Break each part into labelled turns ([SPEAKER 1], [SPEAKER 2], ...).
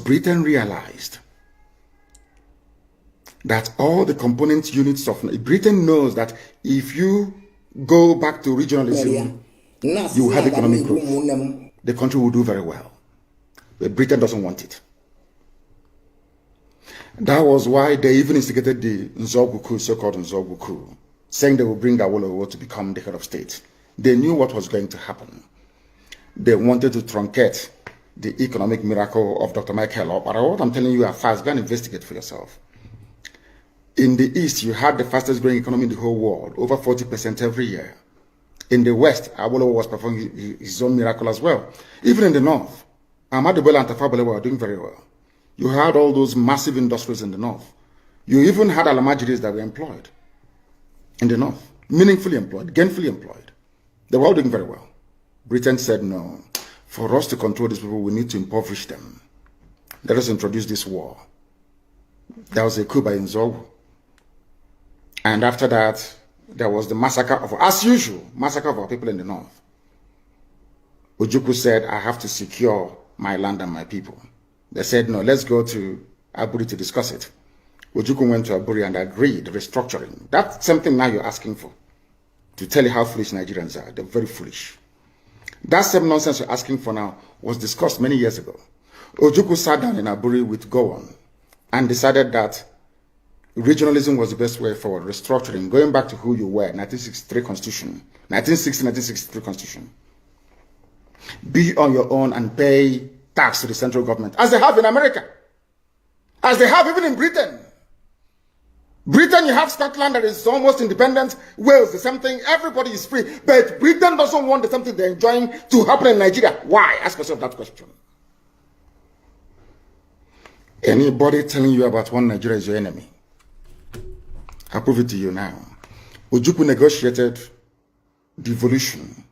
[SPEAKER 1] Britain realized that all the component units of Britain knows that if you go back to regionalism, you have economic growth. The country will do very well. But Britain doesn't want it. That was why they even instigated the Nzogbu coup, so-called Nzogbu coup, saying they will bring Awolowo to become the head of state. They knew what was going to happen. They wanted to truncate the economic miracle of Dr. Michael. But what I'm telling you are fast. Go and investigate for yourself. In the East, you had the fastest growing economy in the whole world, over 40% every year. In the West, Awolowo was performing his own miracle as well. Even in the North, Ahmadu Bello and Tafawa Balewa were doing very well. You had all those massive industries in the North. You even had Alamajiris that were employed in the North, meaningfully employed, gainfully employed. They were all doing very well. Britain said, no, for us to control these people, we need to impoverish them. Let us introduce this war. There was a coup by Nzogbu. And after that, there was the massacre of, as usual, massacre of our people in the North. Ojukwu said, I have to secure my land and my people. They said, no, let's go to Aburi to discuss it. Ojukwu went to Aburi and agreed, restructuring. That's something now you're asking for. To tell you how foolish Nigerians are. They're very foolish. That same nonsense you're asking for now was discussed many years ago. Ojukwu sat down in Aburi with Gowon and decided that regionalism was the best way forward, restructuring, going back to who you were, 1963 Constitution, 1960-1963 Constitution. Be on your own and pay tax to the central government, as they have in America, as they have even in Britain. Britain, you have Scotland that is almost independent, Wales, the same thing, everybody is free, but Britain doesn't want the same thing they're enjoying to happen in Nigeria. Why? Ask yourself that question. Anybody telling you about one Nigeria is your enemy, I'll prove it to you now. Ojukwu negotiated devolution,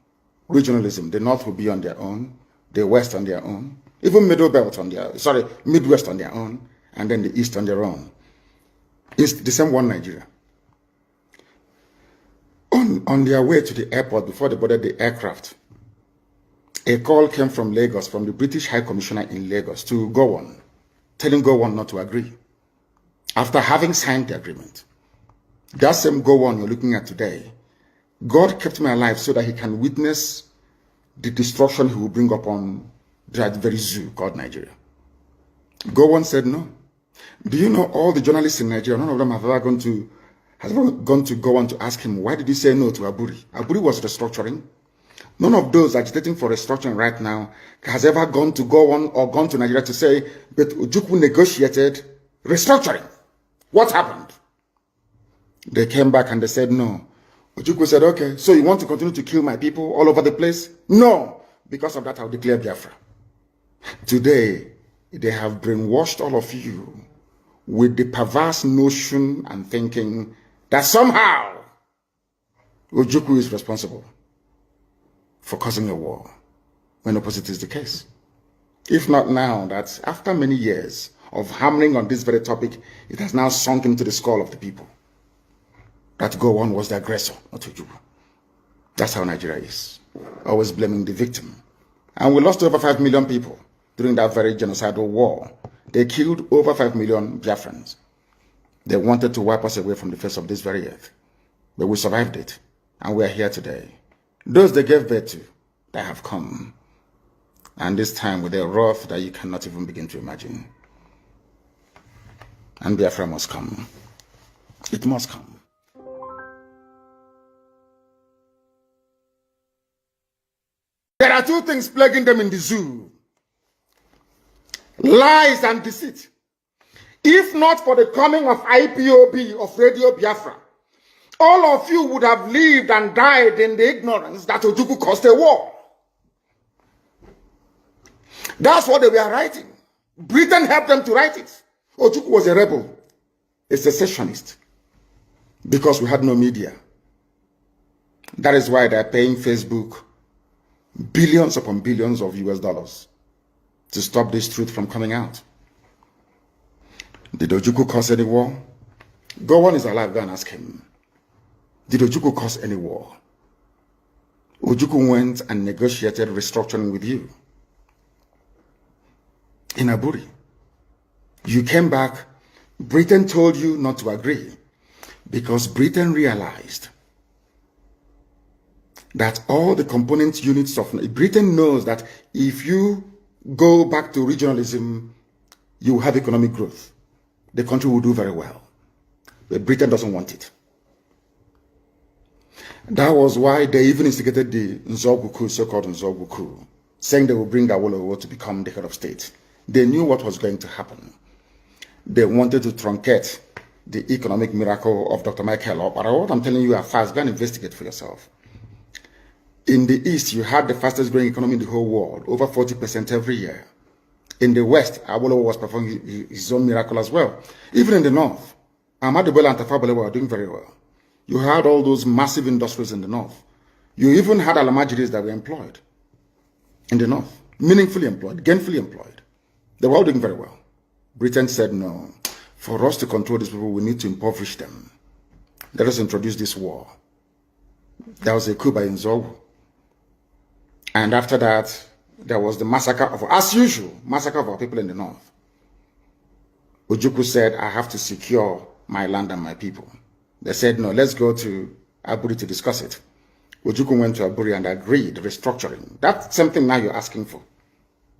[SPEAKER 1] regionalism. The North will be on their own, the West on their own, even Midwest on their own, and then the East on their own. It's the same one Nigeria. On their way to the airport, before they boarded the aircraft, a call came from Lagos, from the British High Commissioner in Lagos, to Gowon, telling Gowon not to agree, after having signed the agreement. That same Gowon you're looking at today, God kept me alive so that he can witness the destruction he will bring upon that very zoo called Nigeria. Gowon said no. Do you know all the journalists in Nigeria, none of them have ever gone to Gowon to ask him, why did he say no to Aburi? Aburi was restructuring. None of those agitating for restructuring right now has ever gone to Gowon or gone to Nigeria to say, but Ojukwu negotiated restructuring. What happened? They came back and they said no. Ojukwu said, okay, so you want to continue to kill my people all over the place? No. Because of that, I'll declare Biafra. Today, they have brainwashed all of you with the perverse notion and thinking that somehow Ojukwu is responsible for causing a war, when opposite is the case. If not now, that after many years of hammering on this very topic, it has now sunk into the skull of the people that Gowon was the aggressor, not Ojukwu. That's how Nigeria is, always blaming the victim. And we lost over 5 million people during that very genocidal war. They killed over 5 million Biafrans. They wanted to wipe us away from the face of this very earth. But we survived it, and we are here today. Those they gave birth to, they have come. And this time with a wrath that you cannot even begin to imagine. And Biafra must come. It must come. There are two things plaguing them in the zoo: lies and deceit. If not for the coming of IPOB, of Radio Biafra, all of you would have lived and died in the ignorance that Ojukwu caused a war. That's what they were writing. Britain helped them to write it. Ojukwu was a rebel, a secessionist, because we had no media. That is why they're paying Facebook billions upon billions of US dollars to stop this truth from coming out. Did Ojukwu cause any war? Gowon is alive, go and ask him. Did Ojukwu cause any war? Ojukwu went and negotiated restructuring with you in Aburi. You came back, Britain told you not to agree because Britain realized that all the component units of Britain knows that if you go back to regionalism, you will have economic growth. The country will do very well. But Britain doesn't want it. That was why they even instigated the Nzogwu coup, so-called Nzogwu coup, saying they will bring Awolowo to become the head of state. They knew what was going to happen. They wanted to truncate the economic miracle of Dr. Michael Opara. What I'm telling you are fast. Go and investigate for yourself. In the East, you had the fastest growing economy in the whole world, over 40% every year. In the West, Awolowo was performing his own miracle as well. Even in the North, Ahmadu Bello and Tafawa Balewa were doing very well. You had all those massive industries in the North. You even had Alamajiris that were employed in the North, meaningfully employed, gainfully employed. They were all doing very well. Britain said, no, for us to control these people, we need to impoverish them. Let us introduce this war. There was a coup by Nzogwu. And after that, there was the massacre of, as usual, massacre of our people in the North. Ojukwu said, I have to secure my land and my people. They said, no, let's go to Aburi to discuss it. Ojukwu went to Aburi and agreed restructuring. That's something now you're asking for.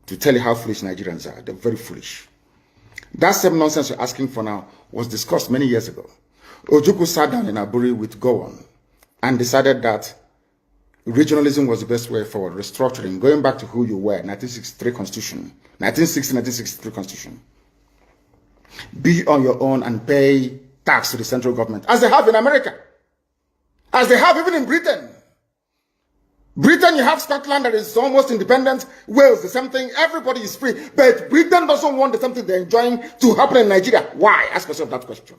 [SPEAKER 1] To tell you how foolish Nigerians are. They're very foolish. That same nonsense you're asking for now was discussed many years ago. Ojukwu sat down in Aburi with Gowon and decided that regionalism was the best way forward. Restructuring, going back to who you were, 1963 Constitution, 1963 Constitution. Be on your own and pay tax to the central government, as they have in America, as they have even in Britain. Britain, you have Scotland that is almost independent, Wales, the same thing, everybody is free, but Britain doesn't want the same thing they're enjoying to happen in Nigeria. Why? Ask yourself that question.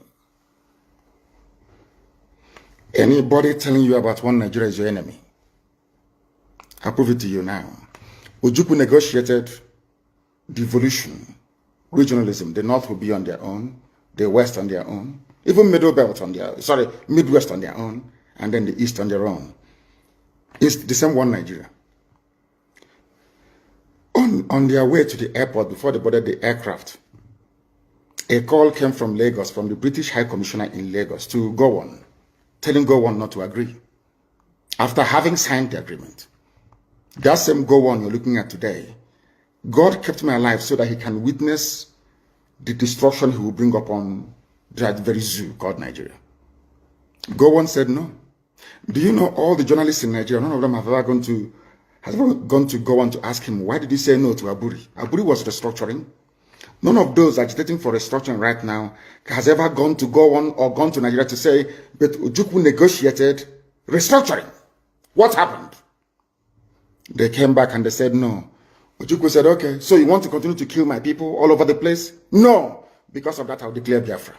[SPEAKER 1] Anybody telling you about one Nigeria is your enemy, I'll prove it to you now. Ojukwu negotiated devolution, regionalism. The North will be on their own, the West on their own, even Midwest on their own, and then the East on their own. It's the same one Nigeria. On their way to the airport, before they boarded the aircraft, a call came from Lagos, from the British High Commissioner in Lagos, to Gowon, telling Gowon not to agree, after having signed the agreement. That same Gowon you're looking at today, God kept me alive so that he can witness the destruction he will bring upon that very zoo called Nigeria. Gowon said no. Do you know all the journalists in Nigeria, none of them have ever gone to Gowon to ask him, why did he say no to Aburi? Aburi was restructuring. None of those agitating for restructuring right now has ever gone to Gowon or gone to Nigeria to say, but Ojukwu negotiated restructuring. What happened? They came back and they said no. Ojukwu said, okay, so you want to continue to kill my people all over the place? No. Because of that, I'll declare Biafra.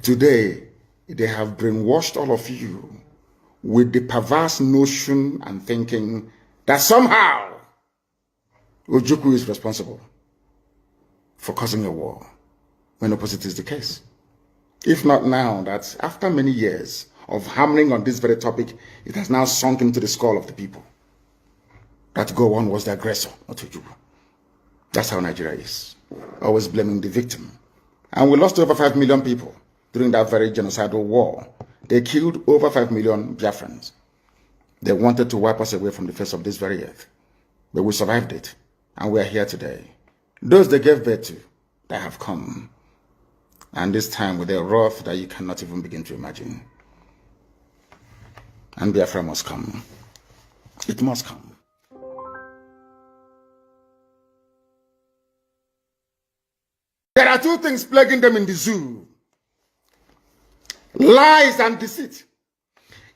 [SPEAKER 1] Today, they have brainwashed all of you with the perverse notion and thinking that somehow Ojukwu is responsible for causing a war, when opposite is the case. If not now, that after many years of hammering on this very topic, it has now sunk into the skull of the people that Gowon was the aggressor, not Ojukwu. That's how Nigeria is, always blaming the victim. And we lost over 5 million people during that very genocidal war. They killed over 5 million Biafrans. They wanted to wipe us away from the face of this very earth. But we survived it, and we are here today. Those they gave birth to, they have come. And this time with a wrath that you cannot even begin to imagine. And Biafra must come. It must come. There are two things plaguing them in the zoo: lies and deceit.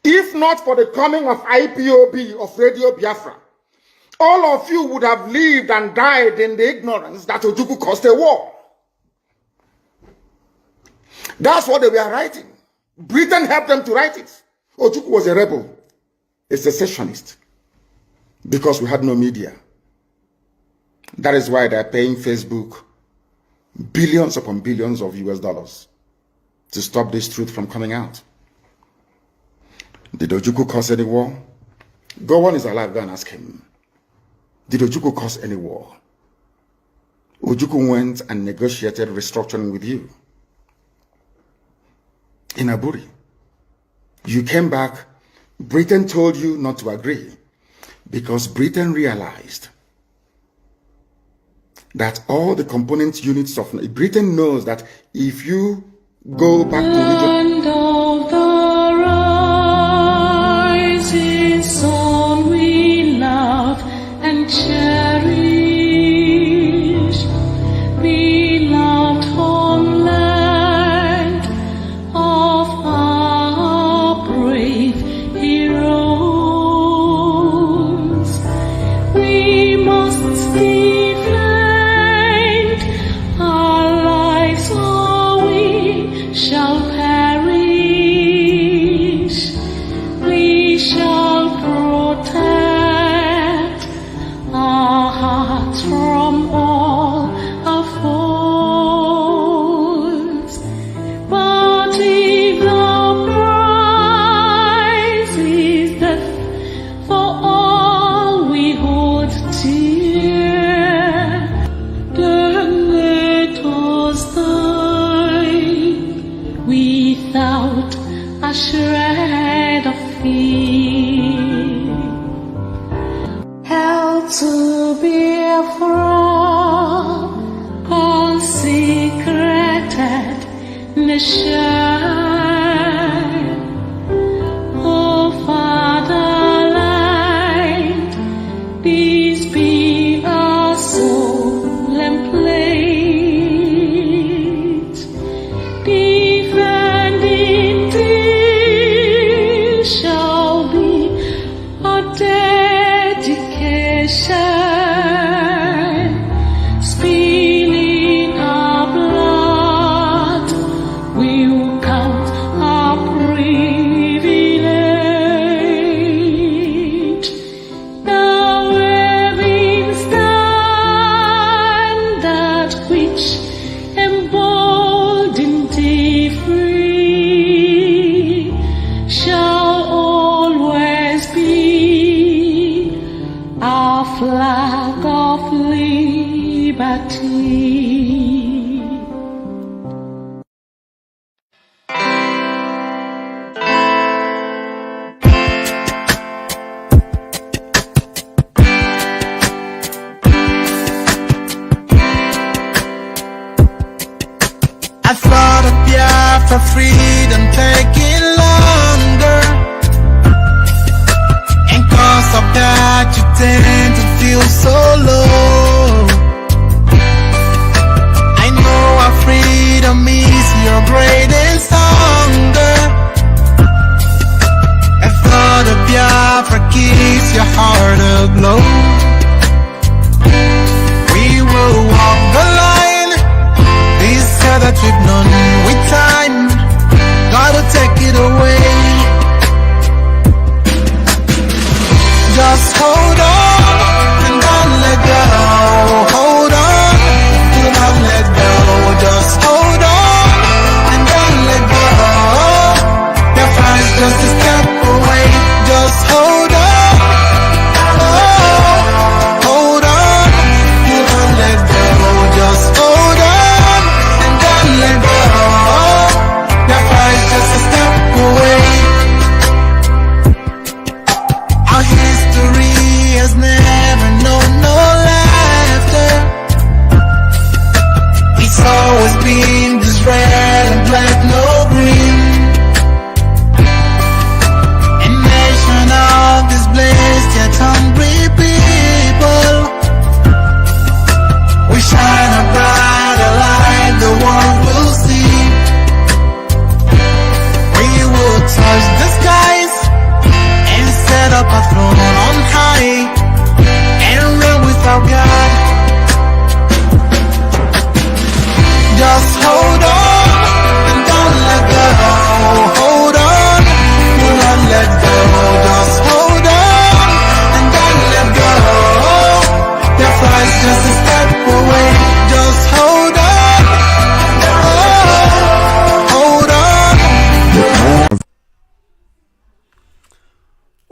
[SPEAKER 1] If not for the coming of IPOB, of Radio Biafra, all of you would have lived and died in the ignorance that Ojukwu caused a war. That's what they were writing. Britain helped them to write it. Ojukwu was a rebel, a secessionist, because we had no media. That is why they're paying Facebook billions upon billions of US dollars to stop this truth from coming out. Did Ojukwu cause any war? Gowon is alive, go and ask him. Did Ojukwu cause any war? Ojukwu went and negotiated restructuring with you in Aburi. You came back. Britain told you not to agree because Britain realized that all the component units of Britain knows that if you go back to region,
[SPEAKER 2] of the rising sun we love and cherish, beloved homeland of our brave heroes. We must defend our lives or we shall perish. We shall protect our hearts from all our foes. But if the prize is death for all we hold dear, then let us die without a shred of fear. Hell to Biafra, consecrated nation. Oh fatherland, peace be our solemn plate. Defending thee shall be our dedication. Spilling our blood will count our privilege. Now waving standard which emboldened thee free shall always be our flag of liberty.
[SPEAKER 3] I thought of Biafra freedom taking longer, and cause of that you tend to feel so low. I know our freedom is your greatest hunger. I thought of Biafra keeps your heart aglow. We will walk the line, this that we've known with time, gotta take it away. Just hold on and don't let go. Hold on, do not let go. Just hold on and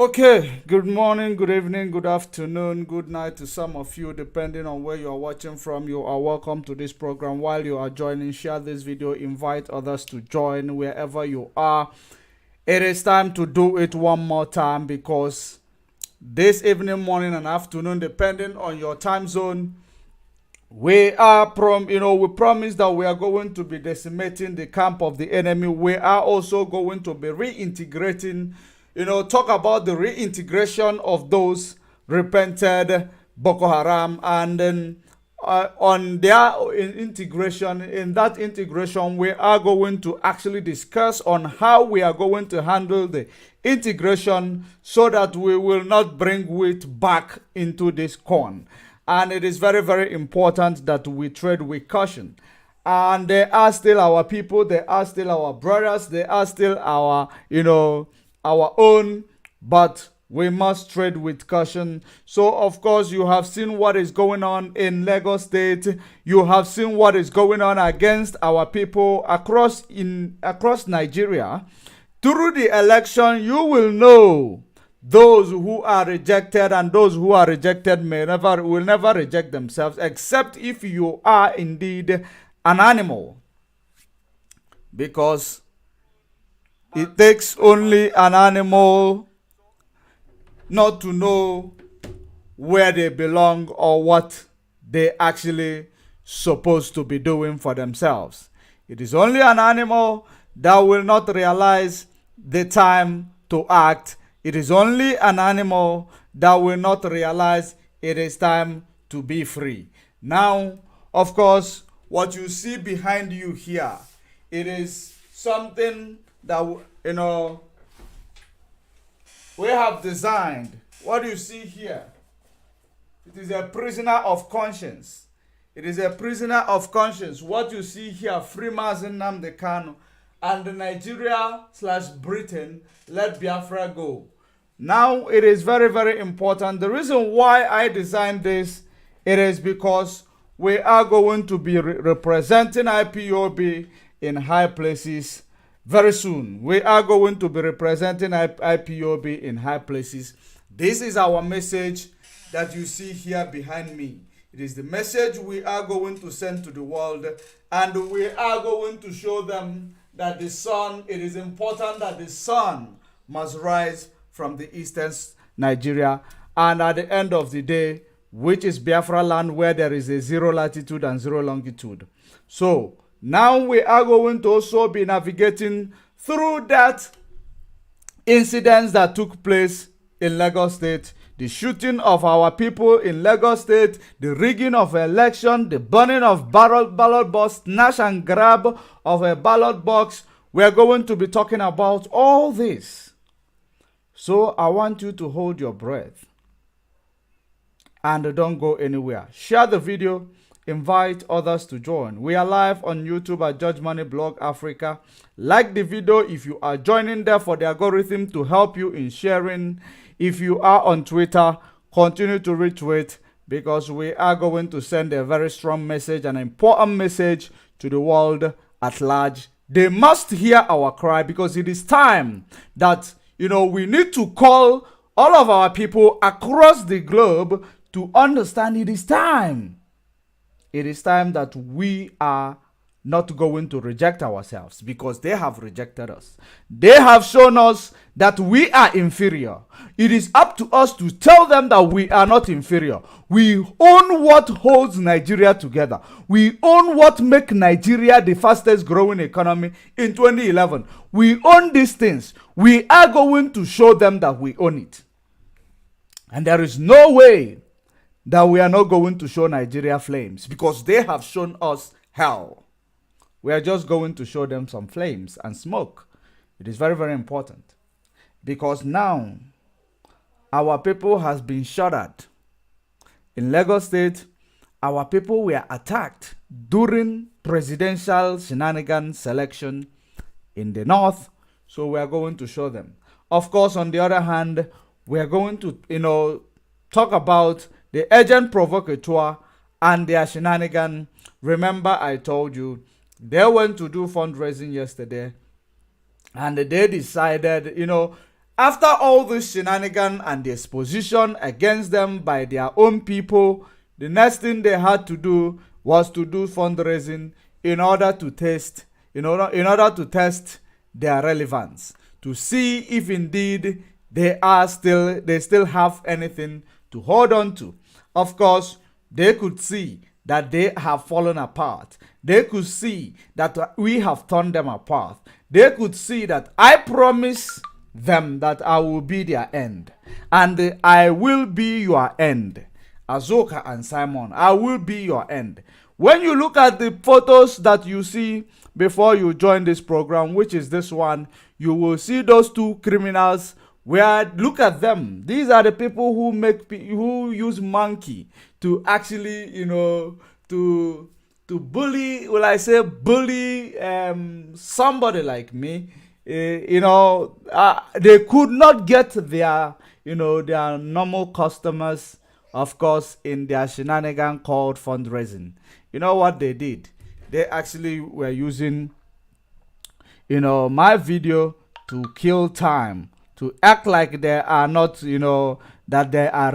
[SPEAKER 4] Okay, good morning, good evening, good afternoon, good night to some of you, depending on where you are watching from. You are welcome to this program. While you are joining, share this video, invite others to join wherever you are. It is time to do it one more time because this evening, morning, and afternoon, depending on your time zone, we promise that we are going to be decimating the camp of the enemy. We are also going to be reintegrating, talk about the reintegration of those repented Boko Haram, and then on their integration. In that integration, we are going to actually discuss on how we are going to handle the integration so that we will not bring wheat back into this corn. And it is very, very important that we tread with caution. And they are still our people, they are still our brothers, they are still our, our own, but we must tread with caution. So, of course, you have seen what is going on in Lagos State. You have seen what is going on against our people across Nigeria. Through the election, you will know those who are rejected, and those who are rejected will never reject themselves, except if you are indeed an animal. Because it takes only an animal not to know where they belong or what they actually supposed to be doing for themselves. It is only an animal that will not realize the time to act. It is only an animal that will not realize it is time to be free. Now, of course, what you see behind you here, it is something that, we have designed. What you see here, it is a prisoner of conscience. It is a prisoner of conscience. What you see here, Freemason Nnamdi Kanu and Nigeria/Britain let Biafra go. Now, it is very, very important. The reason why I designed this, it is because we are going to be representing IPOB in high places very soon. We are going to be representing IPOB in high places. This is our message that you see here behind me. It is the message we are going to send to the world, and we are going to show them that the sun, it is important that the sun must rise from the eastern Nigeria, and at the end of the day, which is Biafra land, where there is a 0 latitude and 0 longitude. So now we are going to also be navigating through that incidents that took place in Lagos State, the shooting of our people in Lagos State, the rigging of election, the burning of ballot box, snatch and grab of a ballot box. We are going to be talking about all this. So I want you to hold your breath and don't go anywhere. Share the video. Invite others to join. We are live on YouTube at Judge Money Blog Africa. Like the video if you are joining there for the algorithm to help you in sharing. If you are on Twitter, continue to retweet, because we are going to send a very strong message, an important message to the world at large. They must hear our cry, because it is time that, we need to call all of our people across the globe to understand it is time. It is time that we are not going to reject ourselves, because they have rejected us. They have shown us that we are inferior. It is up to us to tell them that we are not inferior. We own what holds Nigeria together. We own what makes Nigeria the fastest growing economy in 2011. We own these things. We are going to show them that we own it. And there is no way that we are not going to show Nigeria flames, because they have shown us hell. We are just going to show them some flames and smoke. It is very, very important, because now our people has been shot at. In Lagos State, our people were attacked during presidential Shenanegan selection in the north. So we are going to show them. Of course, on the other hand, we are going to, talk about the agent provocateur and their shenanigan. Remember, I told you they went to do fundraising yesterday, and they decided, After all this shenanigan and the exposition against them by their own people, the next thing they had to do was to do fundraising in order to test their relevance, to see if indeed they still have anything to hold on to. Of course, they could see that they have fallen apart. They could see that we have torn them apart. They could see that I promise them that I will be their end, and I will be your end. Azoka and Simon, I will be your end. When you look at the photos that you see before you join this program, which is this one, you will see those two criminals. Where, look at them. These are the people who use monkey to actually, to bully. Will I say bully somebody like me? They could not get their normal customers, of course, in their shenanigan called fundraising. You know what they did? They actually were using, my video to kill time, to act like they are not, that they are,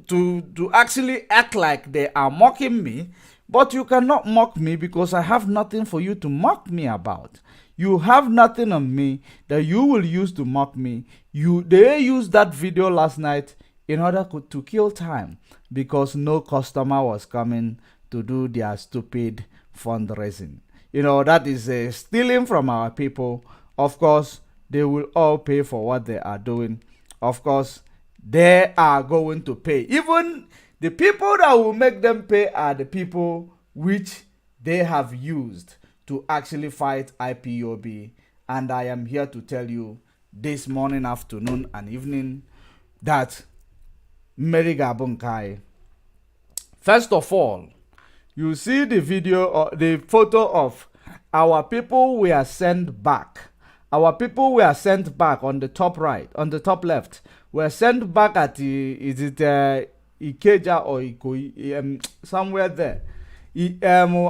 [SPEAKER 4] to actually act like they are mocking me. But you cannot mock me because I have nothing for you to mock me about. You have nothing on me that you will use to mock me. They used that video last night in order to kill time because no customer was coming to do their stupid fundraising. That is stealing from our people. Of course, they will all pay for what they are doing. Of course, they are going to pay. Even the people that will make them pay are the people which they have used to actually fight IPOB. And I am here to tell you this morning, afternoon, and evening that Merigabunkai. First of all, you see the video or the photo of our people were sent back. Our people were sent back on the top right, on the top left. Were sent back at Ikeja or Ikoyi, somewhere there.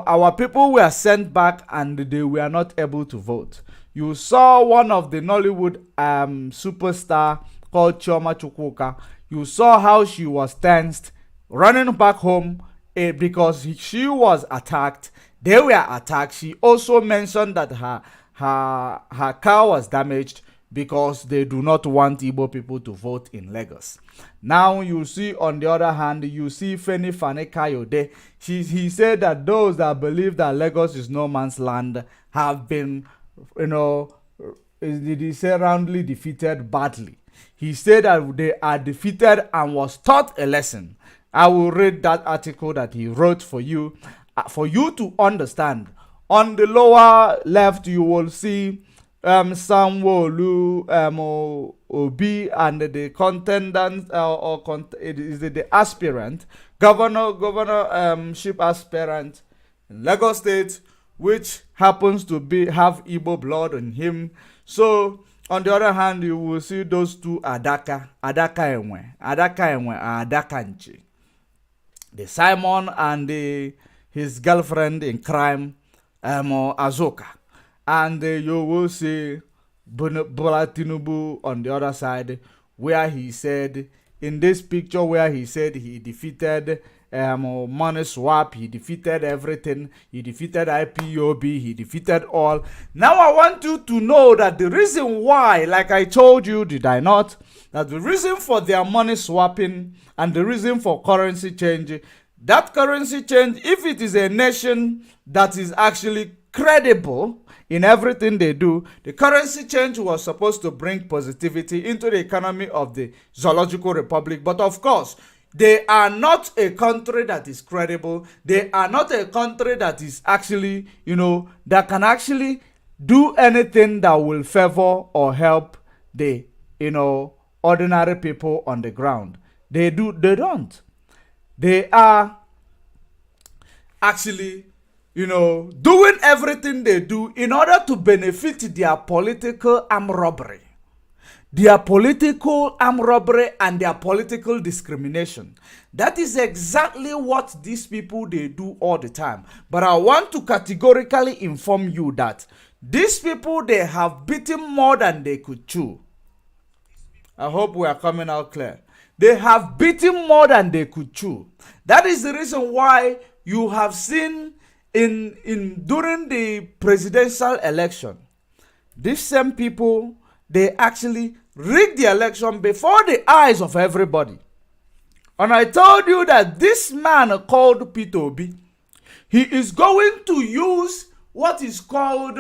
[SPEAKER 4] Our people were sent back and they were not able to vote. You saw one of the Nollywood superstar called Chioma Chukwuka. You saw how she was tensed, running back home because she was attacked. They were attacked. She also mentioned that her car was damaged because they do not want Igbo people to vote in Lagos. Now you see, on the other hand, you see Feni Fane Kayode. He said that those that believe that Lagos is no man's land have been, did he say roundly defeated badly. He said that they are defeated and was taught a lesson. I will read that article that he wrote for you to understand. On the lower left, you will see Sanwo-Olu, Obi, and the contendant the aspirant, governorship aspirant in Lagos State, which happens to have Igbo blood in him. So, on the other hand, you will see those two Adaka Nchi, the Simon and his girlfriend in crime, Azoka. And you will see Bola Tinubu on the other side, where he said, in this picture where he said he defeated money swap, he defeated everything, he defeated IPOB, he defeated all. Now I want you to know that the reason why, like I told you, did I not, that the reason for their money swapping and the reason for currency change, that currency change, if it is a nation that is actually credible in everything they do, the currency change was supposed to bring positivity into the economy of the Zoological Republic. But of course, they are not a country that is credible. They are not a country that is actually, that can actually do anything that will favor or help the, ordinary people on the ground. They don't. They are actually, doing everything they do in order to benefit their political armed robbery. Their political armed robbery and their political discrimination. That is exactly what these people, they do all the time. But I want to categorically inform you that these people, they have beaten more than they could chew. I hope we are coming out clear. They have beaten more than they could chew. That is the reason why you have seen during the presidential election, these same people, they actually rigged the election before the eyes of everybody. And I told you that this man called Peter Obi, he is going to use what is called,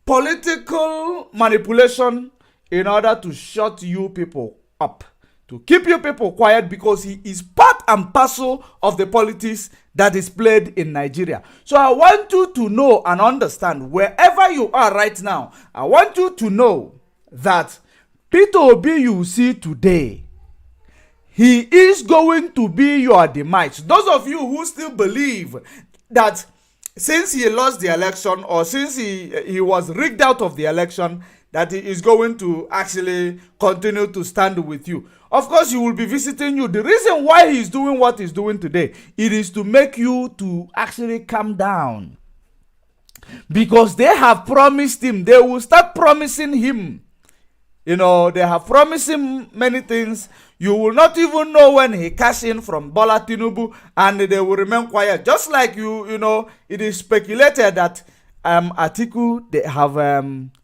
[SPEAKER 4] political manipulation in order to shut you people up, to keep you people quiet, because he is part and parcel of the politics that is played in Nigeria. So I want you to know and understand, wherever you are right now, I want you to know that Peter Obi you see today, he is going to be your demise. Those of you who still believe that since he lost the election, or since he was rigged out of the election, that he is going to actually continue to stand with you. Of course, he will be visiting you. The reason why he's doing what he's doing today, it is to make you to actually calm down. Because they have promised him, they will start promising him. They have promised him many things. You will not even know when he cash in from Bola Tinubu, and they will remain quiet. Just like it is speculated that Atiku, they have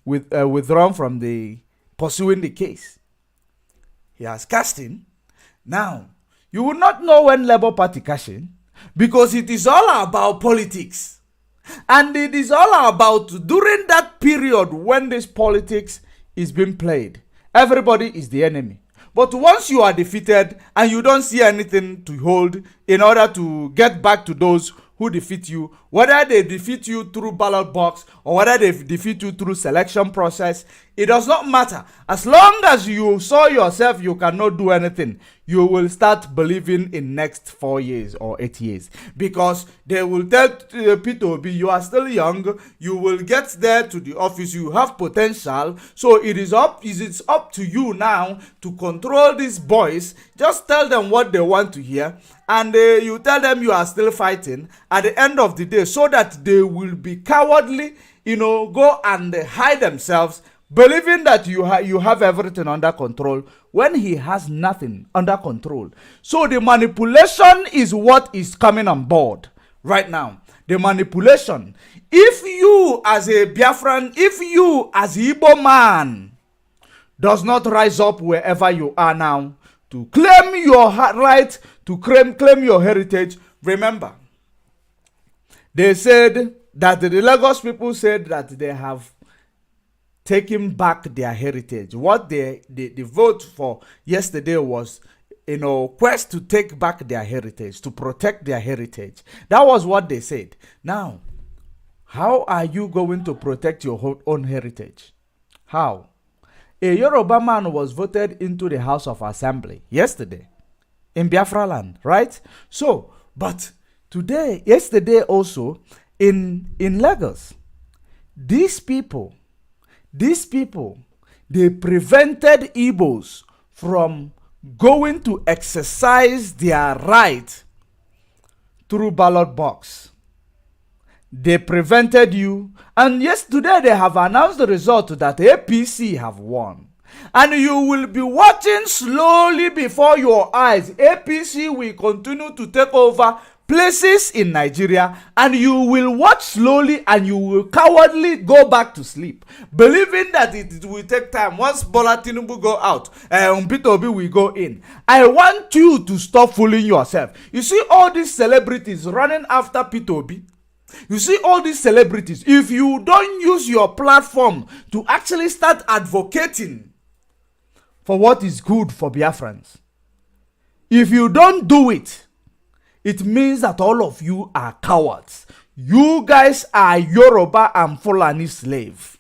[SPEAKER 4] withdrawn from the pursuing the case. He has cashed in. Now, you will not know when Labour Party cash in, because it is all about politics. And it is all about during that period when this politics is being played, everybody is the enemy. But once you are defeated and you don't see anything to hold in order to get back to those who defeat you, whether they defeat you through ballot box or whether they defeat you through selection process, it does not matter. As long as you saw yourself you cannot do anything, you will start believing in next 4 years or 8 years, because they will tell Peter Obi, you are still young, you will get there to the office, you have potential, so it's up to you now to control these boys. Just tell them what they want to hear, and you tell them you are still fighting at the end of the day, so that they will be cowardly, go and hide themselves, believing that you have everything under control when he has nothing under control. So the manipulation is what is coming on board right now. The manipulation. If you as a Biafran, if you as a Igbo man does not rise up wherever you are now to claim your right, to claim your heritage, remember, they said that the Lagos people said that they have taking back their heritage. What the vote for yesterday was, quest to take back their heritage, to protect their heritage. That was what they said. Now, how are you going to protect your own heritage? How? A Yoruba man was voted into the House of Assembly yesterday in Biafra land, right? So, but yesterday also in Lagos, these people, they prevented Igbos from going to exercise their right through ballot box. They prevented you, and yesterday they have announced the result that APC have won. And you will be watching slowly before your eyes. APC will continue to take over places in Nigeria, and you will watch slowly and you will cowardly go back to sleep, believing that it will take time. Once Bola Tinubu go out, Peter Obi will go in. I want you to stop fooling yourself. You see all these celebrities running after Peter Obi. You see all these celebrities. If you don't use your platform to actually start advocating for what is good for Biafrans, if you don't do it, it means that all of you are cowards. You guys are Yoruba and Fulani slave.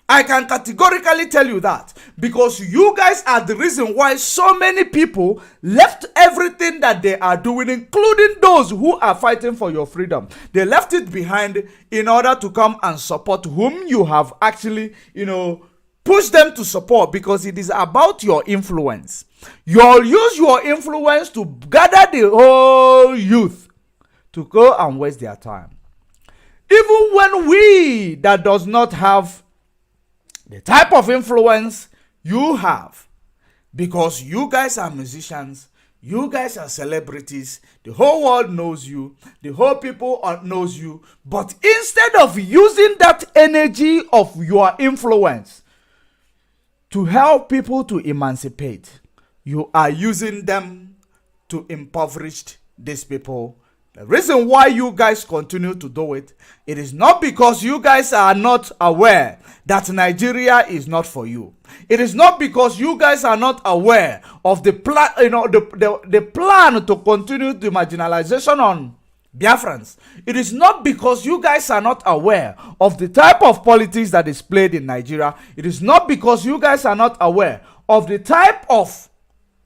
[SPEAKER 4] I can categorically tell you that, because you guys are the reason why so many people left everything that they are doing, including those who are fighting for your freedom. They left it behind in order to come and support whom you have actually, push them to support, because it is about your influence. You'll use your influence to gather the whole youth to go and waste their time. Even when we that does not have the type of influence you have, because you guys are musicians, you guys are celebrities, the whole world knows you, the whole people knows you, but instead of using that energy of your influence to help people to emancipate, you are using them to impoverish these people. The reason why you guys continue to do it, it is not because you guys are not aware that Nigeria is not for you. It is not because you guys are not aware of the plan, the plan to continue the marginalization on Biafrans. It is not because you guys are not aware of the type of politics that is played in Nigeria. It is not because you guys are not aware of the type of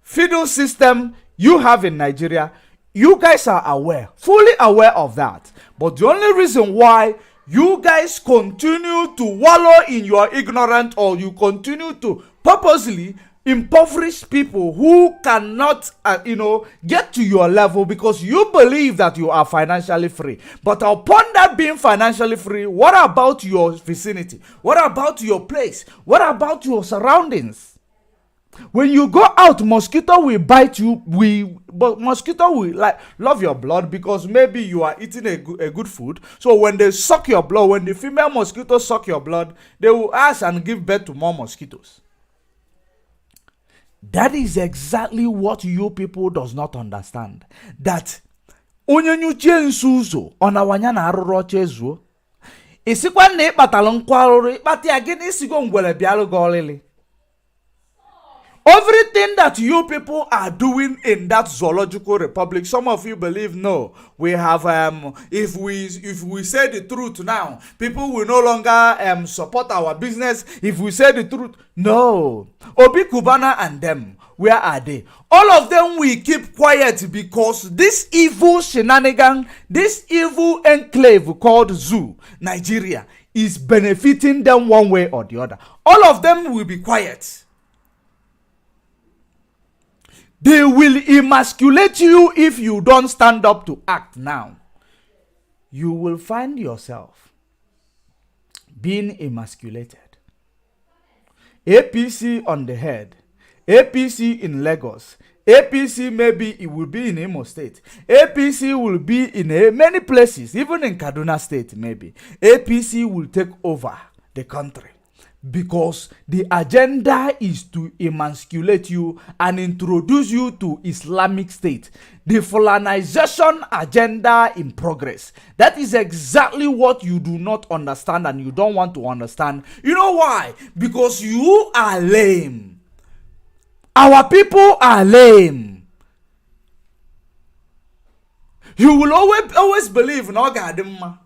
[SPEAKER 4] feudal system you have in Nigeria. You guys are aware, fully aware of that. But the only reason why you guys continue to wallow in your ignorance, or you continue to purposely impoverish people who cannot, get to your level, because you believe that you are financially free. But upon that being financially free, what about your vicinity? What about your place? What about your surroundings? When you go out, mosquito will bite you. But mosquito will love your blood, because maybe you are eating a good food. So when they suck your blood, when the female mosquitoes suck your blood, they will ask and give birth to more mosquitoes. That is exactly what you people does not understand. That onye nyuchie nsuzo onawanya na arụrụ oche ezuo. Isikwa na ịkpatalụ nkwa arụrụ ịkpata ya gịnị isigo ngwele bịalụ gị ọlịlị. Everything that you people are doing in that zoological republic, some of you believe no. We have if we say the truth now, people will no longer support our business. If we say the truth, no. Obi Kubana and them, where are they? All of them will keep quiet because this evil Shenanegan, this evil enclave called Zoo, Nigeria, is benefiting them one way or the other. All of them will be quiet. They will emasculate you if you don't stand up to act now. You will find yourself being emasculated. APC on the head. APC in Lagos. APC maybe it will be in Imo State. APC will be in many places, even in Kaduna State maybe. APC will take over the country. Because the agenda is to emasculate you and introduce you to Islamic State. The Fulanization agenda in progress. That is exactly what you do not understand and you don't want to understand. You know why? Because you are lame. Our people are lame. You will always believe in Ogadimma.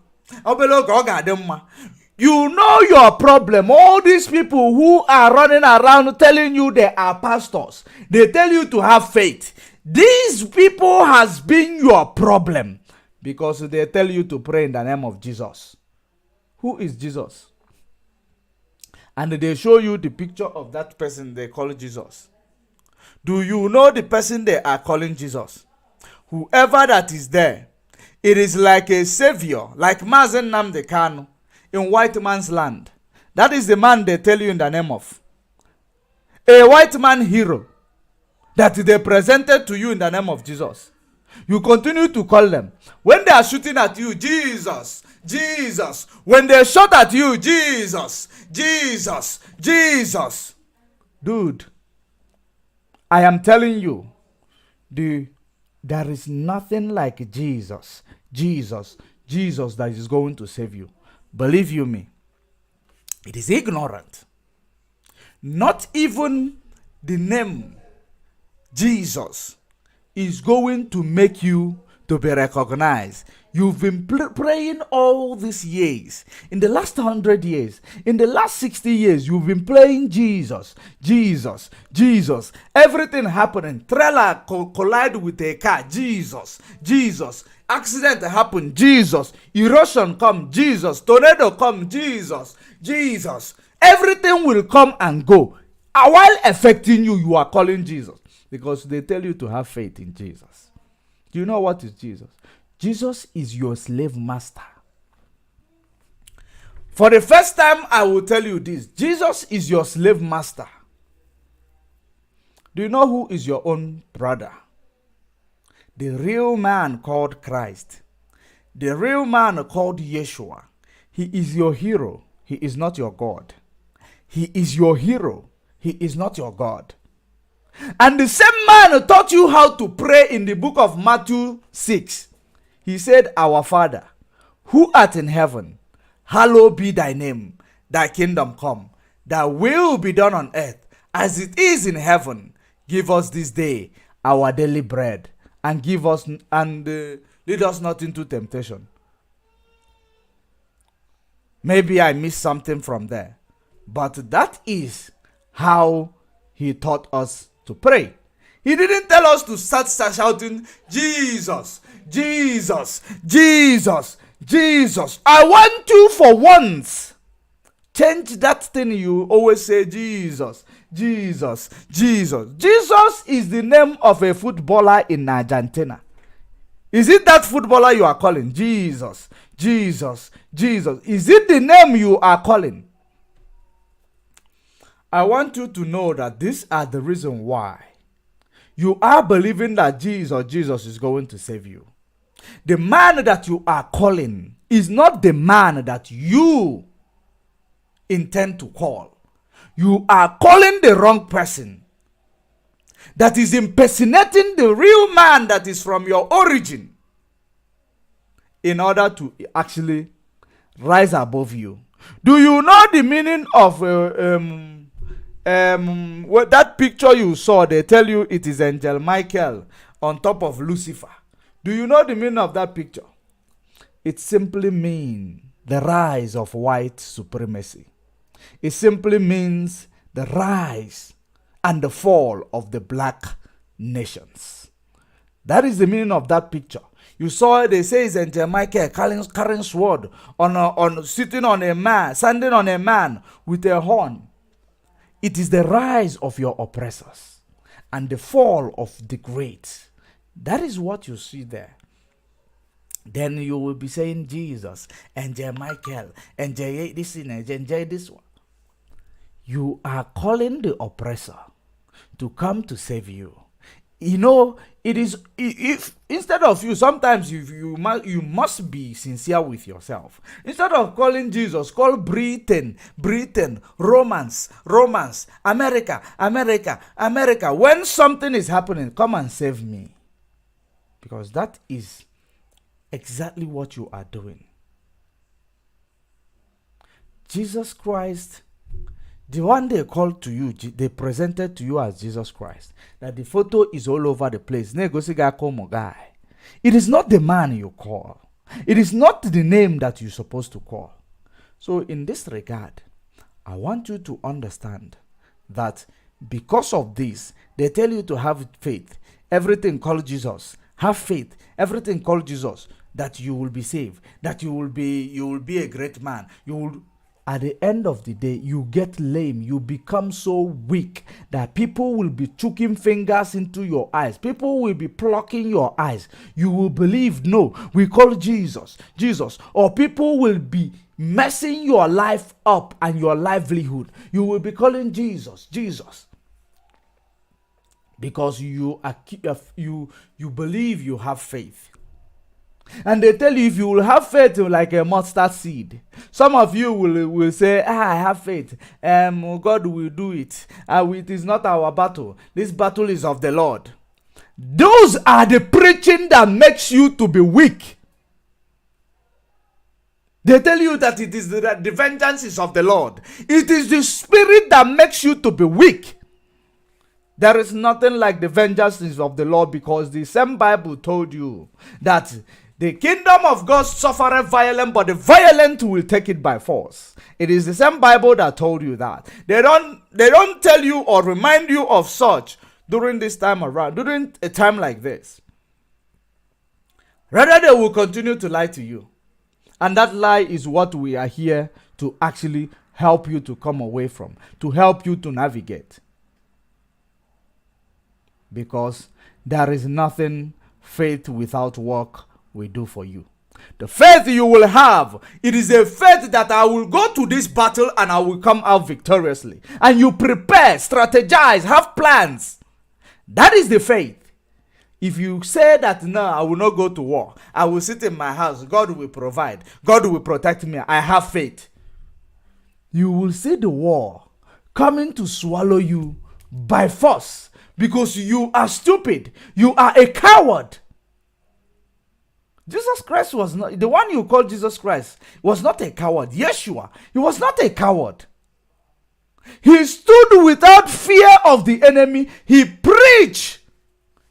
[SPEAKER 4] You know your problem. All these people who are running around telling you they are pastors, they tell you to have faith. These people has been your problem because they tell you to pray in the name of Jesus. Who is Jesus? And they show you the picture of that person they call Jesus. Do you know the person they are calling Jesus? Whoever that is there, it is like a savior, like Mazen Nnamdi Kanu. In white man's land. That is the man they tell you in the name of. A white man hero that they presented to you in the name of Jesus. You continue to call them. When they are shooting at you, Jesus, Jesus. When they shot at you, Jesus, Jesus, Jesus. Dude, I am telling you, there is nothing like Jesus, Jesus, Jesus that is going to save you. Believe you me, it is ignorant. Not even the name Jesus is going to make you to be recognized. You've been praying all these years. In the last 100 years, in the last 60 years, you've been praying Jesus, Jesus, Jesus. Everything happening. Trailer collide with a car. Jesus, Jesus. Accident happen, Jesus. Erosion come, Jesus. Tornado come, Jesus. Jesus. Everything will come and go. While affecting you, you are calling Jesus. Because they tell you to have faith in Jesus. Do you know what is Jesus? Jesus is your slave master. For the first time, I will tell you this. Jesus is your slave master. Do you know who is your own brother? The real man called Christ. The real man called Yeshua. He is your hero. He is not your God. He is your hero. He is not your God. And the same man taught you how to pray in the book of Matthew 6. He said, Our Father, who art in heaven, hallowed be thy name. Thy kingdom come. Thy will be done on earth as it is in heaven. Give us this day our daily bread, and lead us not into temptation. Maybe I missed something from there, but that is how he taught us to pray. He didn't tell us to start shouting, Jesus, Jesus, Jesus, Jesus. I want you for once. Change that thing you always say, Jesus, Jesus, Jesus. Jesus is the name of a footballer in Argentina. Is it that footballer you are calling? Jesus, Jesus, Jesus. Is it the name you are calling? I want you to know that these are the reason why you are believing that Jesus is going to save you. The man that you are calling is not the man that you intend to call. You are calling the wrong person that is impersonating the real man that is from your origin in order to actually rise above you. Do you know the meaning of that picture you saw? They tell you it is Angel Michael on top of Lucifer. Do you know the meaning of that picture? It simply means the rise of white supremacy. It simply means the rise and the fall of the black nations. That is the meaning of that picture. You saw, they say it's Angel Michael carrying sword sitting on a man, standing on a man with a horn. It is the rise of your oppressors and the fall of the great. That is what you see there. Then you will be saying Jesus, Angel Michael, Angel this one, Angel this one. You are calling the oppressor to come to save you. You know, it is, if instead of you, sometimes you must be sincere with yourself. Instead of calling Jesus, call Britain, Romans, America. When something is happening, come and save me. Because that is exactly what you are doing. Jesus Christ, the one they called to you, they presented to you as Jesus Christ. That the photo is all over the place. It is not the man you call. It is not the name that you're supposed to call. So in this regard, I want you to understand that because of this, they tell you to have faith. Everything called Jesus. Have faith. Everything called Jesus. That you will be saved. That you will be a great man. At the end of the day, you get lame. You become so weak that people will be choking fingers into your eyes. People will be plucking your eyes. You will believe, no, we call Jesus. Or people will be messing your life up and your livelihood. You will be calling Jesus. Because you believe you have faith. And they tell you if you will have faith like a mustard seed. Some of you will say, I have faith. God will do it. It is not our battle. This battle is of the Lord. Those are the preaching that makes you to be weak. They tell you that it is the vengeance is of the Lord. It is the spirit that makes you to be weak. There is nothing like the vengeance is of the Lord, because the same Bible told you that the kingdom of God suffereth violence, but the violent will take it by force. It is the same Bible that told you that. They don't tell you or remind you of such during this time around, during a time like this. Rather, they will continue to lie to you. And that lie is what we are here to actually help you to come away from, to help you to navigate. Because there is nothing faith without work will do for you. The faith you will have, it is a faith that I will go to this battle and I will come out victoriously. And you prepare, strategize, have plans. That is the faith. If you say that, no, I will not go to war, I will sit in my house, God will provide, God will protect me, I have faith, you will see the war coming to swallow you by force because you are stupid. You are a coward. Jesus Christ was not, the one you call Jesus Christ was not a coward. Yeshua, he was not a coward. He stood without fear of the enemy. He preached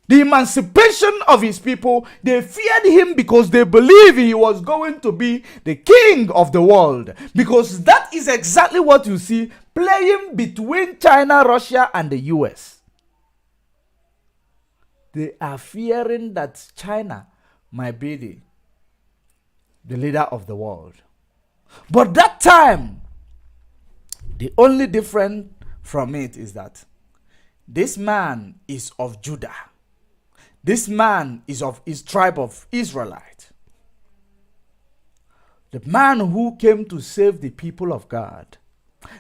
[SPEAKER 4] the emancipation of his people. They feared him because they believed he was going to be the king of the world. Because that is exactly what you see playing between China, Russia, and the US. They are fearing that China might be the leader of the world. But that time, the only difference from it is that this man is of Judah. This man is of his tribe of Israelite. The man who came to save the people of God.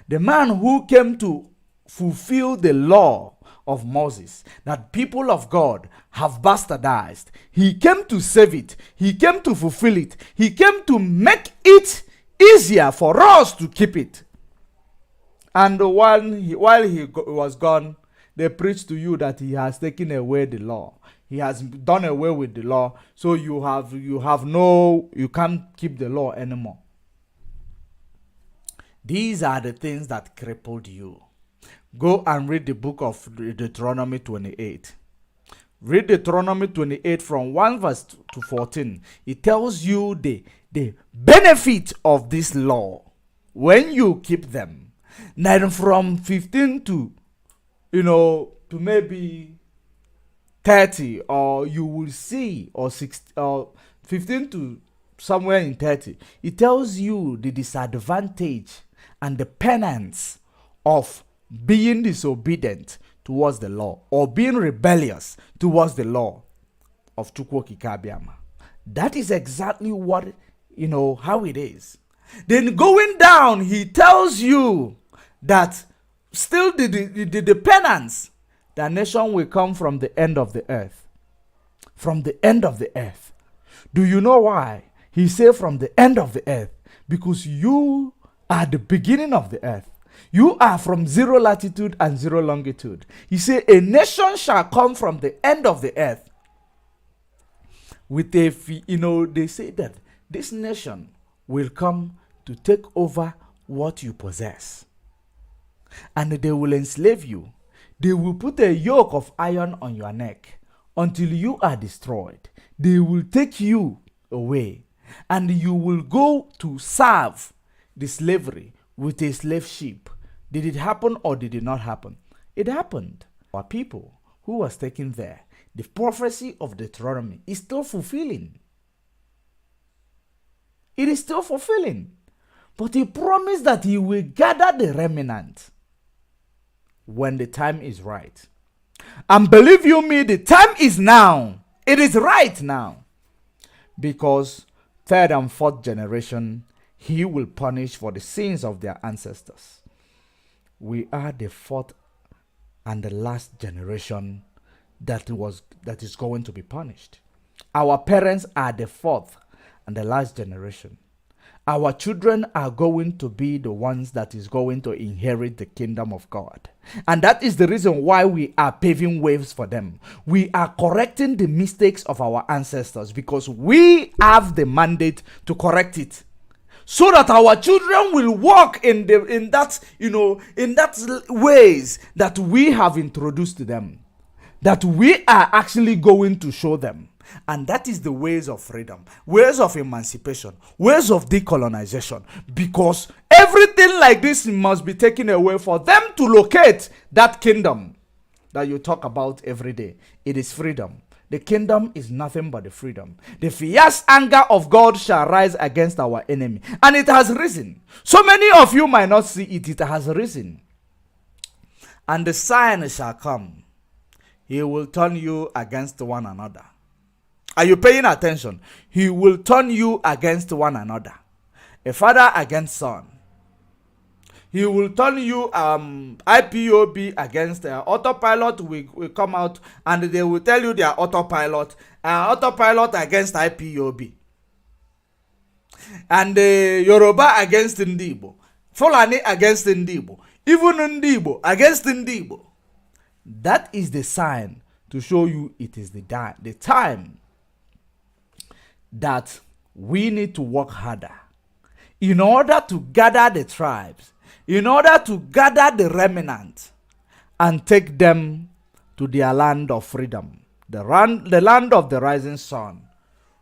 [SPEAKER 4] The man who came to fulfill the law of Moses that people of God have bastardized. He came to save it. He came to fulfill it. He came to make it easier for us to keep it. And while he was gone, they preached to you that he has taken away the law. He has done away with the law. So you can't keep the law anymore. These are the things that crippled you. Go and read the book of Deuteronomy 28. Read Deuteronomy 28 from 1 verse to 14. It tells you the benefit of this law when you keep them. Now from 15 to maybe 30, or you will see, or 60, or 15 to somewhere in 30, it tells you the disadvantage and the penance of being disobedient towards the law or being rebellious towards the law of Chukwu Kabiama. That is exactly what, how it is. Then going down, he tells you that still the penance, the nation will come from the end of the earth. From the end of the earth. Do you know why? He said from the end of the earth. Because you are the beginning of the earth. You are from 0 latitude and 0 longitude. He said a nation shall come from the end of the earth. With they say that this nation will come to take over what you possess. And they will enslave you. They will put a yoke of iron on your neck until you are destroyed. They will take you away. And you will go to serve the slavery with a slave ship. Did it happen or did it not happen? It happened. Our people who was taken there, the prophecy of Deuteronomy is still fulfilling. It is still fulfilling. But he promised that he will gather the remnant when the time is right. And believe you me, the time is now. It is right now. Because 3rd and 4th generation, he will punish for the sins of their ancestors. We are the 4th and the last generation that is going to be punished. Our parents are the 4th and the last generation. Our children are going to be the ones that is going to inherit the kingdom of God. And that is the reason why we are paving ways for them. We are correcting the mistakes of our ancestors because we have the mandate to correct it. So that our children will walk in that ways that we have introduced to them. That we are actually going to show them. And that is the ways of freedom, ways of emancipation, ways of decolonization. Because everything like this must be taken away for them to locate that kingdom that you talk about every day. It is freedom. The kingdom is nothing but the freedom. The fierce anger of God shall rise against our enemy. And it has risen. So many of you might not see it. It has risen. And the sign shall come. He will turn you against one another. Are you paying attention? He will turn you against one another. A father against son. He will turn you IPOB against Autopilot will come out and they will tell you they are Autopilot against IPOB. And Yoruba against Ndibo. Fulani against Ndibo. Even Ndibo against Ndibo. That is the sign to show you it is the time that we need to work harder in order to gather the tribes, in order to gather the remnant and take them to their land of freedom, the land of the rising sun,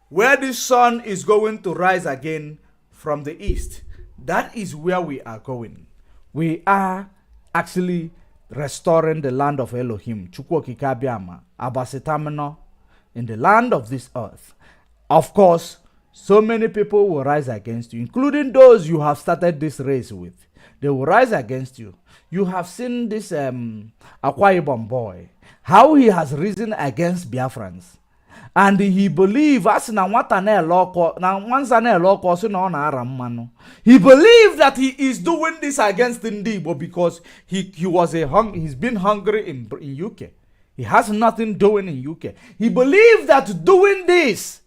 [SPEAKER 4] where the sun is going to rise again from the east. That is where we are going. We are actually restoring the land of Elohim, Chukwokikabiama, Abasitamino, in the land of this earth. Of course, so many people will rise against you, including those you have started this race with. They will rise against you. You have seen this Akwa Ibom boy, how he has risen against Biafrans. And he believed, he believed that he is doing this against Ndibo because he's been hungry in UK. He has nothing doing in UK. He believed that doing this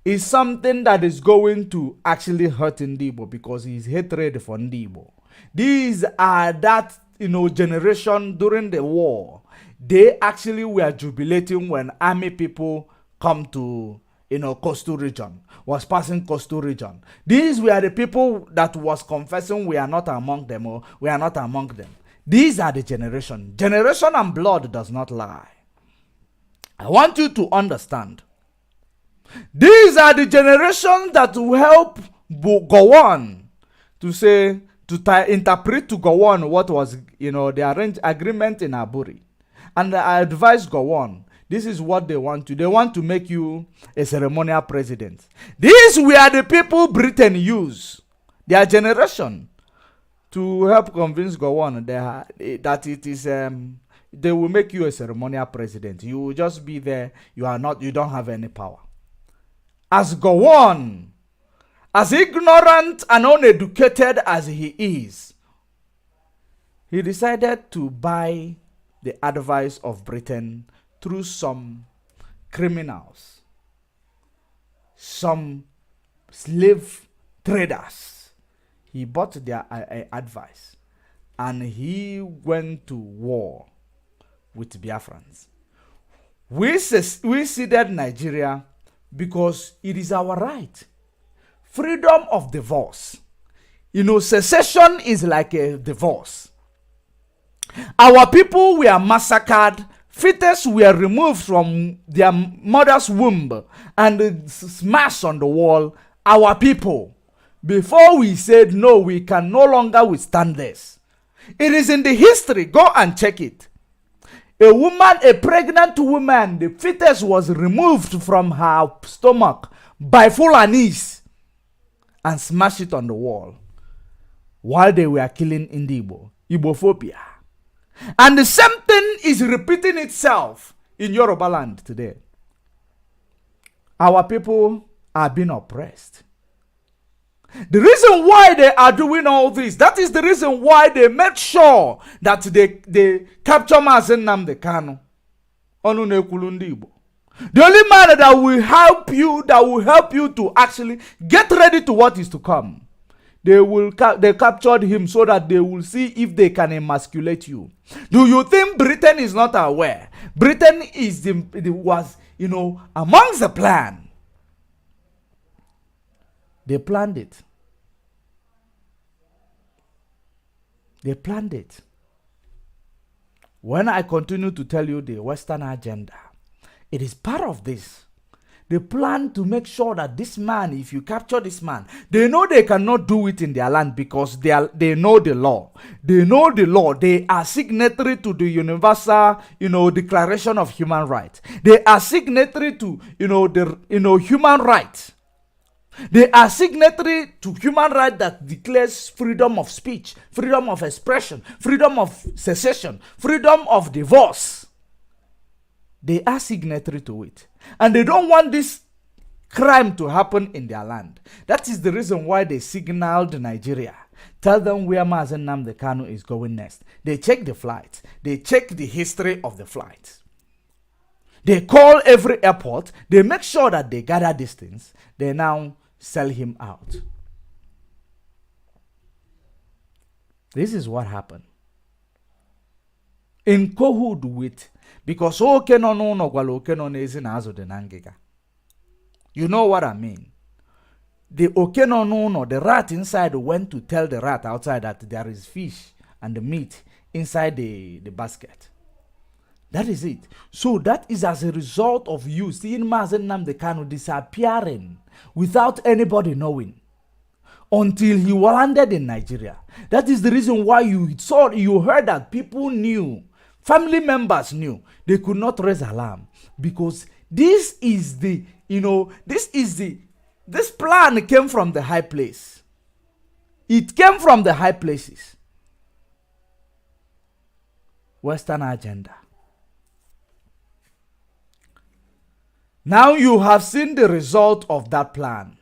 [SPEAKER 4] is something that is going to actually hurt Ndibo because his hatred for Ndibo. These are that generation during the war. They actually were jubilating when army people come to coastal region, was passing coastal region. These were the people that was confessing we are not among them, or we are not among them. These are the generation. Generation and blood does not lie. I want you to understand. These are the generations that will help Gowon to say, interpret to Gowon what was, the agreement in Aburi. And I advise Gowon, this is what they want to. They want to make you a ceremonial president. These were the people Britain used, their generation, to help convince Gowon that it is they will make you a ceremonial president. You will just be there. You don't have any power. As Gowon, as ignorant and uneducated as he is, he decided to buy the advice of Britain through some criminals, some slave traders. He bought their advice and he went to war with Biafrans. We ceded Nigeria because it is our right. Freedom of divorce. Secession is like a divorce. Our people were massacred. Fetus were removed from their mother's womb and smashed on the wall. Our people. Before we said, no, we can no longer withstand this. It is in the history. Go and check it. A pregnant woman, the fetus was removed from her stomach by Fulanis and smashed it on the wall while they were killing Ndibo. Ibophobia. And the same thing is repeating itself in Yoruba land today. Our people are being oppressed. The reason why they are doing all this, that is the reason why they made sure that they capture Mazen Nnamdi Kanu. The only man that will help you to actually get ready to what is to come. They captured him so that they will see if they can emasculate you. Do you think Britain is not aware? Britain was amongst the plan. They planned it. They planned it. When I continue to tell you the Western agenda, it is part of this. They plan to make sure that this man, if you capture this man, they know they cannot do it in their land because they know the law. They know the law. They are signatory to the Universal, Declaration of Human Rights. They are signatory to, human rights. They are signatory to human rights that declares freedom of speech, freedom of expression, freedom of secession, freedom of divorce. They are signatory to it. And they don't want this crime to happen in their land. That is the reason why they signaled Nigeria. Tell them where Mazen Nnamdi Kanu is going next. They check the flight. They check the history of the flight. They call every airport. They make sure that they gather these things. They now sell him out. This is what happened. In cohood with, because you know what I mean. The Okenono, the rat inside went to tell the rat outside that there is fish and the meat inside the basket. That is it. So that is as a result of you seeing Mazen Nnamdi Kanu disappearing without anybody knowing until he landed in Nigeria. That is the reason why you heard that people knew, family members knew. They could not raise alarm because this plan came from the high place. It came from the high places. Western agenda. Now you have seen the result of that plan,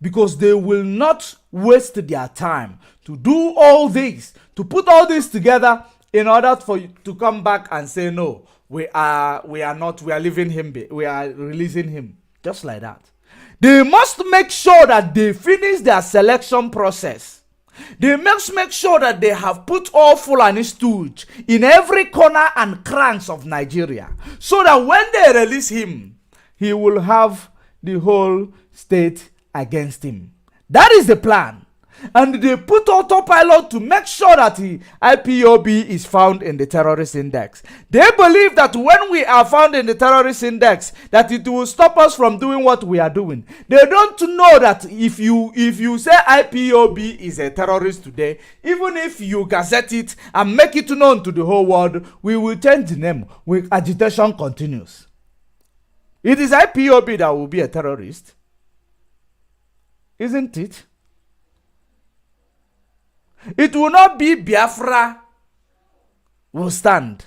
[SPEAKER 4] because they will not waste their time to do all this, to put all this together in order for you to come back and say, no, we are leaving him, we are releasing him, just like that. They must make sure that they finish their selection process. They must make sure that they have put all Fulani stooge in every corner and cranks of Nigeria, so that when they release him, he will have the whole state against him. That is the plan. And they put Autopilot to make sure that the IPOB is found in the terrorist index. They believe that when we are found in the terrorist index, that it will stop us from doing what we are doing. They don't know that if you say IPOB is a terrorist today, even if you gazette it and make it known to the whole world, we will change the name. Agitation continues. It is IPOB that will be a terrorist, isn't it? It will not be Biafra will stand,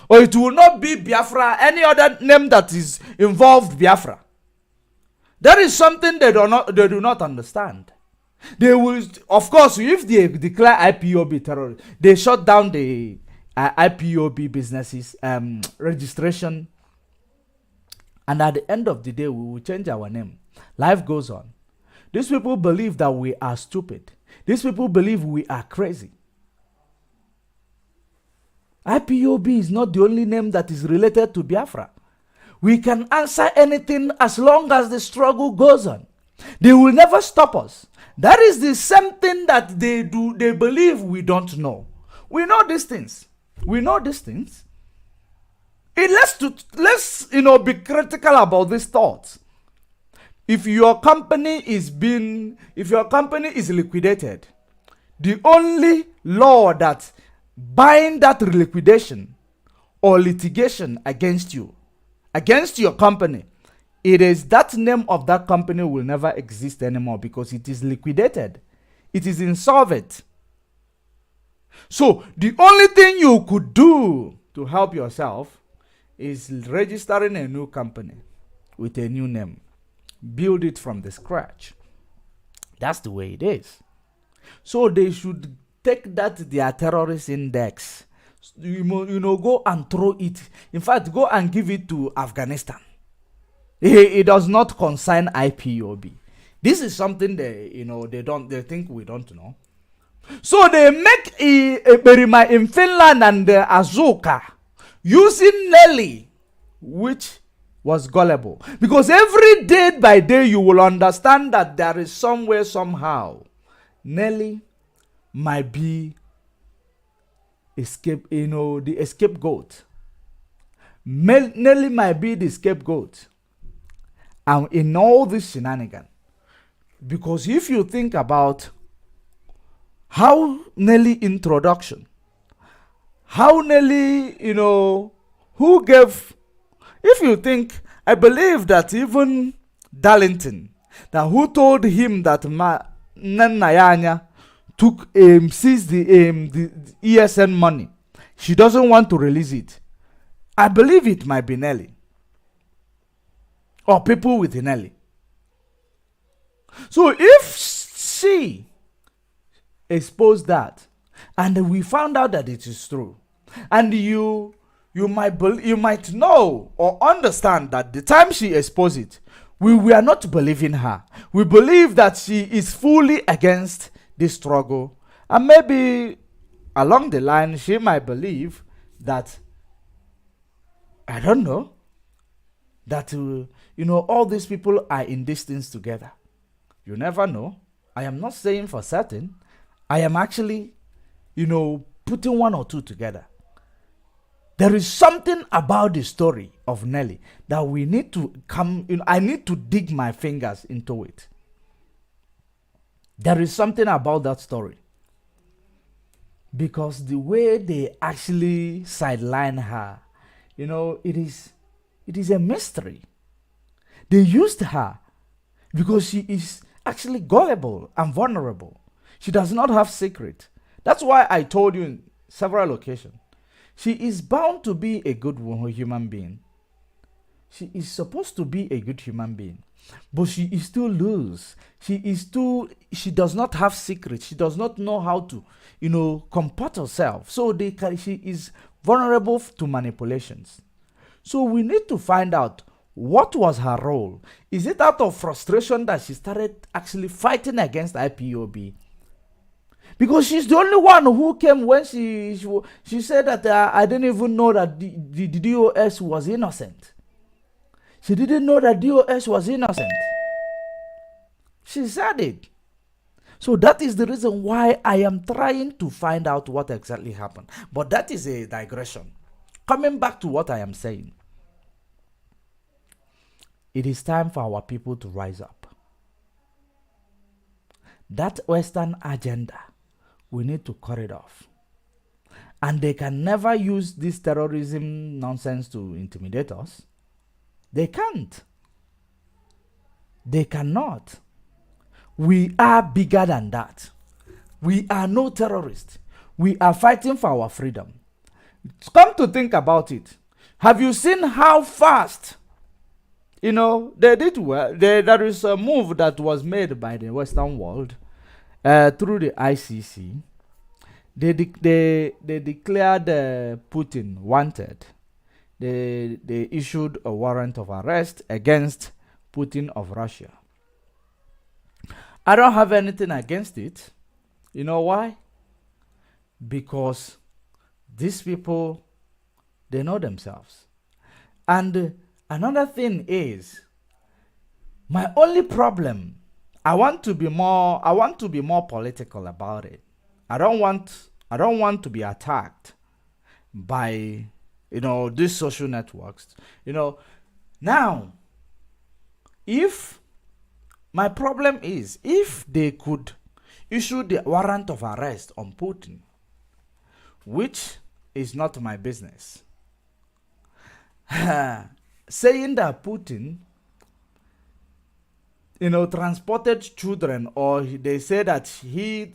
[SPEAKER 4] or it will not be Biafra, any other name that is involved Biafra. That is something they do not understand. They will, of course, if they declare IPOB terrorist, they shut down the IPOB businesses registration. And at the end of the day, we will change our name. Life goes on. These people believe that we are stupid. These people believe we are crazy. IPOB is not the only name that is related to Biafra. We can answer anything as long as the struggle goes on. They will never stop us. That is the same thing that they do. They believe we don't know. We know these things. We know these things. Let's be critical about these thoughts. If your company is liquidated, the only law that bind that liquidation or litigation against you, against your company, it is that name of that company will never exist anymore because it is liquidated. It is insolvent. So the only thing you could do to help yourself is registering a new company with a new name. Build it from the scratch. That's the way it is. So they should take that their terrorist index, go and throw it. In fact, go and give it to Afghanistan. It does not concern IPOB. This is something they think we don't know. So they make a Berima in Finland and Azuka using Nelly, which was gullible. Because every day by day you will understand that there is somewhere, somehow, Nelly might be the scapegoat. Nelly might be the scapegoat. And in all this shenanigan. Because if you think about how Nelly introduction, how Nelly, who gave, if you think, I believe that even Darlington, that who told him that Nanyanya seized the ESN money, she doesn't want to release it. I believe it might be Nelly. Or people with Nelly. So if she exposed that, and we found out that it is true, and you might know or understand that the time she exposed it, we were not believing her. We believe that she is fully against this struggle, and maybe along the line she might believe that, I don't know, that all these people are in this things together. You never know. I am not saying for certain. I am actually putting one or two together. There is something about the story of Nelly that we need to I need to dig my fingers into it. There is something about that story, because the way they actually sideline her, it is a mystery. They used her because she is actually gullible and vulnerable. She does not have secret. That's why I told you in several occasions, she is bound to be a good human being. She is supposed to be a good human being, but she is still loose. She does not have secrets. She does not know how to, comport herself. So she is vulnerable to manipulations. So we need to find out what was her role. Is it out of frustration that she started actually fighting against IPOB? Because she's the only one who came when she said that I didn't even know that the DOS was innocent. She didn't know that DOS was innocent. She said it. So that is the reason why I am trying to find out what exactly happened. But that is a digression. Coming back to what I am saying. It is time for our people to rise up. That Western agenda, we need to cut it off. And they can never use this terrorism nonsense to intimidate us. They can't. They cannot. We are bigger than that. We are no terrorists. We are fighting for our freedom. Come to think about it. Have you seen how fast, they did well? There is a move that was made by the Western world through the ICC. They declared Putin wanted. They issued a warrant of arrest against Putin of Russia. I don't have anything against it. You know why? Because these people, they know themselves. And another thing is, my only problem, I want to be more political about it. I don't want to be attacked by these social networks. Now, if my problem is, if they could issue the warrant of arrest on Putin, which is not my business, saying that Putin, transported children, or they say that he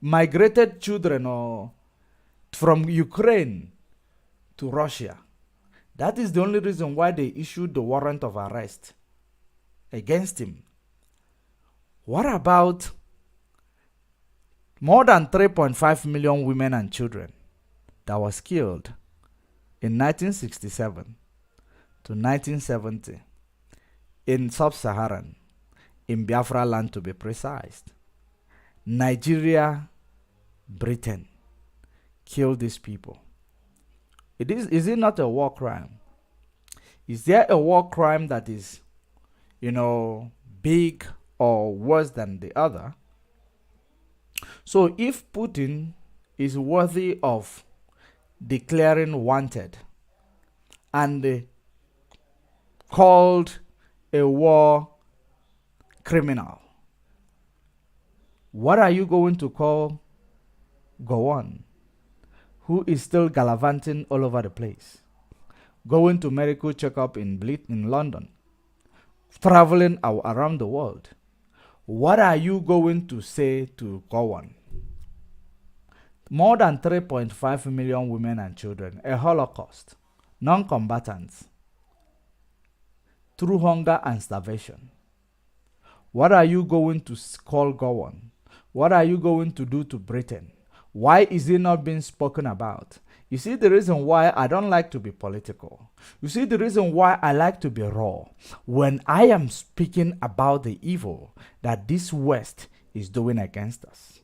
[SPEAKER 4] migrated children or from Ukraine to Russia. That is the only reason why they issued the warrant of arrest against him. What about more than 3.5 million women and children that was killed in 1967 to 1970 in sub-Saharan, in Biafra land to be precise? Nigeria, Britain killed these people. Is it not a war crime? Is there a war crime that is, big or worse than the other? So if Putin is worthy of declaring wanted and called a war criminal, what are you going to call Gowon, who is still gallivanting all over the place, going to medical checkup in London, traveling around the world? What are you going to say to Gowon? More than 3.5 million women and children, a Holocaust, non-combatants, through hunger and starvation. What are you going to call Gowon? What are you going to do to Britain? Why is it not being spoken about? You see the reason why I don't like to be political. You see the reason why I like to be raw. When I am speaking about the evil that this West is doing against us.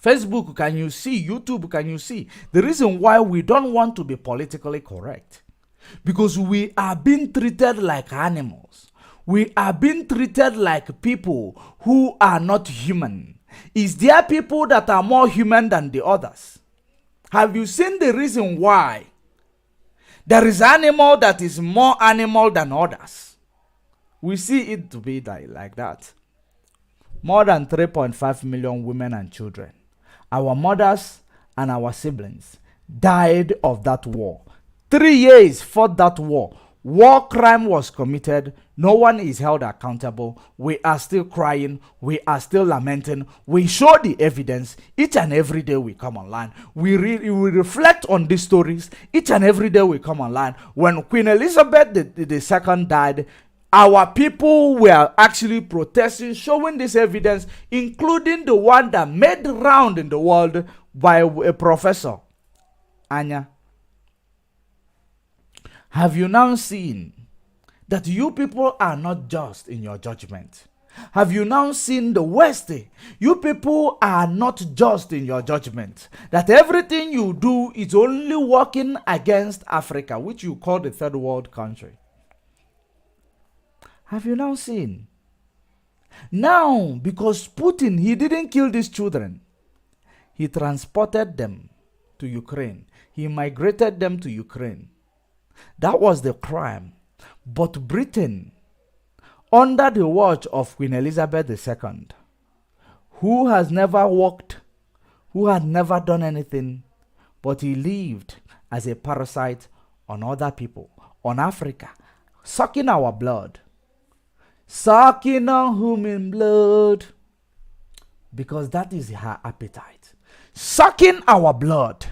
[SPEAKER 4] Facebook, can you see? YouTube, can you see? The reason why we don't want to be politically correct. Because we are being treated like animals. We are being treated like people who are not human. Is there people that are more human than the others? Have you seen the reason why there is animal that is more animal than others? We see it to be like that. More than 3.5 million women and children, our mothers and our siblings, died of that war. 3 years fought that war. War crime was committed. No one is held accountable. We are still crying. We are still lamenting. We show the evidence. Each and every day we come online. We reflect on these stories. Each and every day we come online. When Queen Elizabeth II died, our people were actually protesting, showing this evidence, including the one that made round in the world by a professor, Anya. Have you now seen that you people are not just in your judgment? Have you now seen the West? You people are not just in your judgment. That everything you do is only working against Africa, which you call the third world country. Have you now seen? Now, because Putin, he didn't kill these children. He transported them to Ukraine. He migrated them to Ukraine. That was the crime. But Britain, under the watch of Queen Elizabeth II, who has never worked, who had never done anything, but he lived as a parasite on other people, on Africa, sucking our blood, sucking on human blood, because that is her appetite, sucking our blood,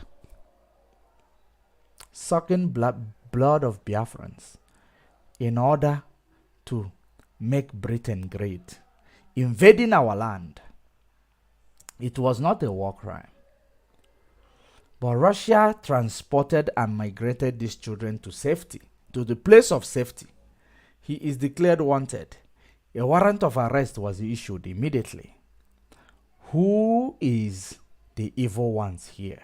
[SPEAKER 4] sucking blood of Biafrans in order to make Britain great, invading our land. It was not a war crime. But Russia transported and migrated these children to safety, to the place of safety. He is declared wanted. A warrant of arrest was issued immediately. Who is the evil ones here?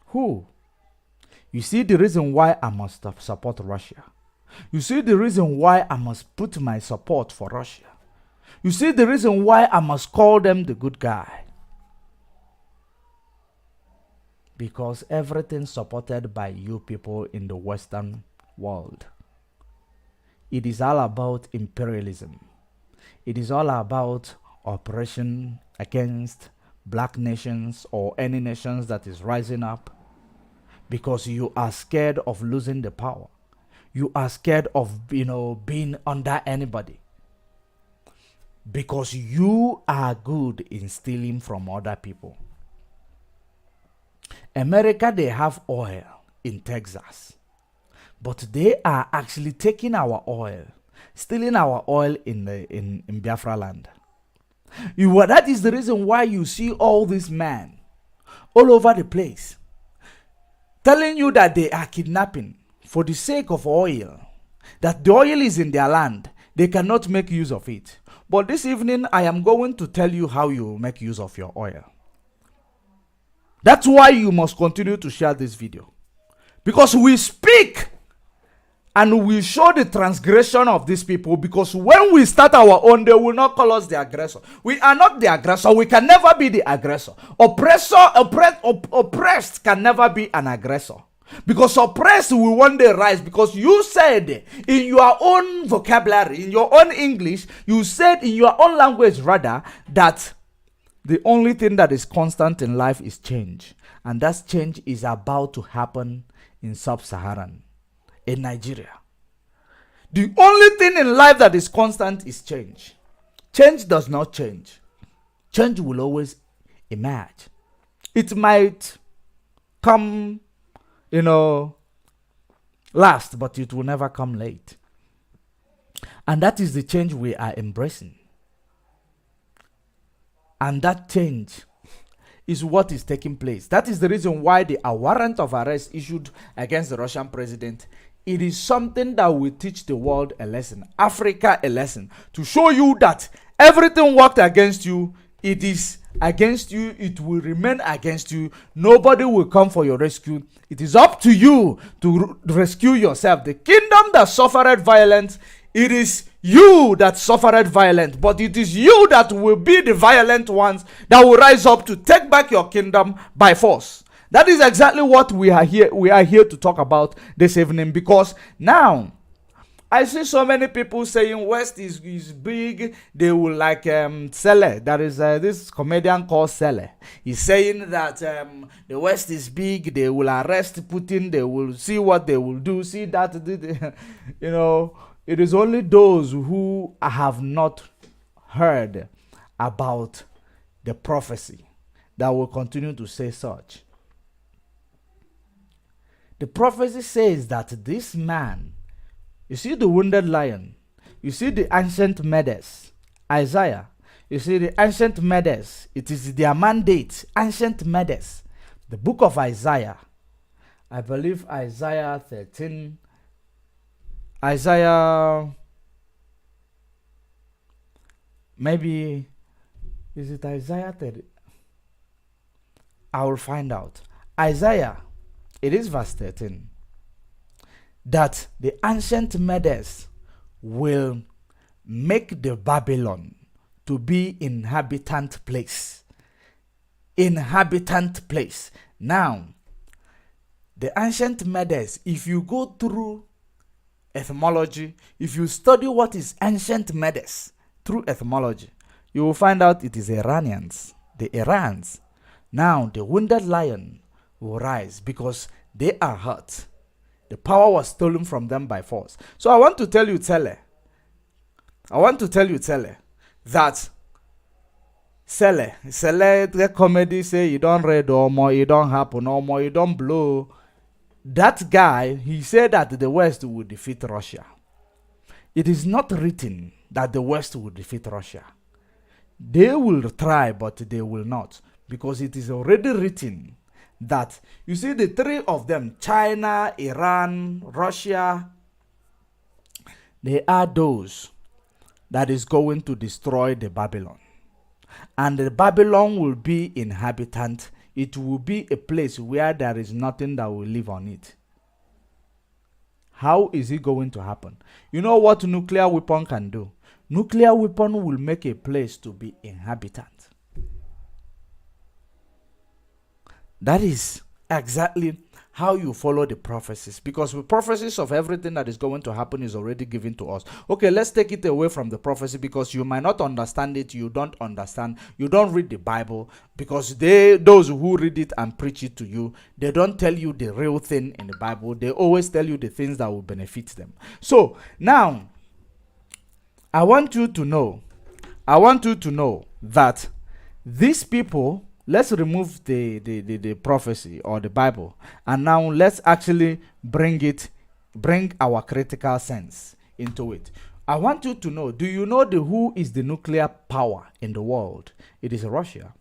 [SPEAKER 4] Who? You see the reason why I must support Russia. You see the reason why I must put my support for Russia. You see the reason why I must call them the good guy. Because everything supported by you people in the Western world, it is all about imperialism. It is all about oppression against black nations or any nations that is rising up. Because you are scared of losing the power. You are scared of, being under anybody. Because you are good in stealing from other people. America, they have oil in Texas. But they are actually taking our oil, stealing our oil in Biafra land. That is the reason why you see all these men all over the place, telling you that they are kidnapping for the sake of oil, that the oil is in their land, they cannot make use of it. But this evening, I am going to tell you how you make use of your oil. That's why you must continue to share this video. Because we speak and we show the transgression of these people, because when we start our own, they will not call us the aggressor. We are not the aggressor. We can never be the aggressor. Oppressed can never be an aggressor. Because oppressed will one day rise. Because you said in your own vocabulary, in your own English, you said in your own language rather, that the only thing that is constant in life is change. And that change is about to happen in Sub-Saharan, in Nigeria. The only thing in life that is constant is change. Change does not change. Change will always emerge. It might come, last, but it will never come late. And that is the change we are embracing. And that change is what is taking place. That is the reason why the warrant of arrest issued against the Russian president, it is something that will teach the world a lesson, Africa a lesson, to show you that everything worked against you, it is against you, it will remain against you. Nobody will come for your rescue. It is up to you to rescue yourself. The kingdom that suffered violence, it is you that suffered violence, but it is you that will be the violent ones that will rise up to take back your kingdom by force. That is exactly what we are here to talk about this evening, because now I see so many people saying West is big. They will like Sele. That is this comedian called Sele. He's saying that the West is big. They will arrest Putin. They will see what they will do. See that, you know. It is only those who have not heard about the prophecy that will continue to say such. The prophecy says that this man, you see the wounded lion, you see the ancient Medes, Isaiah, you see the ancient Medes, it is their mandate, ancient Medes, the book of Isaiah, I believe Isaiah 13, Isaiah, maybe, is it Isaiah 30? I will find out. Isaiah, it is verse 13, that the ancient Medes will make the Babylon to be inhabitant place. Inhabitant place. Now, the ancient Medes, if you go through etymology, if you study what is ancient Medes through etymology, you will find out it is Iranians, the Irans. Now the wounded lion will rise because they are hurt. The power was stolen from them by force. So I want to tell you, Tele, that Sele, the comedy say you don't read or more, you don't happen or more, you don't blow. That guy, he said that the West will defeat Russia. It is not written that the West will defeat Russia. They will try, but they will not. Because it is already written that, you see the three of them, China, Iran, Russia, they are those that is going to destroy the Babylon. And the Babylon will be inhabitant. It will be a place where there is nothing that will live on it. How is it going to happen? You know what nuclear weapon can do? Nuclear weapon will make a place to be inhabitant. That is exactly how you follow the prophecies, because the prophecies of everything that is going to happen is already given to us. Okay, let's take it away from the prophecy, because you might not understand it, you don't understand, you don't read the Bible, because those who read it and preach it to you, they don't tell you the real thing in the Bible. They always tell you the things that will benefit them. So now I want you to know that these people, let's remove the prophecy or the Bible, and now let's actually bring our critical sense into it. I want you to know, do you know who is the nuclear power in the world? It is Russia.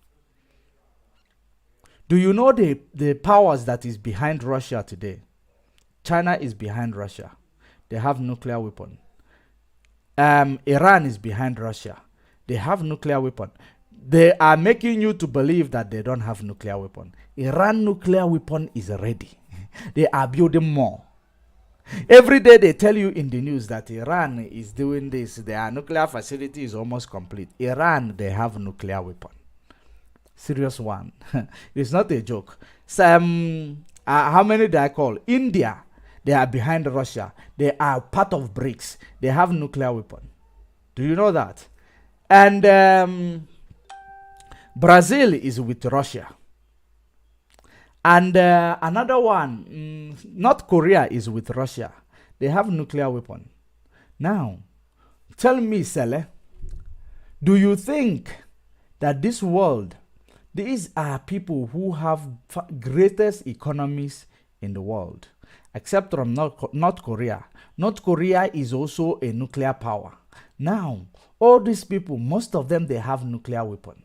[SPEAKER 4] Do you know the powers that is behind Russia today? China is behind Russia. They have nuclear weapon. Iran is behind Russia. They have nuclear weapon. They are making you to believe that they don't have nuclear weapon. Iran nuclear weapon is ready. They are building more. Every day they tell you in the news that Iran is doing this. Their nuclear facility is almost complete. Iran, they have nuclear weapon. Serious one. It's not a joke. How many did I call? India, they are behind Russia. They are part of BRICS. They have nuclear weapon. Do you know that? And Brazil is with Russia. And another one, North Korea is with Russia. They have nuclear weapon. Now, tell me, Sele, do you think that this world, these are people who have greatest economies in the world? except from North Korea. North Korea is also a nuclear power. Now, all these people, most of them, they have nuclear weapons.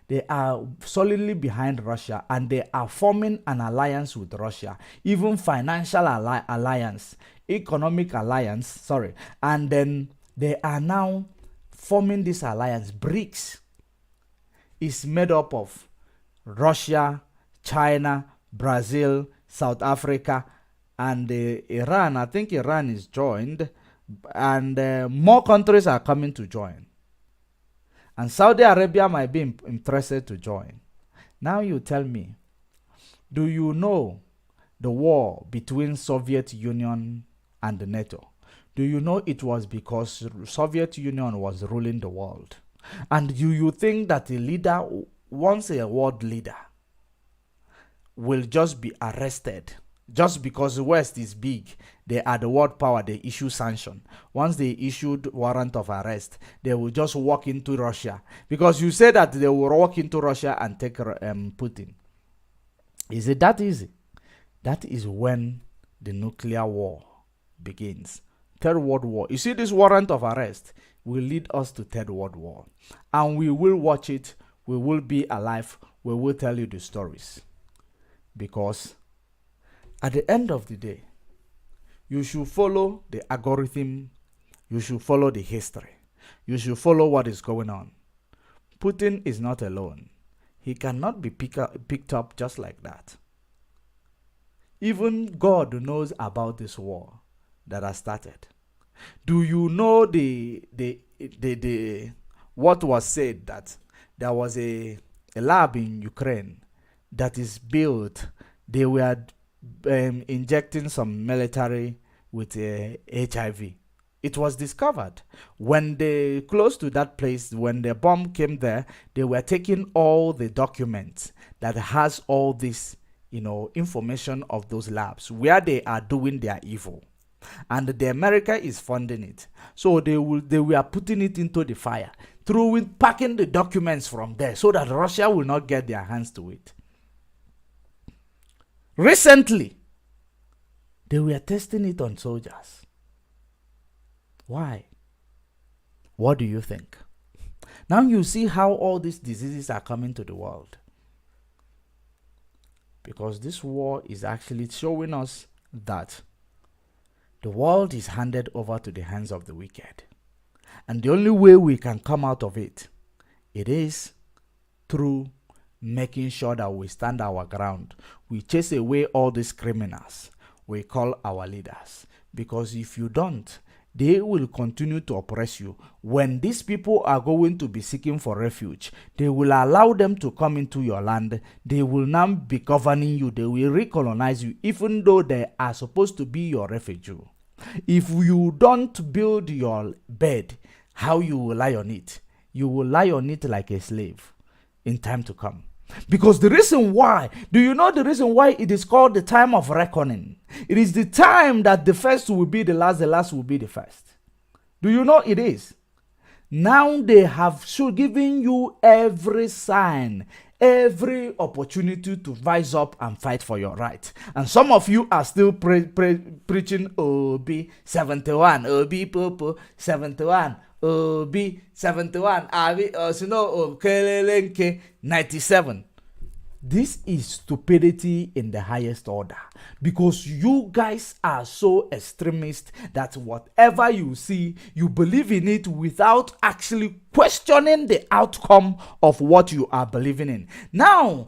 [SPEAKER 4] They are solidly behind Russia, and they are forming an alliance with Russia, even financial alliance, economic alliance, sorry. And then they are now forming this alliance. BRICS is made up of Russia, China, Brazil, South Africa, and Iran. I think Iran is joined, and more countries are coming to join. And Saudi Arabia might be interested to join. Now you tell me, do you know the war between Soviet Union and NATO? Do you know it was because Soviet Union was ruling the world? And do you think that a leader, once a world leader, will just be arrested just because the West is big? They are the world power, they issue sanction. Once they issued warrant of arrest, they will just walk into Russia. Because you say that they will walk into Russia and take Putin. Is it that easy? That is when the nuclear war begins. Third World War. You see, this warrant of arrest will lead us to Third World War. And we will watch it. We will be alive. We will tell you the stories. Because at the end of the day, you should follow the algorithm. You should follow the history. You should follow what is going on. Putin is not alone. He cannot be picked up just like that. Even God knows about this war that has started. Do you know what was said, that there was a lab in Ukraine that is built? They were injecting some military with HIV. It was discovered when they close to that place. When the bomb came there, they were taking all the documents that has all this, information of those labs where they are doing their evil, and the America is funding it. So they were putting it into the fire, packing the documents from there so that Russia will not get their hands to it. Recently, they were testing it on soldiers. Why? What do you think? Now you see how all these diseases are coming to the world. Because this war is actually showing us that the world is handed over to the hands of the wicked. And the only way we can come out of it is through making sure that we stand our ground. We chase away all these criminals we call our leaders. Because if you don't, they will continue to oppress you. When these people are going to be seeking for refuge, they will allow them to come into your land. They will now be governing you. They will recolonize you, even though they are supposed to be your refugee. If you don't build your bed, how you will lie on it? You will lie on it like a slave in time to come. Because the reason why, do you know the reason why it is called the time of reckoning? It is the time that the first will be the last will be the first. Do you know it is? Now they have given you every sign, every opportunity to rise up and fight for your right. And some of you are still preaching OB 71, OB Popo 71. B71, Kelelenke 97. This is stupidity in the highest order, because you guys are so extremist that whatever you see, you believe in it without actually questioning the outcome of what you are believing in. Now,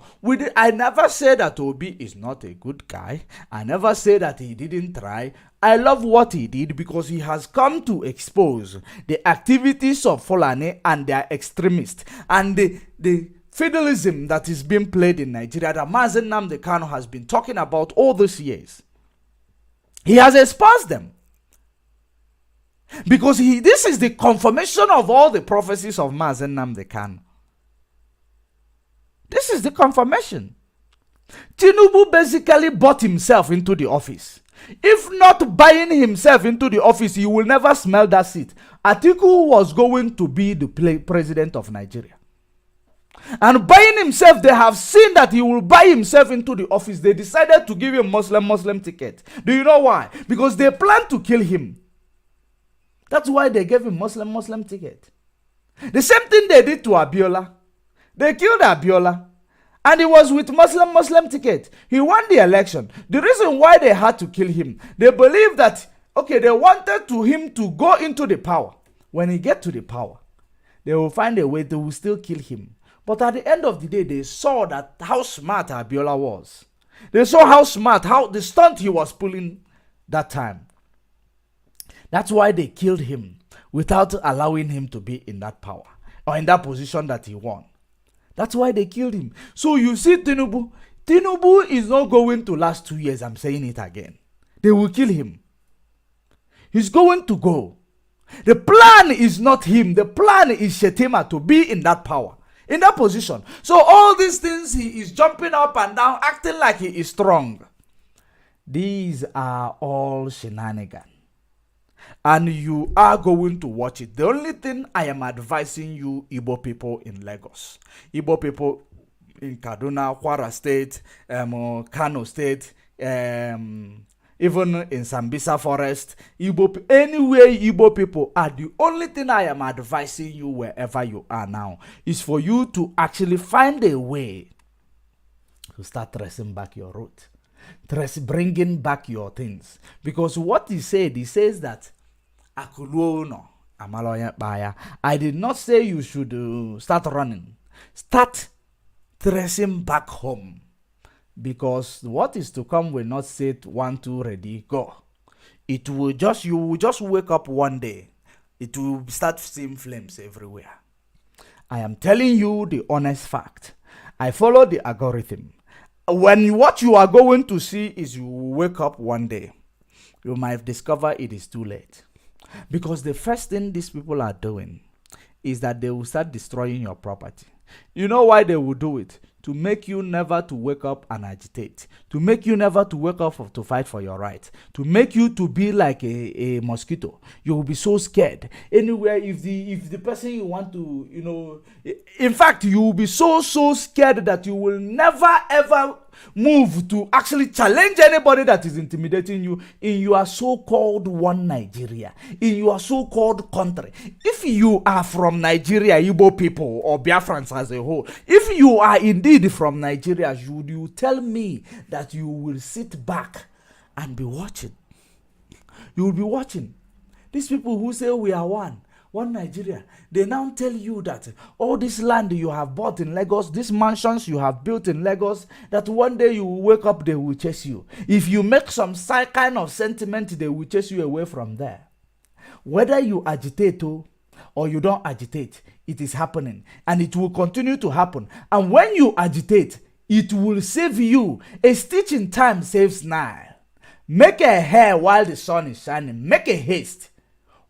[SPEAKER 4] I never say that Obi is not a good guy. I never say that he didn't try. I love what he did because he has come to expose the activities of Fulani and their extremists and the feudalism that is being played in Nigeria that Mazen Nnamdi Kanu has been talking about all these years. He has exposed them. Because this is the confirmation of all the prophecies of Mazen Nnamdi Kanu. This is the confirmation. Tinubu basically bought himself into the office. If not buying himself into the office, he will never smell that seat. Atiku was going to be the president of Nigeria. And buying himself, they have seen that he will buy himself into the office. They decided to give him Muslim ticket. Do you know why? Because they plan to kill him. That's why they gave him Muslim ticket. The same thing they did to Abiola. They killed Abiola. And he was with Muslim ticket. He won the election. The reason why they had to kill him, they believed that, okay, they wanted him to go into the power. When he get to the power, they will find a way, they will still kill him. But at the end of the day, they saw that how smart Abiola was. They saw how smart, how the stunt he was pulling that time. That's why they killed him without allowing him to be in that power or in that position that he won. That's why they killed him. So you see Tinubu. Tinubu is not going to last 2 years. I'm saying it again. They will kill him. He's going to go. The plan is not him. The plan is Shetima to be in that power, in that position. So all these things, he is jumping up and down, acting like he is strong. These are all shenanigans. And you are going to watch it. The only thing I am advising you, Igbo people in Lagos, Igbo people in Kaduna, Kwara State, Kano State, even in Sambisa Forest, anywhere Igbo people are, the only thing I am advising you wherever you are now is for you to actually find a way to start tracing back your route. Bringing back your things. Because what he says that I did not say you should start running. Start tracing back home. Because what is to come will not say 1, 2, ready, go. It will just, you will just wake up one day. It will start seeing flames everywhere. I am telling you the honest fact. I follow the algorithm. When what you are going to see is you wake up one day, you might discover it is too late. Because the first thing these people are doing is that they will start destroying your property. You know why they will do it? To make you never to wake up and agitate. To make you never to wake up to fight for your right. To make you to be like a mosquito. You will be so scared. Anywhere, if the person you want to, in fact, you will be so scared that you will never ever move to actually challenge anybody that is intimidating you in your so-called one Nigeria, in your so-called country. If you are from Nigeria, Igbo people or Biafrans as a whole, if you are indeed from Nigeria, should you tell me that you will sit back and be watching? You will be watching. These people who say we are one Nigeria, they now tell you that all this land you have bought in Lagos, these mansions you have built in Lagos, that one day you will wake up, they will chase you. If you make some kind of sentiment, they will chase you away from there. Whether you agitate or you don't agitate, it is happening. And it will continue to happen. And when you agitate, it will save you. A stitch in time saves 9. Make a hair while the sun is shining. Make a haste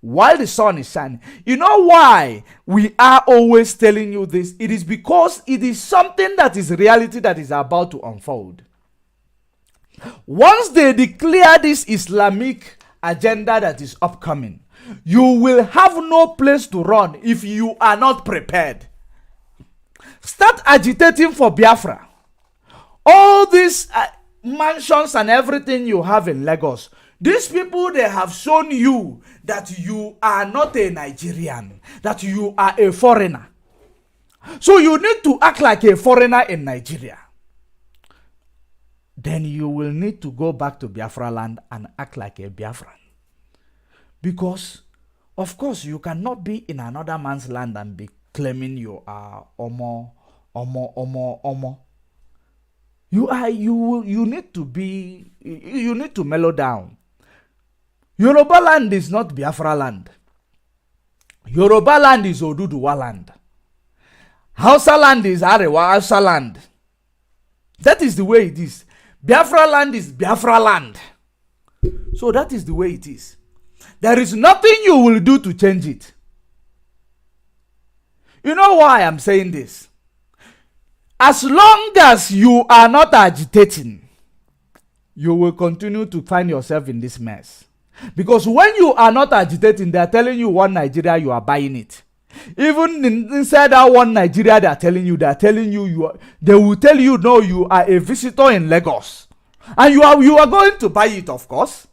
[SPEAKER 4] while the sun is shining. You know why we are always telling you this? It is because it is something that is reality that is about to unfold. Once they declare this Islamic agenda that is upcoming, you will have no place to run if you are not prepared. Start agitating for Biafra. All these mansions and everything you have in Lagos, these people, they have shown you that you are not a Nigerian, that you are a foreigner. So you need to act like a foreigner in Nigeria. Then you will need to go back to Biafra land and act like a Biafran. Because, of course, you cannot be in another man's land and be claiming you are Omo. You need to mellow down. Yoruba land is not Biafra land. Yoruba land is Oduduwa land. Hausa land is Arewa Hausa land. That is the way it is. Biafra land is Biafra land. So that is the way it is. There is nothing you will do to change it. You know why I'm saying this? As long as you are not agitating, you will continue to find yourself in this mess. Because when you are not agitating, they are telling you one Nigeria, you are buying it. Even inside that one Nigeria, they are telling you they will tell you, no, you are a visitor in Lagos. And you are going to buy it, of course.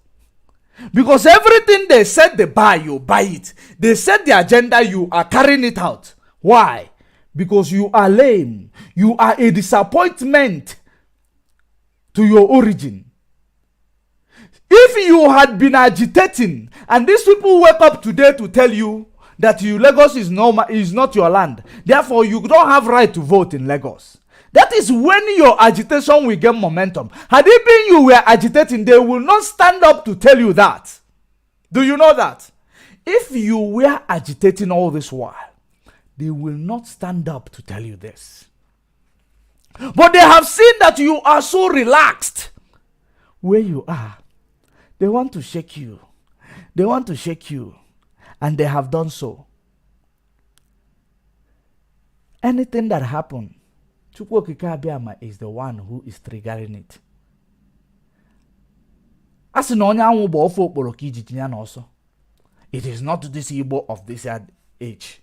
[SPEAKER 4] Because everything they said they buy, you buy it. They set the agenda, you are carrying it out. Why? Because you are lame. You are a disappointment to your origin. If you had been agitating, and these people wake up today to tell you that Lagos is not your land, therefore you don't have right to vote in Lagos. That is when your agitation will get momentum. Had it been you were agitating, they will not stand up to tell you that. Do you know that? If you were agitating all this while, they will not stand up to tell you this. But they have seen that you are so relaxed where you are. They want to shake you. They want to shake you. And they have done so. Anything that happened, Chukwu Okike Abiama is the one who is triggering it. As in also, it is not this Igbo of this age.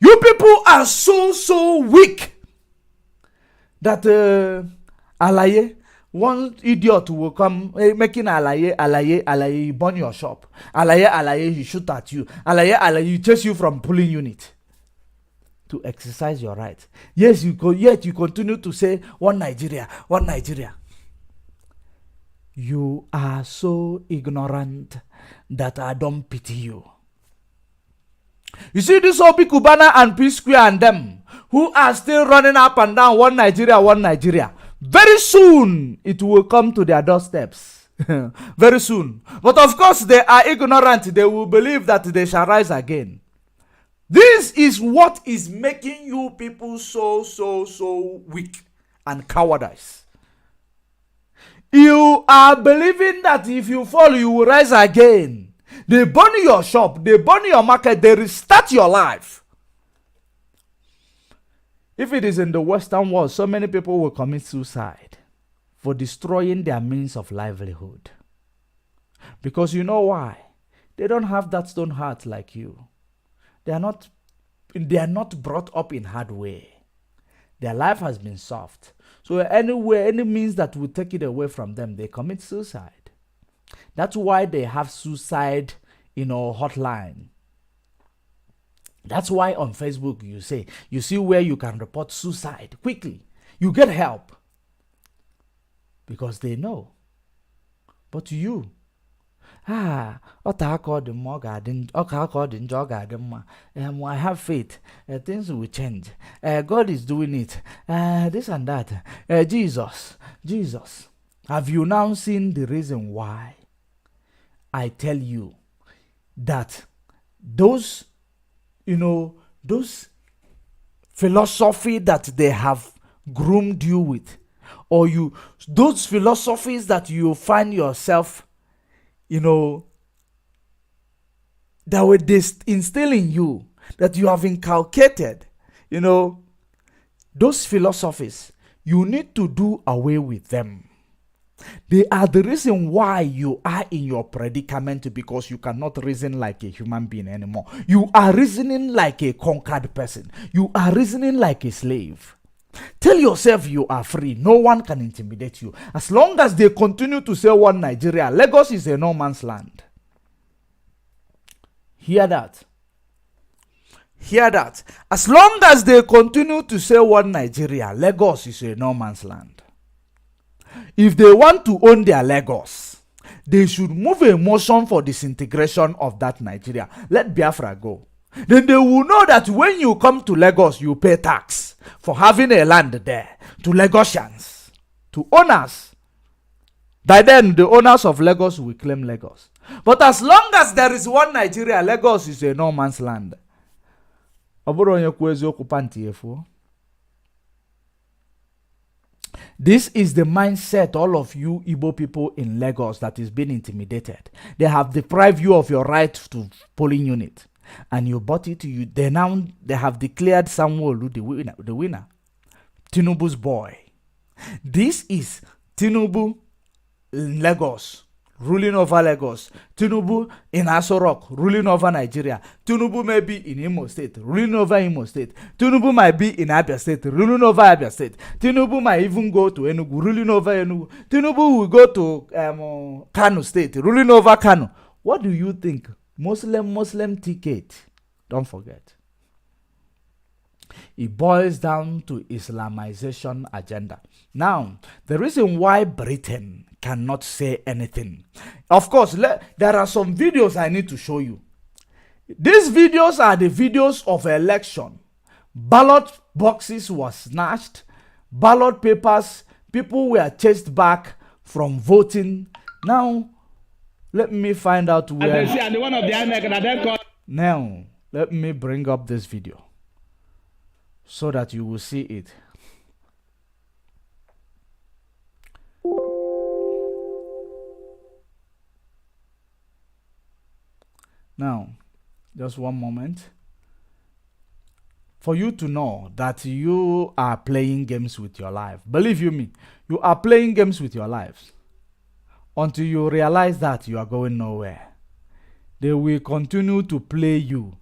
[SPEAKER 4] You people are so weak that alaye, one idiot will come making alaye, burn your shop. Alaye, he shoot at you. Alaye, he chase you from polling unit to exercise your right. Yes, yet you continue to say one Nigeria. You are so ignorant that I don't pity you. You see this Obi Kubana and P Square and them who are still running up and down one Nigeria. Very soon it will come to their doorsteps. Very soon. But of course they are ignorant. They will believe that they shall rise again. This is what is making you people so weak and cowardice. You are believing that if you fall, you will rise again. They burn your shop, they burn your market, they restart your life. If it is in the Western world, so many people will commit suicide for destroying their means of livelihood. Because you know why? They don't have that stone heart like you. They are not brought up in hard way. Their life has been soft. So anyway, any means that will take it away from them, they commit suicide. That's why they have suicide, hotline. That's why on Facebook you see where you can report suicide quickly. You get help. Because they know. But you, I have faith. Things will change. God is doing it. This and that. Jesus. Have you now seen the reason why I tell you that those philosophy that they have groomed you with, or those philosophies that you find yourself, that were instill in you, that you have inculcated, those philosophies, you need to do away with them. They are the reason why you are in your predicament, because you cannot reason like a human being anymore. You are reasoning like a conquered person. You are reasoning like a slave. Tell yourself you are free. No one can intimidate you. As long as they continue to say one Nigeria, Lagos is a no man's land. Hear that. Hear that. As long as they continue to say one Nigeria, Lagos is a no man's land. If they want to own their Lagos, they should move a motion for disintegration of that Nigeria. Let Biafra go. Then they will know that when you come to Lagos, you pay tax for having a land there to Lagosians, to owners. By then, the owners of Lagos will claim Lagos. But as long as there is one Nigeria, Lagos is a no man's land. This is the mindset, all of you Igbo people in Lagos, that is being intimidated. They have deprived you of your right to polling unit. And you bought it, they have declared Sanwo-Olu the winner. Tinubu's boy. This is Tinubu in Lagos ruling over Lagos. Tinubu in Aso Rock, ruling over Nigeria. Tinubu may be in Imo State, ruling over Imo State. Tinubu might be in Abia State, ruling over Abia State. Tinubu might even go to Enugu, ruling over Enugu. Tinubu will go to Kano State, ruling over Kano. What do you think? Muslim ticket. Don't forget. It boils down to Islamization agenda. Now, the reason why Britain cannot say anything. Of course, there are some videos I need to show you. These videos are the videos of election. Ballot boxes were snatched. Ballot papers, people were chased back from voting. Now, let me find out where. Now, let me bring up this video so that you will see it. Now, just one moment. For you to know that you are playing games with your life. Believe you me, you are playing games with your lives. Until you realize that you are going nowhere. They will continue to play you.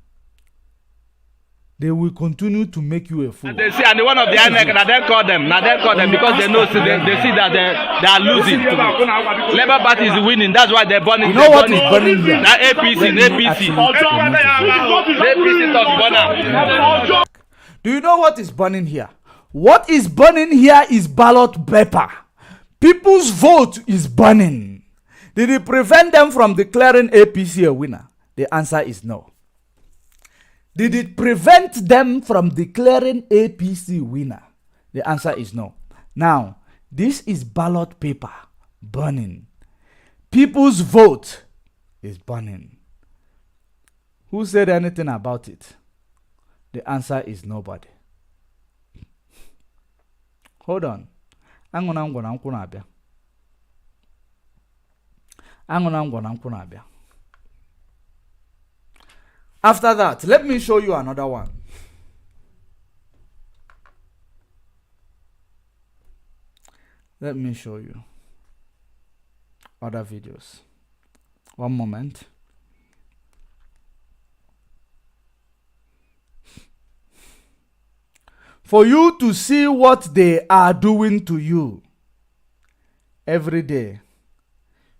[SPEAKER 4] They will continue to make you a fool.
[SPEAKER 5] And they see, and the one of the INEC, and they call them because they know, they see that they are losing. Labour Party is winning, that's why they're burning.
[SPEAKER 4] You know what is burning here?
[SPEAKER 5] Now APC does.
[SPEAKER 4] Do you know what is burning here? What is burning here is ballot paper. People's vote is burning. Did it prevent them from declaring APC a winner? The answer is no. Did it prevent them from declaring APC winner? The answer is no. Now, this is ballot paper burning. People's vote is burning. Who said anything about it? The answer is nobody. Hold on. After that, let me show you another one. Let me show you other videos. One moment. For you to see what they are doing to you every day,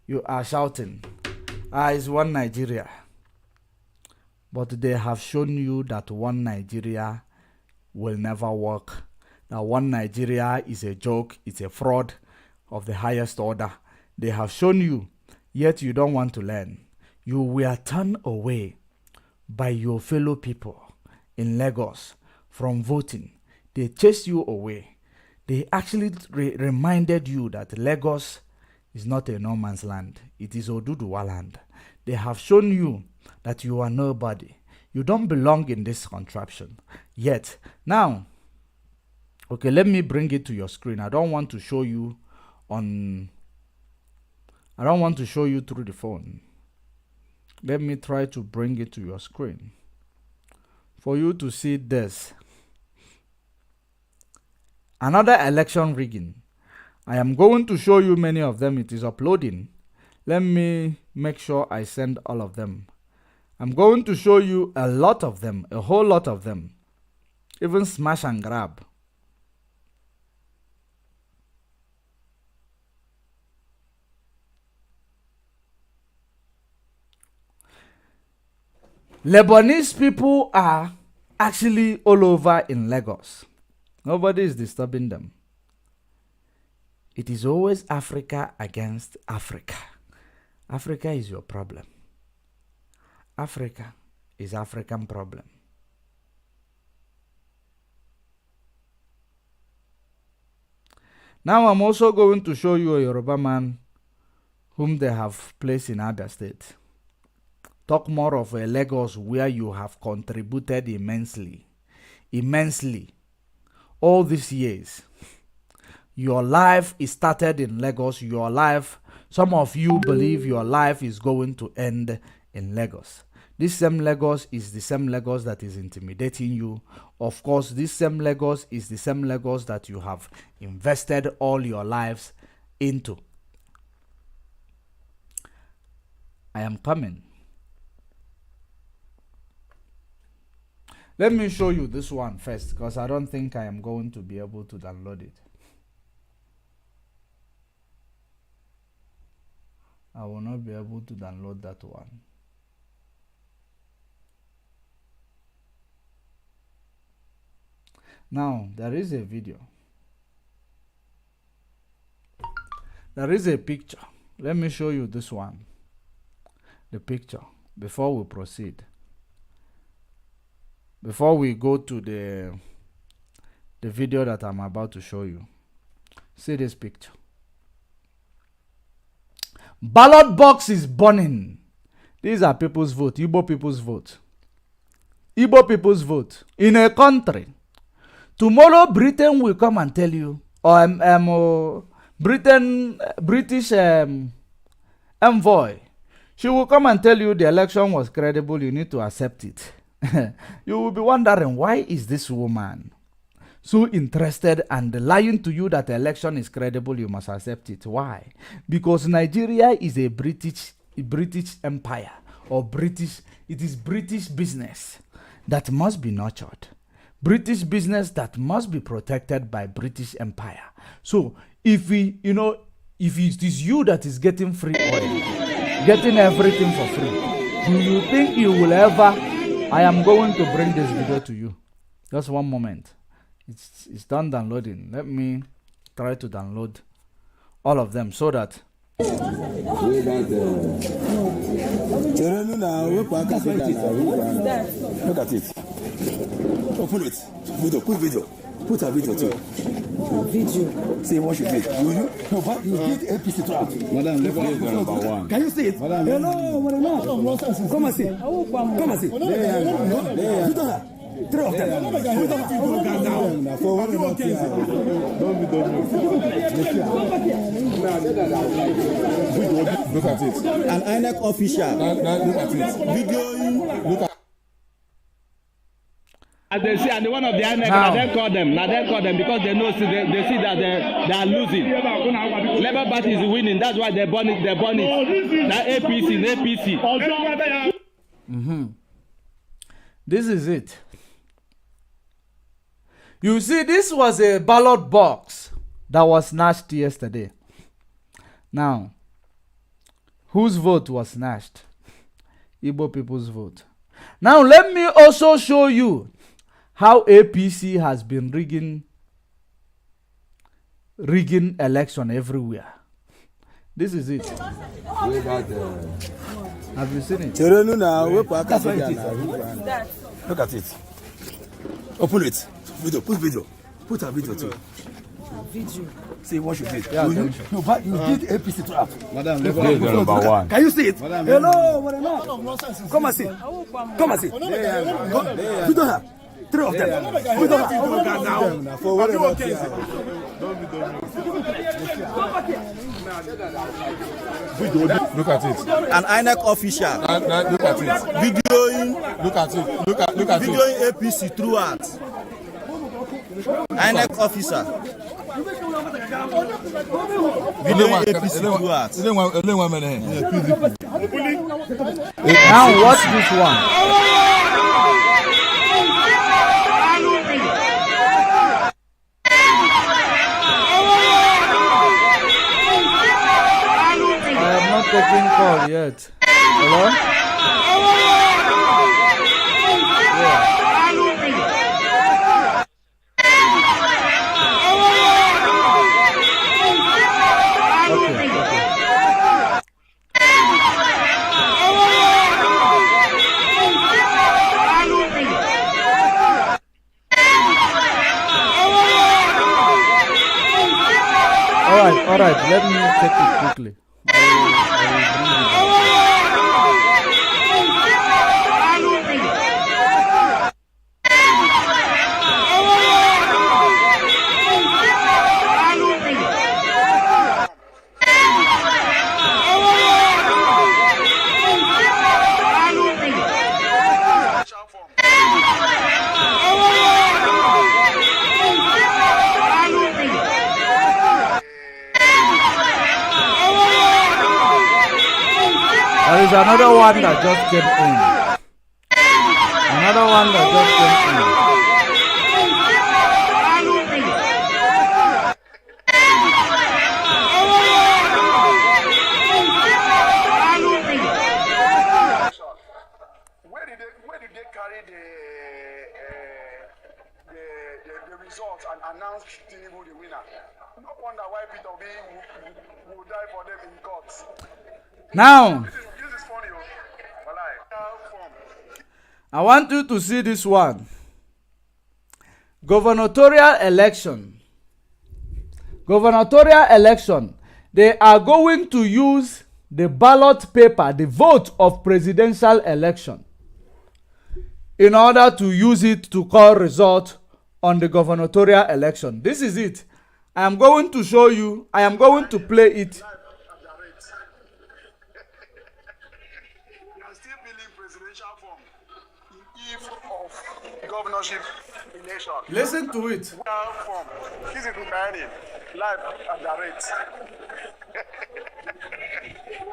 [SPEAKER 4] you are shouting, it's one Nigeria. But they have shown you that one Nigeria will never work. That one Nigeria is a joke, it's a fraud of the highest order. They have shown you, yet you don't want to learn. You were turned away by your fellow people in Lagos from voting. They chased you away. They actually reminded you that Lagos is not a no man's land. It is Oduduwa land. They have shown you that you are nobody. You don't belong in this contraption. Yet, now, okay, let me bring it to your screen. I don't want to show you through the phone. Let me try to bring it to your screen for you to see this. Another election rigging. I am going to show you many of them. It is uploading. Let me make sure I send all of them. I'm going to show you a lot of them, a whole lot of them. Even smash and grab. Lebanese people are actually all over in Lagos. Nobody is disturbing them. It is always Africa against Africa. Africa is your problem. Africa is African problem. Now I'm also going to show you a Yoruba man whom they have placed in Abia State. Talk more of a Lagos where you have contributed immensely. All these years. Your life is started in Lagos. Your life, some of you believe your life is going to end in Lagos. This same Lagos is the same Lagos that is intimidating you. Of course, this same Lagos is the same Lagos that you have invested all your lives into. I am coming. Let me show you this one first, because I don't think I am going to be able to download it. I will not be able to download that one. Now, there is a video. There is a picture. Let me show you this one. The picture before we proceed. Before we go to the video that I'm about to show you. See this picture. Ballot box is burning. These are people's vote. Igbo people's vote. Igbo people's vote. In a country. Tomorrow Britain will come and tell you, or British envoy, she will come and tell you the election was credible, you need to accept it. You will be wondering, why is this woman so interested and lying to you that the election is credible, you must accept it? Why? Because Nigeria is a British empire, or it is British business that must be nurtured. British business that must be protected by British empire. So if it is you that is getting free oil, getting everything for free, do you think you will ever? I am going to bring this video to you. Just one moment. It's done downloading. Let me try to download all of them so that.
[SPEAKER 6] Look at it. Open it. Video. Quick video. Put a video too. Video. See what you did. You but you did APC trap. Madam, number one. Can you see it? Madam, hello, madam. Come and see. Come and see. Three of them. Look at it. An INEC official. Look at it. Video. Look at.
[SPEAKER 5] As they see, and one of the INEC, now they call them because they know they see that they are losing. Labour Party is winning, that's why they burn it. Now APC.
[SPEAKER 4] This is it. You see, this was a ballot box that was snatched yesterday. Now, whose vote was snatched? Igbo people's vote. Now, let me also show you how APC has been rigging election everywhere. This is it. Have you seen it?
[SPEAKER 6] Look at it. Open it. Video. Put video. Put a video too. Video. See what you did.
[SPEAKER 4] Yeah,
[SPEAKER 6] but you did APC trap. Madam,
[SPEAKER 5] number one.
[SPEAKER 6] Can you see it? Madam, hello, madam. Come and see. Come and see. Video her. Three of them. Video her. For whatever. Look at it. An INEC official. Look at it. Videoing. Look at it. Look at it. Videoing APC throughout. INEC officer. Videoing APC throughout.
[SPEAKER 4] Now watch this one. I am not taking call yet. Hello? Yeah. All right, let me check it quickly. There is another one that just came in. Another one that just came in.
[SPEAKER 1] Where did they carry the results and announce Tinubu the winner? No wonder why Peter Obi will die for them in court.
[SPEAKER 4] Now,
[SPEAKER 1] This is funny,
[SPEAKER 4] I want you to see this one. Gubernatorial election. Gubernatorial election. They are going to use the ballot paper, the vote of presidential election, in order to use it to call result on the gubernatorial election. This is it. I am going to show you. I am going to play it.
[SPEAKER 1] governorship election.
[SPEAKER 4] Listen to it.
[SPEAKER 1] This is Miami, live at the rate.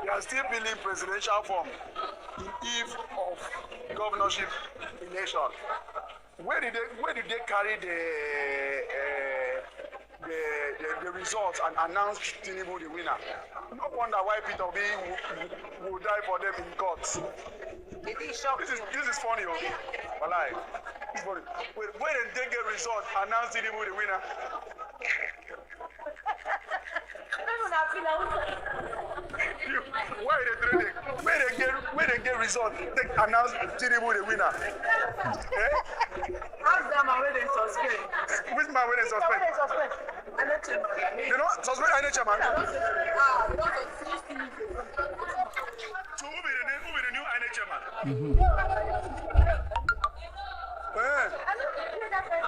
[SPEAKER 1] You are still filling presidential form in eve of governorship election. Where did they carry the results and announce Tinubu the winner? No wonder why Peter Obi will die for them in court. This is funny, oh. Walai. It's funny. Where did they get results announce Tinubu the winner? Where they get results? They announce Tinubu the winner. Eh?
[SPEAKER 7] Ask them where they suspect.
[SPEAKER 1] Which man where they suspect? They don't suspect any chairman. So who be the new INEC chairman?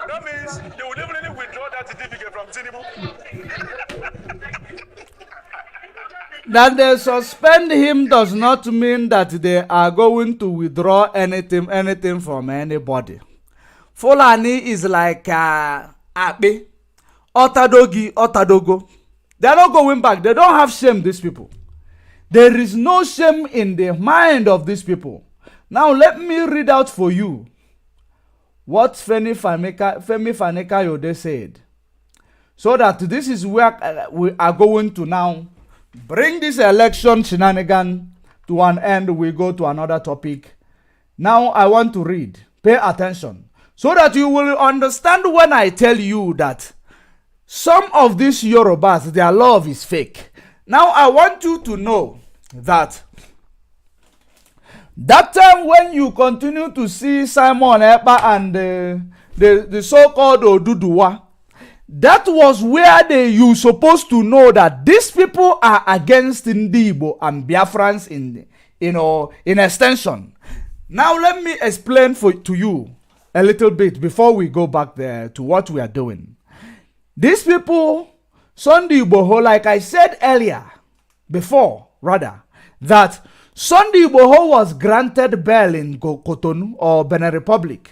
[SPEAKER 1] That means they will definitely withdraw that certificate from Tinubu.
[SPEAKER 4] That they suspend him does not mean that they are going to withdraw anything from anybody. Fulani is like Ape, Otadogo. They are not going back. They don't have shame, these people. There is no shame in the mind of these people. Now let me read out for you what Femi Faneka-Yode said. So that this is where we are going to now bring this election shenanigan to an end. We go to another topic. Now I want to read. Pay attention. So that you will understand when I tell you that some of these Yorubas, their love is fake. Now I want you to know that that time when you continue to see Simon Ekpa and the so-called Oduduwa, that was where you supposed to know that these people are against Igbo and Biafrans in extension. Now let me explain to you a little bit before we go back there to what we are doing. These people, Sunday Igboho, like I said earlier, that Sunday Igboho was granted bail in Cotonou or Benin Republic.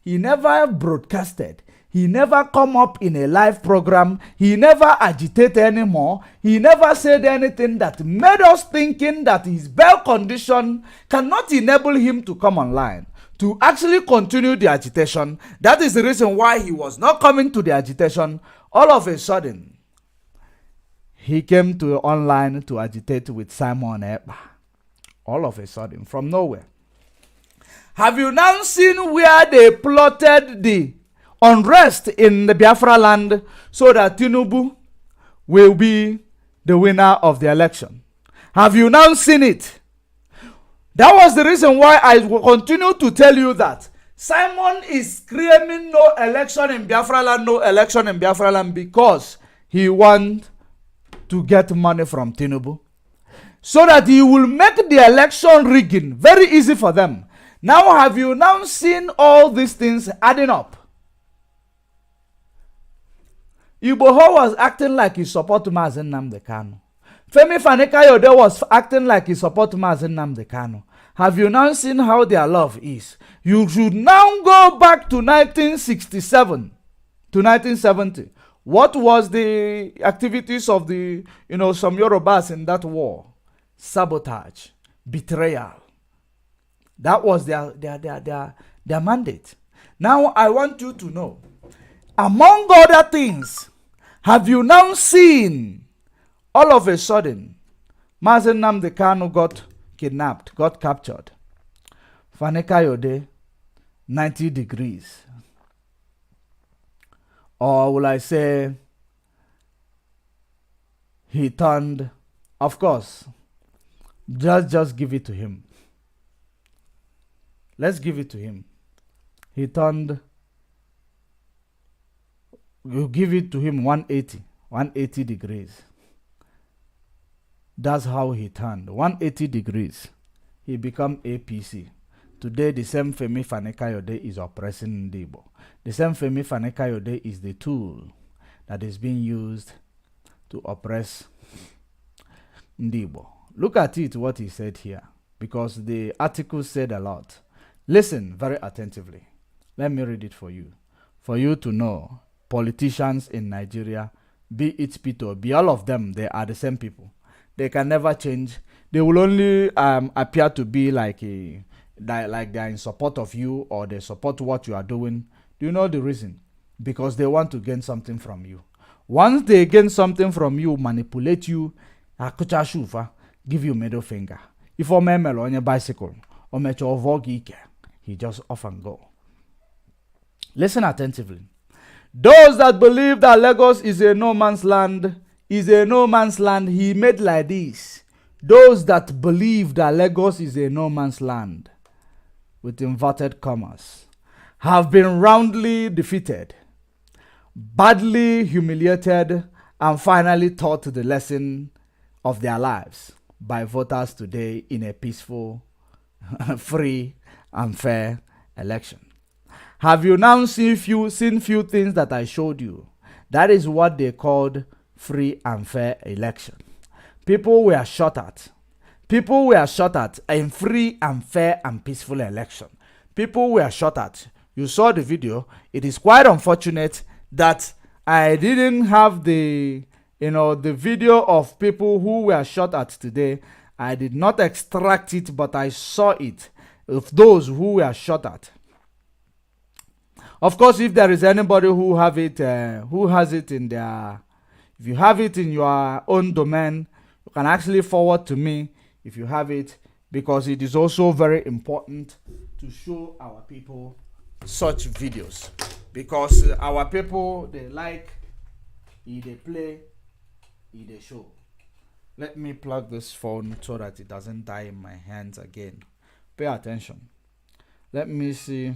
[SPEAKER 4] He never broadcasted. He never come up in a live program. He never agitated anymore. He never said anything that made us thinking that his bail condition cannot enable him to come online to actually continue the agitation. That is the reason why he was not coming to the agitation. All of a sudden, he came to online to agitate with Simon Ekpa. All of a sudden, from nowhere. Have you now seen where they plotted the unrest in the Biafra land so that Tinubu will be the winner of the election? Have you now seen it? That was the reason why I will continue to tell you that Simon is screaming no election in Biafra land, no election in Biafra land, because he wants to get money from Tinubu so that he will make the election rigging very easy for them. Now, have you now seen all these things adding up? Igboho was acting like he supported Mazen Nnamdi Kanu. Femi Faneka-Yode was acting like he supported Mazen Nnamdi Kanu. Have you now seen how their love is? You should now go back to 1967 to 1970. What was the activities of the, some Yorubas in that war? Sabotage, betrayal. That was their mandate. Now I want you to know, among other things, have you now seen all of a sudden Mazen Nnamdi Kanu got kidnapped, got captured. Fani Kayode, 90 degrees. Or will I say, he turned, of course, just give it to him. Let's give it to him. He turned, you give it to him 180 degrees. That's how he turned, 180 degrees. He become APC. Today, the same Femi Fani Kayode is oppressing Igbo. The same Femi Fani Kayode is the tool that is being used to oppress Igbo. Look at it, what he said here, because the article said a lot. Listen very attentively. Let me read it for you to know politicians in Nigeria, be it Peter, be all of them, they are the same people. They can never change. They will only appear to be like they're in support of you, or they support what you are doing. Do you know the reason? Because they want to gain something from you. Once they gain something from you, manipulate you, give you middle finger. If you memel on your bicycle, or met your vogue, he just off and go. Listen attentively. Those that believe that Lagos is a no man's land, he made like this. Those that believe that Lagos is a no man's land, with inverted commas, have been roundly defeated, badly humiliated, and finally taught the lesson of their lives by voters today in a peaceful, free, and fair election. Have you now seen few things that I showed you? That is what they called free and fair election. People were shot at. People were shot at in free and fair and peaceful election. People were shot at. You saw the video. It is quite unfortunate that I didn't have the video of people who were shot at today. I did not extract it, but I saw it of those who were shot at. Of course, if there is anybody who has it in their, if you have it in your own domain, you can actually forward to me if you have it, because it is also very important to show our people such videos, because our people, they like, they play, they show. Let me plug this phone so that it doesn't die in my hands again. Pay attention. Let me see.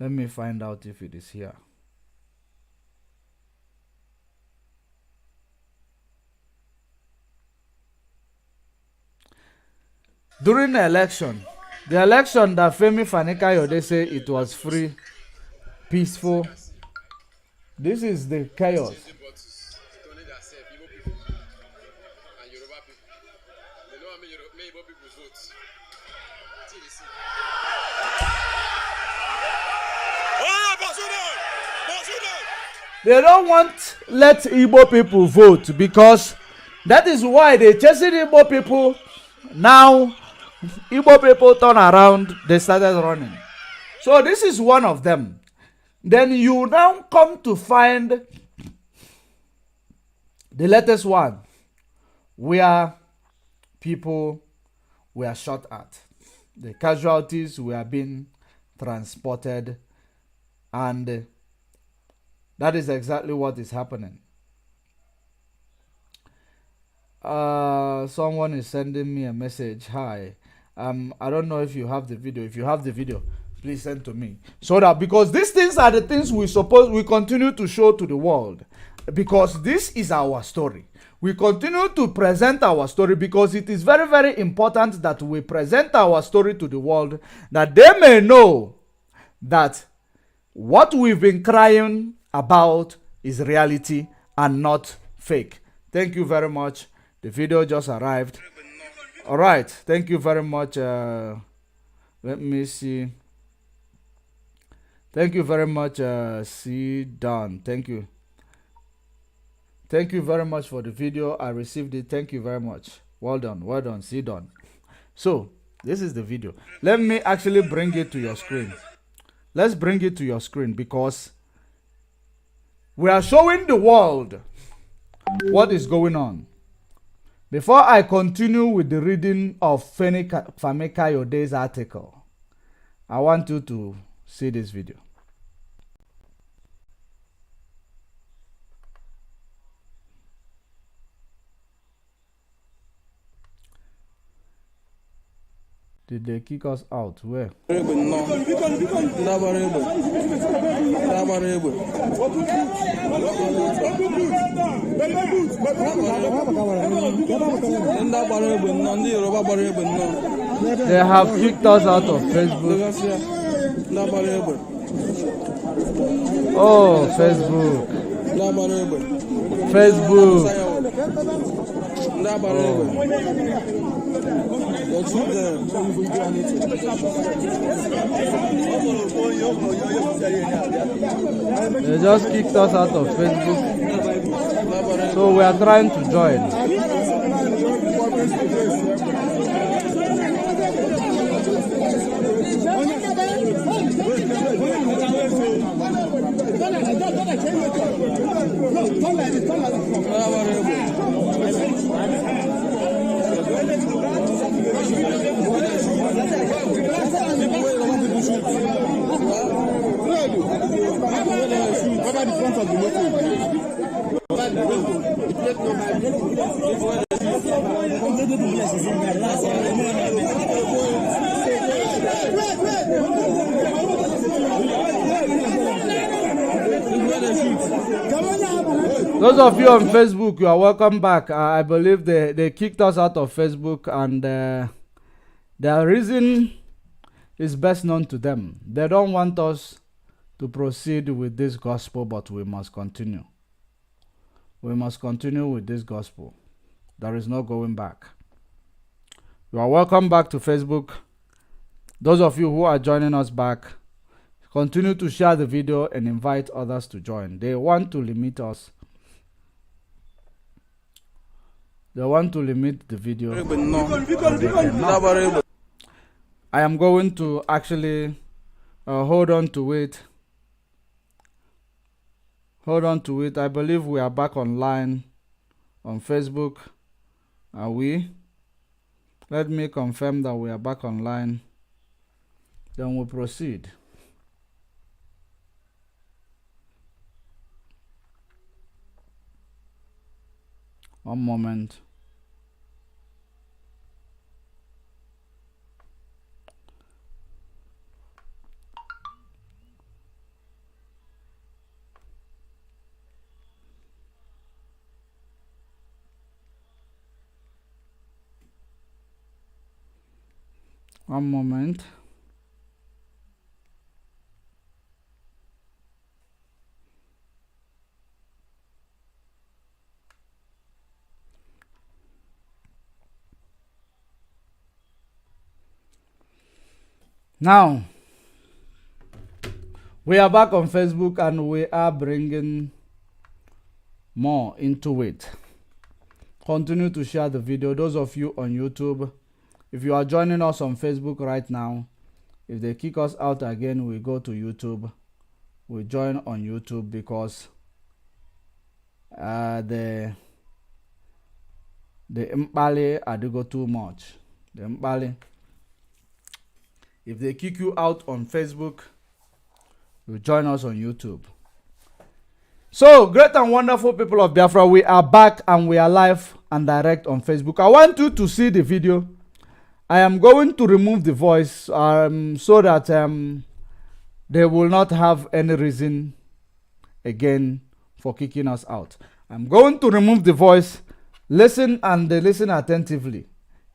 [SPEAKER 4] Let me find out if it is here. During the election that Femi Fani Kayode say it was free, peaceful. This is the chaos. They don't want let Igbo people vote, because that is why they chasing Igbo people. Now Igbo people turn around, they started running. So this is one of them. Then you now come to find the latest one, where people were shot at. The casualties were being transported, and that is exactly what is happening. Someone is sending me a message. Hi. I don't know if you have the video. If you have the video, please send to me. So that, because these things are the things we continue to show to the world. Because this is our story. We continue to present our story, because it is very, very important that we present our story to the world, that they may know that what we've been crying about is reality and not fake. Thank you very much. The video just arrived. All right. Thank you very much. Let me see. Thank you very much. See done. Thank you. Thank you very much for the video. I received it. Thank you very much. Well done, see done. So, this is the video. Let me actually bring it to your screen. Let's bring it to your screen because we are showing the world what is going on. Before I continue with the reading of Femi Kayode's article, I want you to see this video. Did they kick us out? Where? They have kicked us out of Facebook. Oh, Facebook. Facebook. They just kicked us out of Facebook. So we are trying to join. Those of you on Facebook, you are welcome back. I believe they kicked us out of Facebook, and their reason is best known to them. They don't want us to proceed with this gospel, but we must continue. We must continue with this gospel. There is no going back. You are welcome back to Facebook. Those of you who are joining us back, continue to share the video and invite others to join. They want to limit us. They want to limit the video. I am going to actually hold on to it. Hold on to it. I believe we are back online on Facebook. Are we? Let me confirm that we are back online. Then we'll proceed. One moment. One moment. Now, we are back on Facebook and we are bringing more into it. Continue to share the video. Those of you on YouTube, if you are joining us on Facebook right now, if they kick us out again, we go to YouTube. We join on YouTube because the Mbali adigo too much. The Mbali. If they kick you out on Facebook, you join us on YouTube. So, great and wonderful people of Biafra, we are back and we are live and direct on Facebook. I want you to see the video. I am going to remove the voice so that they will not have any reason again for kicking us out. I'm going to remove the voice. Listen and listen attentively.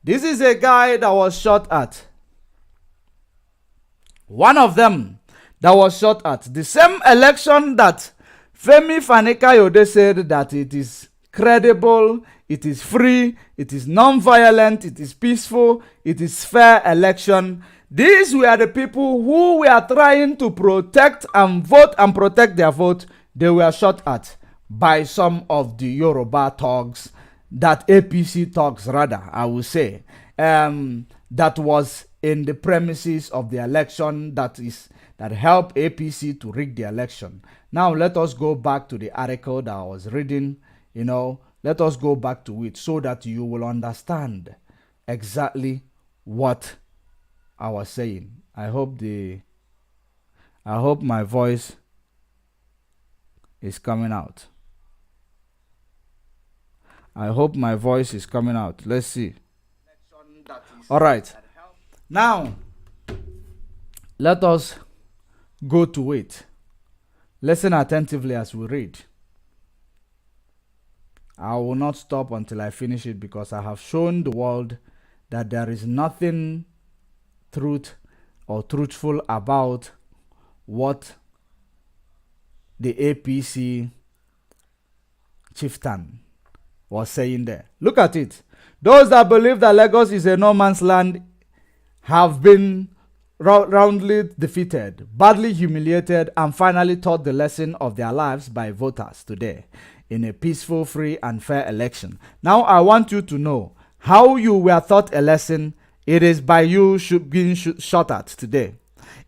[SPEAKER 4] This is a guy that was shot at. One of them that was shot at. The same election that Femi Kayode said that it is credible, it is free, it is non-violent, it is peaceful, it is fair election. These were the people who were trying to protect and vote and protect their vote. They were shot at by some of the Yoruba thugs that APC talks, rather, I will say, that was in the premises of the election that helped APC to rig the election. Now let us go back to the article that I was reading. Let us go back to it so that you will understand exactly what I was saying. I hope my voice is coming out. I hope my voice is coming out. Let's see. All right. Now, let us go to it. Listen attentively as we read. I will not stop until I finish it, because I have shown the world that there is nothing truthful about what the APC chieftain was saying there. Look at it. Those that believe that Lagos is a no man's land have been roundly defeated, badly humiliated, and finally taught the lesson of their lives by voters today in a peaceful, free, and fair election. Now I want you to know how you were taught a lesson. It is by you being shot at today.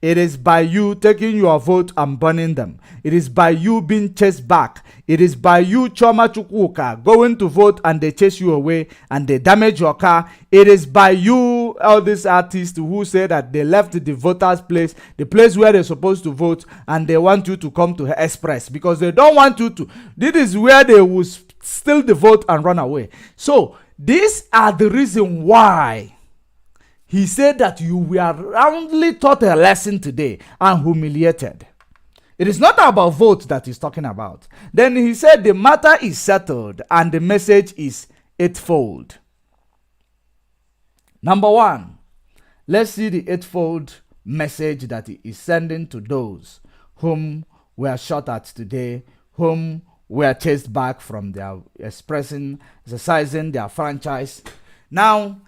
[SPEAKER 4] It is by you taking your vote and burning them. It is by you being chased back. It is by you, Choma Chukwuka, going to vote and they chase you away and they damage your car. It is by you, all these artists who say that they left the voters' place, the place where they're supposed to vote, and they want you to come to Express because they don't want you to. This is where they will steal the vote and run away. So these are the reason why he said that you were roundly taught a lesson today and humiliated. It is not about vote that he's talking about. Then he said the matter is settled and the message is eightfold. Number one, let's see the eightfold message that he is sending to those whom were shot at today, whom were chased back from their exercising their franchise. Now,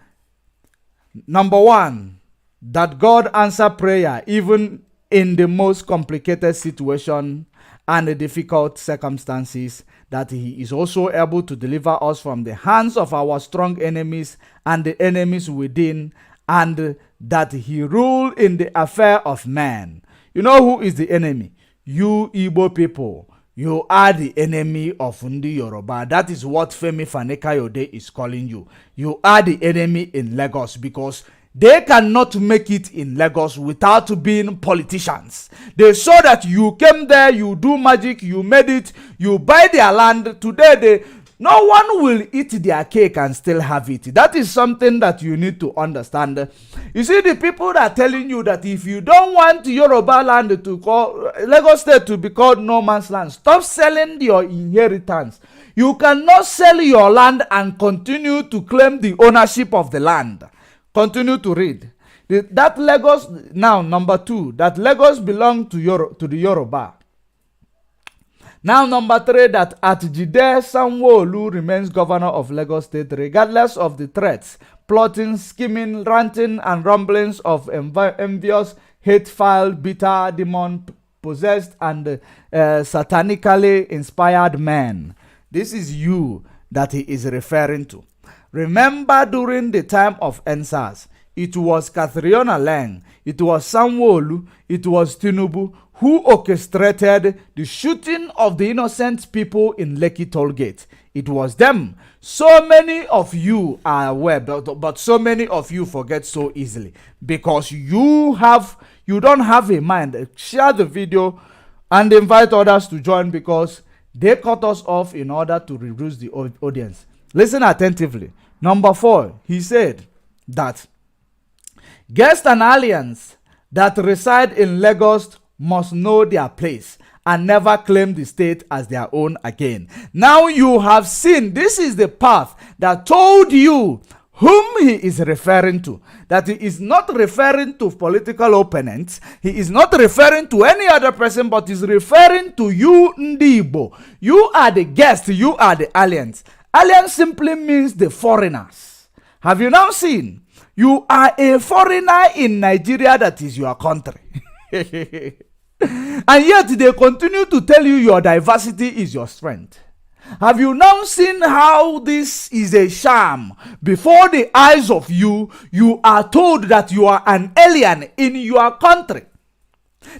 [SPEAKER 4] number one, that God answer prayer even in the most complicated situation and the difficult circumstances, that he is also able to deliver us from the hands of our strong enemies and the enemies within, and that he rule in the affair of man. You know who is the enemy? You Igbo people. You are the enemy of Ndi Yoruba. That is what Femi Fanekayode is calling you. You are the enemy in Lagos because they cannot make it in Lagos without being politicians. They saw that you came there, you do magic, you made it, you buy their land. Today, no one will eat their cake and still have it. That is something that you need to understand. You see, the people that are telling you that if you don't want Yoruba land to call Lagos State to be called no man's land, stop selling your inheritance. You cannot sell your land and continue to claim the ownership of the land. Continue to read. That Lagos, now number two, that Lagos belongs to the Yoruba. Now, number three, that Atijide Sanwo-Olu remains governor of Lagos State regardless of the threats, plotting, scheming, ranting, and rumblings of envious, hate-filled, bitter, demon-possessed, and satanically inspired men. This is you that he is referring to. Remember, during the time of NSAS, it was Catriona Lang, it was Sanwo-Olu, it was Tinubu who orchestrated the shooting of the innocent people in Lekki Tollgate. It was them. So many of you are aware, but so many of you forget so easily because you don't have a mind. Share the video and invite others to join because they cut us off in order to reduce the audience. Listen attentively. Number 4, he said that guests and aliens that reside in Lagos must know their place and never claim the state as their own again. Now you have seen, this is the path that told you whom he is referring to. That he is not referring to political opponents. He is not referring to any other person, but is referring to you, Ndibo. You are the guests. You are the aliens. Alien simply means the foreigners. Have you now seen? You are a foreigner in Nigeria that is your country. And yet they continue to tell you your diversity is your strength. Have you now seen how this is a sham? Before the eyes of you, you are told that you are an alien in your country.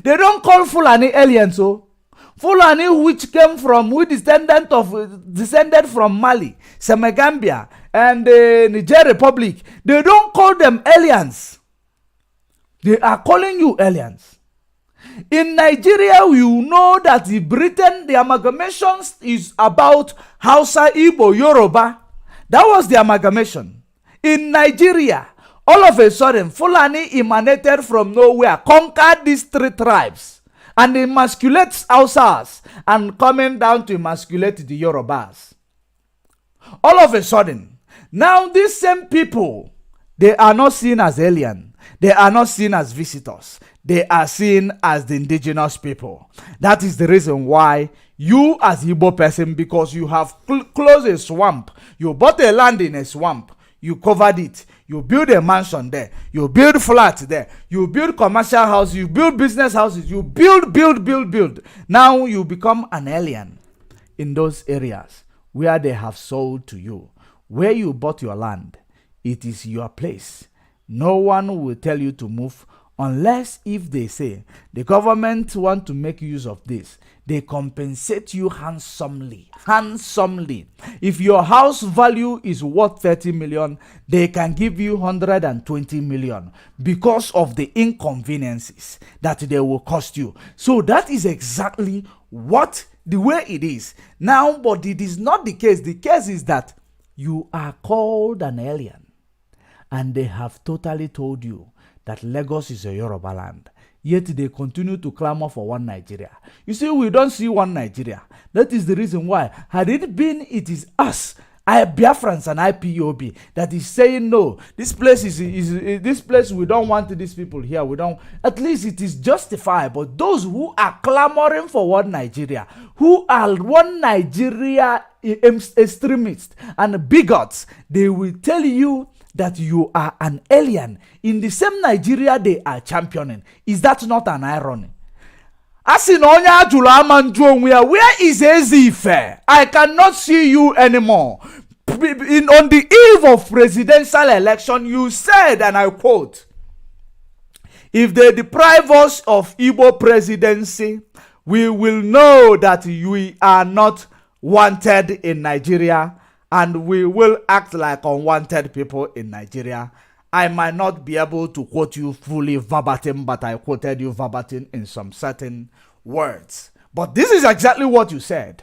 [SPEAKER 4] They don't call Fulani aliens, so Fulani which descended from Mali, Senegambia, and the Niger Republic. They don't call them aliens. They are calling you aliens. In Nigeria, you know that in Britain, the amalgamation is about Hausa, Igbo, Yoruba. That was the amalgamation. In Nigeria, all of a sudden, Fulani emanated from nowhere, conquered these 3 tribes, and emasculates Hausas, and coming down to emasculate the Yorubas. All of a sudden, now these same people, they are not seen as alien. They are not seen as visitors. They are seen as the indigenous people. That is the reason why you as Igbo person, because you have closed a swamp, you bought a land in a swamp, you covered it, you build a mansion there, you build flats there, you build commercial houses, you build business houses, you build. Now you become an alien in those areas where they have sold to you. Where you bought your land, it is your place. No one will tell you to move unless if they say the government want to make use of this. They compensate you handsomely. If your house value is worth 30 million, they can give you 120 million because of the inconveniences that they will cost you. So that is exactly what the way it is now. But it is not the case. The case is that you are called an alien. And they have totally told you that Lagos is a Yoruba land. Yet they continue to clamor for one Nigeria. You see, we don't see one Nigeria. That is the reason why. Had it been, it is us, Biafrans and IPOB, that is saying no. This place this place. We don't want these people here. We don't. At least it is justified. But those who are clamoring for one Nigeria, who are one Nigeria extremists and bigots, they will tell you that you are an alien in the same Nigeria they are championing. Is that not an irony? As in Onya where is Ezife? I cannot see you anymore. On the eve of presidential election, you said, and I quote, if they deprive us of Igbo presidency, we will know that we are not wanted in Nigeria, and we will act like unwanted people in Nigeria. I might not be able to quote you fully verbatim, but I quoted you verbatim in some certain words. But this is exactly what you said.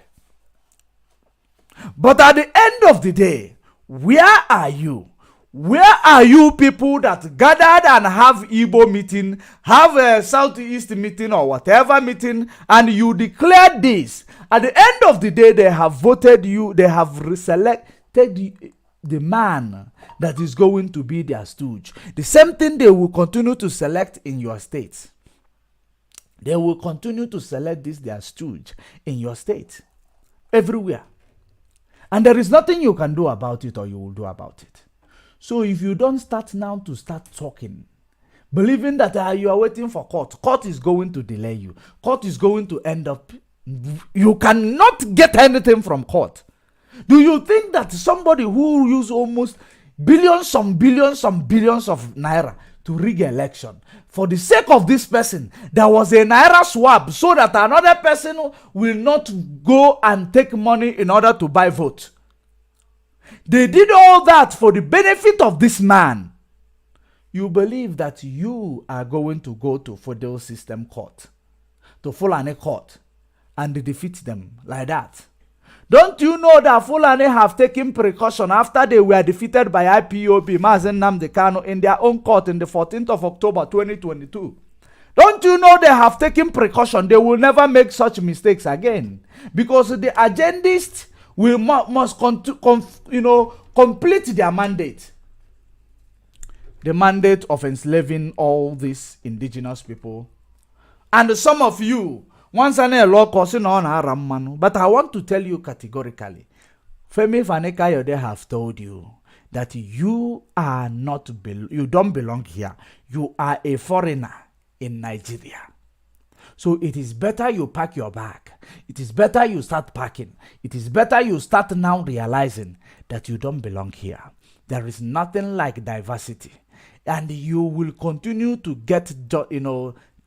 [SPEAKER 4] But at the end of the day, where are you? Where are you people that gathered and have Igbo meeting, have a Southeast meeting or whatever meeting, and you declared this? At the end of the day, they have voted you, they have selected the man that is going to be their stooge. The same thing they will continue to select in your state. They will continue to select this their stooge in your state. Everywhere. And there is nothing you can do about it or you will do about it. So if you don't start now to start talking, believing that you are waiting for court is going to delay you. Court is going to end up, you cannot get anything from court. Do you think that somebody who use almost billions of naira to rig election, for the sake of this person, there was a naira swap so that another person will not go and take money in order to buy vote? They did all that for the benefit of this man. You believe that you are going to go to Federal System Court, to Fulani Court, and defeat them like that? Don't you know that Fulani have taken precaution after they were defeated by IPOB, Mazen Nnamdi Kanu, in their own court in the 14th of October 2022? Don't you know they have taken precaution? They will never make such mistakes again, because the agendists must complete their mandate. The mandate of enslaving all these indigenous people. And some of you, once and a law causing on Haramanu, but I want to tell you categorically, Femi Fanekayode have told you that you are not, you don't belong here. You are a foreigner in Nigeria. So it is better you pack your bag. It is better you start packing. It is better you start now realizing that you don't belong here. There is nothing like diversity. And you will continue to get,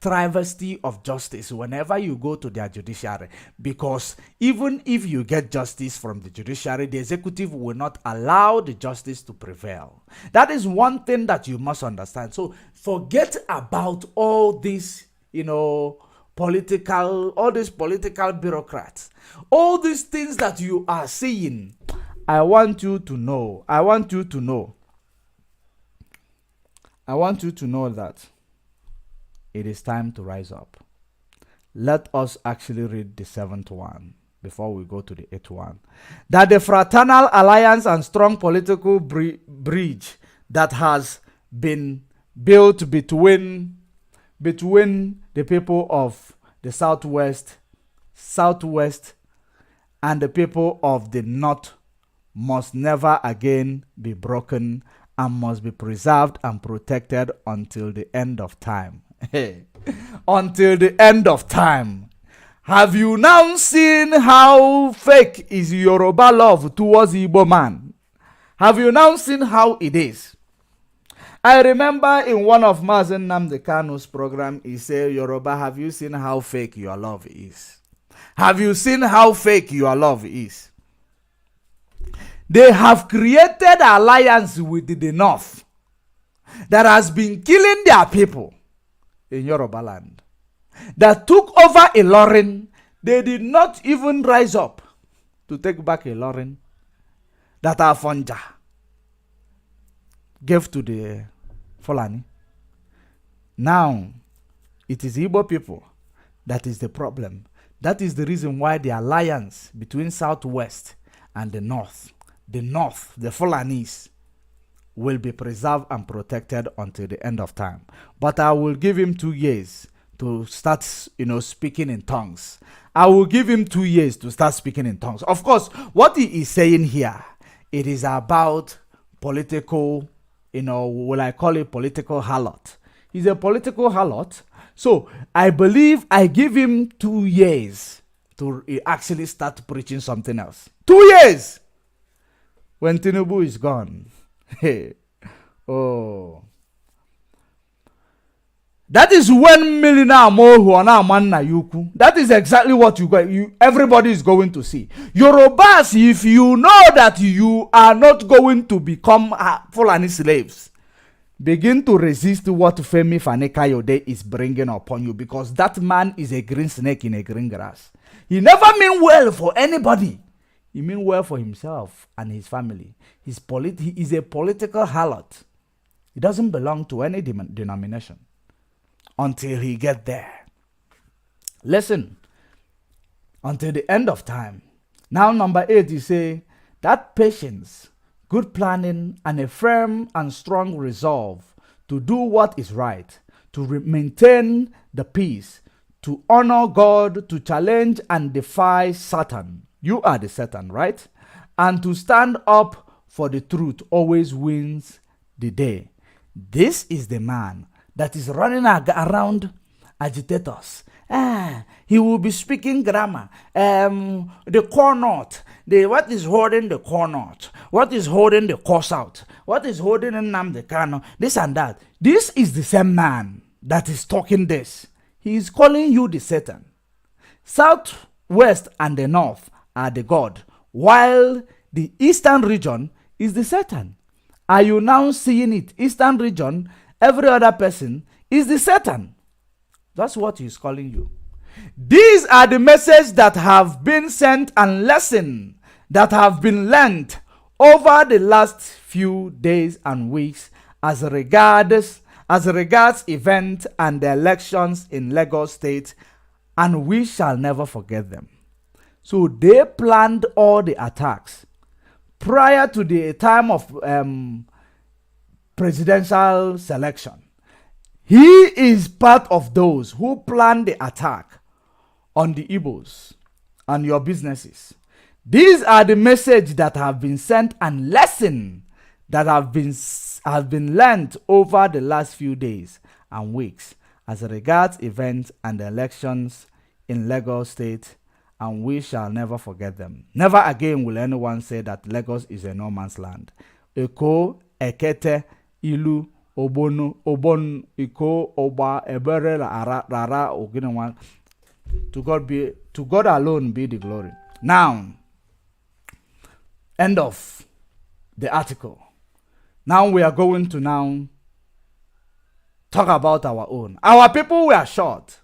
[SPEAKER 4] travesty of justice whenever you go to their judiciary, because even if you get justice from the judiciary, the executive will not allow the justice to prevail. That is one thing that you must understand. So forget about all these, all these political bureaucrats, all these things that you are seeing. I want you to know that it is time to rise up. Let us actually read the 7th one before we go to the 8th one. That the fraternal alliance and strong political bridge that has been built between the people of the southwest, and the people of the north must never again be broken and must be preserved and protected until the end of time. Until the end of time. Have you now seen how fake is Yoruba love towards Igbo man? Have you now seen how it is? I remember in one of Mazen Nnamdi Kanu's program, he said, Yoruba, have you seen how fake your love is? Have you seen how fake your love is? They have created alliance with the North that has been killing their people in Yoruba land. That took over Ilorin. They did not even rise up to take back Ilorin. That Afonja gave to the Fulani. Now, it is Igbo people that is the problem. That is the reason why the alliance between Southwest and the North, the Fulanis, will be preserved and protected until the end of time. But I will give him 2 years to start, speaking in tongues. I will give him 2 years to start speaking in tongues. Of course, what he is saying here, it is about political, will I call it political harlot? He's a political harlot. So I believe I give him 2 years to actually start preaching something else. 2 years! When Tinubu is gone. Hey, oh, that is 1 million more who are now manna yuku. That is exactly what everybody is going to see. Yorubas, if you know that you are not going to become Fulani slaves, begin to resist what Femi Fani-Kayode is bringing upon you, because that man is a green snake in a green grass. He never mean well for anybody. He mean well for himself and his family. He is a political harlot. He doesn't belong to any denomination until he get there. Listen, until the end of time. Now, number 8, you say that patience, good planning, and a firm and strong resolve to do what is right, to maintain the peace, to honor God, to challenge and defy Satan. You are the Satan, right? And to stand up for the truth always wins the day. This is the man that is running around agitators. He will be speaking grammar. The core knot. What is holding the core knot? What is holding the course out? What is holding Nnamdi Kanu? This and that. This is the same man that is talking this. He is calling you the Satan. Southwest and the North are the God, while the Eastern region is the Satan. Are you now seeing it? Eastern region, every other person is the Satan. That's what he's calling you. These are the messages that have been sent and lessons that have been learned over the last few days and weeks as regards events and the elections in Lagos State, and we shall never forget them. So they planned all the attacks prior to the time of presidential selection. He is part of those who planned the attack on the Igbos and your businesses. These are the messages that have been sent and lessons that have been learned over the last few days and weeks as regards events and elections in Lagos State, and we shall never forget them. Never again will anyone say that Lagos is a no man's land. Eko, Ekete, Ilu, Obonu, Obon, Iko, Oba, Ebere, Rara, Oginawan. To God alone be the glory. Now, end of the article. Now we are going to talk about our own. Our people were shot.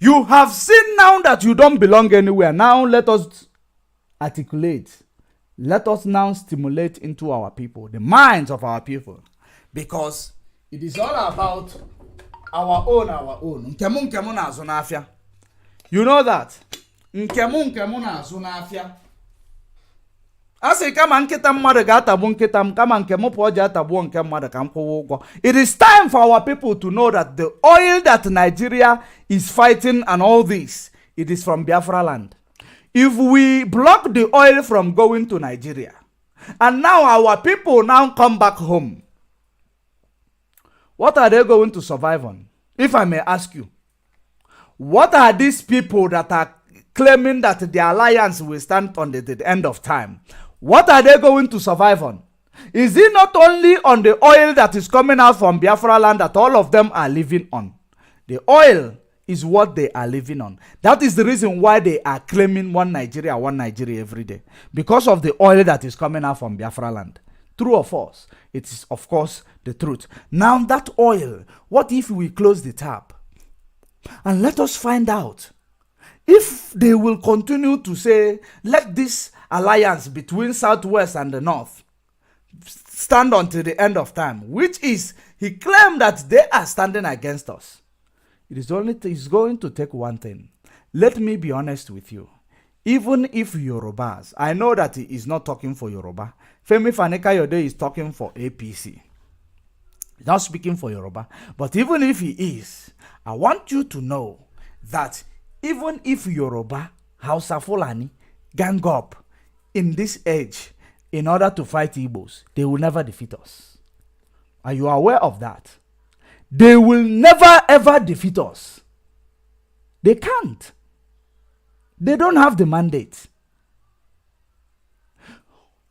[SPEAKER 4] You have seen now that you don't belong anywhere. Now let us articulate. Let us now stimulate into our people, the minds of our people. Because it is all about our own. Nkemu na azunafia. You know that? Nkemu na azunafia. Asi kama nkita mmadụ ga-atagbu nkita m, kama nke mụ pụọ ji atagbuo nke mmadụ ka m kwụwa ụgwọ. It is time for our people to know that the oil that Nigeria is fighting and all this, it is from Biafra land. If we block the oil from going to Nigeria, and now our people now come back home, what are they going to survive on? If I may ask you, what are these people that are claiming that the alliance will stand on the end of time? What are they going to survive on? Is it not only on the oil that is coming out from Biafra land that all of them are living on? The oil is what they are living on. That is the reason why they are claiming one Nigeria every day. Because of the oil that is coming out from Biafra land. True or false? It is, of course, the truth. Now that oil, what if we close the tap? And let us find out if they will continue to say, let this alliance between Southwest and the North stand until the end of time, which is, he claimed that they are standing against us. It is going to take one thing. Let me be honest with you. Even if Yorubas, I know that he is not talking for Yoruba. Femi Fani-Kayode is talking for APC. He's not speaking for Yoruba. But even if he is, I want you to know that even if Yoruba, Hausa Fulani, gang up in this age in order to fight Igbos, they will never defeat us. Are you aware of that? They will never ever defeat us. They can't. They don't have the mandate.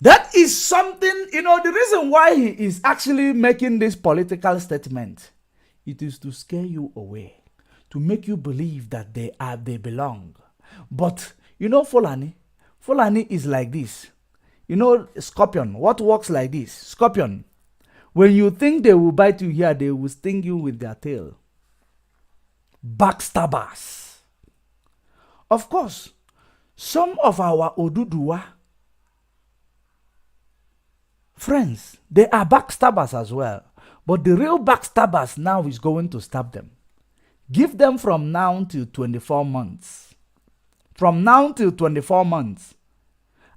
[SPEAKER 4] That is something, the reason why he is actually making this political statement, it is to scare you away, to make you believe that they belong. But, Fulani is like this. Scorpion, what works like this? Scorpion, when you think they will bite you here, they will sting you with their tail. Backstabbers. Of course, some of our Oduduwa friends, they are backstabbers as well. But the real backstabbers now is going to stab them. Give them from now till 24 months. From now till 24 months.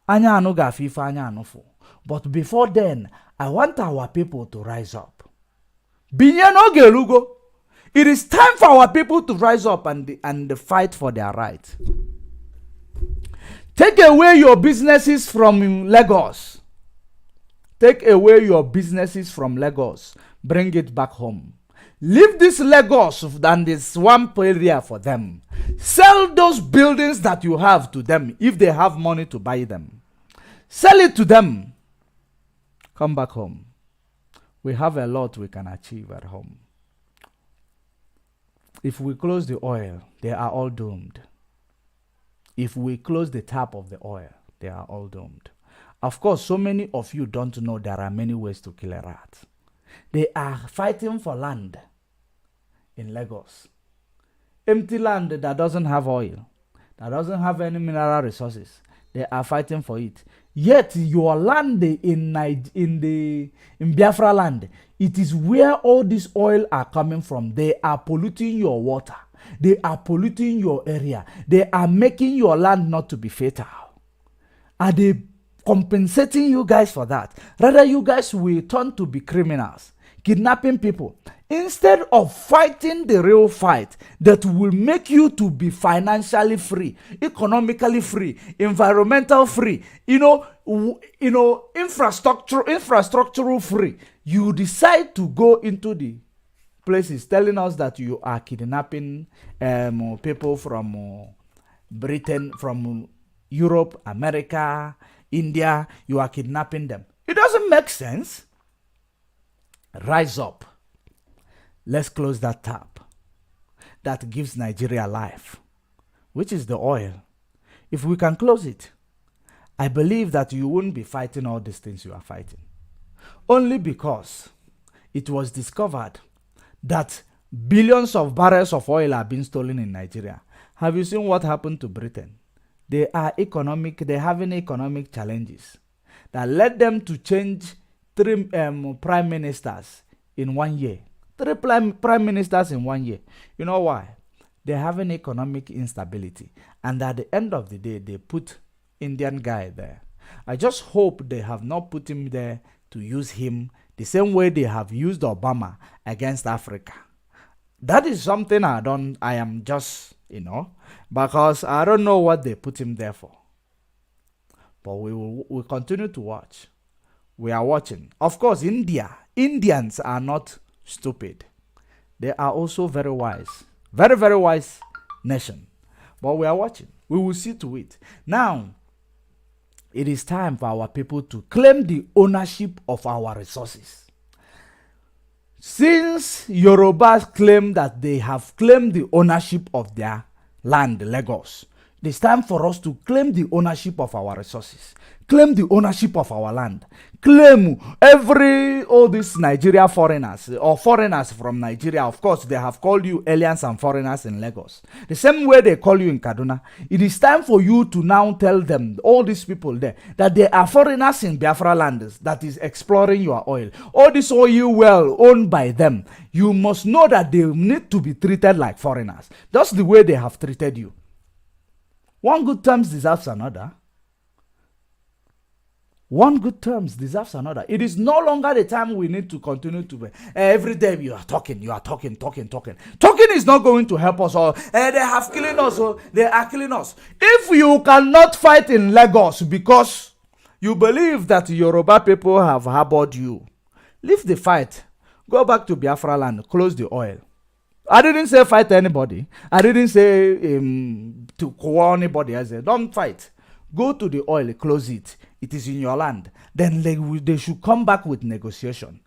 [SPEAKER 4] Anya anu gafifa anya anufo. But before then, I want our people to rise up. Binyano gelugo. It is time for our people to rise up and fight for their right. Take away your businesses from Lagos. Take away your businesses from Lagos. Bring it back home. Leave this Lagos and this swamp area for them. Sell those buildings that you have to them if they have money to buy them. Sell it to them. Come back home. We have a lot we can achieve at home. If we close the oil, they are all doomed. If we close the tap of the oil, they are all doomed. Of course, so many of you don't know there are many ways to kill a rat. They are fighting for land in Lagos. Empty land that doesn't have oil, that doesn't have any mineral resources. They are fighting for it. Yet your land in Biafra land, it is where all this oil are coming from. They are polluting your water. They are polluting your area. They are making your land not to be fertile. Are they compensating you guys for that? Rather, you guys will turn to be criminals, kidnapping people, instead of fighting the real fight that will make you to be financially free, economically free, environmental free, infrastructural free. You decide to go into the places telling us that you are kidnapping people from Britain, from Europe, America, India. You are kidnapping them. It doesn't make sense. Rise up. Let's close that tap that gives Nigeria life, which is the oil. If we can close it, I believe that you won't be fighting all these things you are fighting. Only because it was discovered that billions of barrels of oil are being stolen in Nigeria. Have you seen what happened to Britain? They're having economic challenges that led them to change 3 prime ministers in 1 year. 3 prime ministers in 1 year. You know why? They're having economic instability. And at the end of the day, they put Indian guy there. I just hope they have not put him there to use him the same way they have used Obama against Africa. That is something I am just, because I don't know what they put him there for. But we'll continue to watch. We are watching. Of course, Indians are not stupid. They are also very wise. Very, very wise nation. But we are watching. We will see to it. Now, it is time for our people to claim the ownership of our resources. Since Yorubas claim that they have claimed the ownership of their land, Lagos, it is time for us to claim the ownership of our resources. Claim the ownership of our land. Claim all these Nigeria foreigners or foreigners from Nigeria. Of course, they have called you aliens and foreigners in Lagos. The same way they call you in Kaduna. It is time for you to now tell them, all these people there, that they are foreigners in Biafra lands that is exploring your oil. All this oil well owned by them. You must know that they need to be treated like foreigners. That's the way they have treated you. One good terms deserves another. One good terms deserves another. It is no longer the time we need to continue to every day you are talking. Talking is not going to help us all. They have killing us. They are killing us. If you cannot fight in Lagos because you believe that Yoruba people have harbored you, leave the fight. Go back to Biafra land. Close the oil. I didn't say fight anybody. I didn't say to call anybody. I said don't fight. Go to the oil, close it. It is in your land. Then they should come back with negotiation.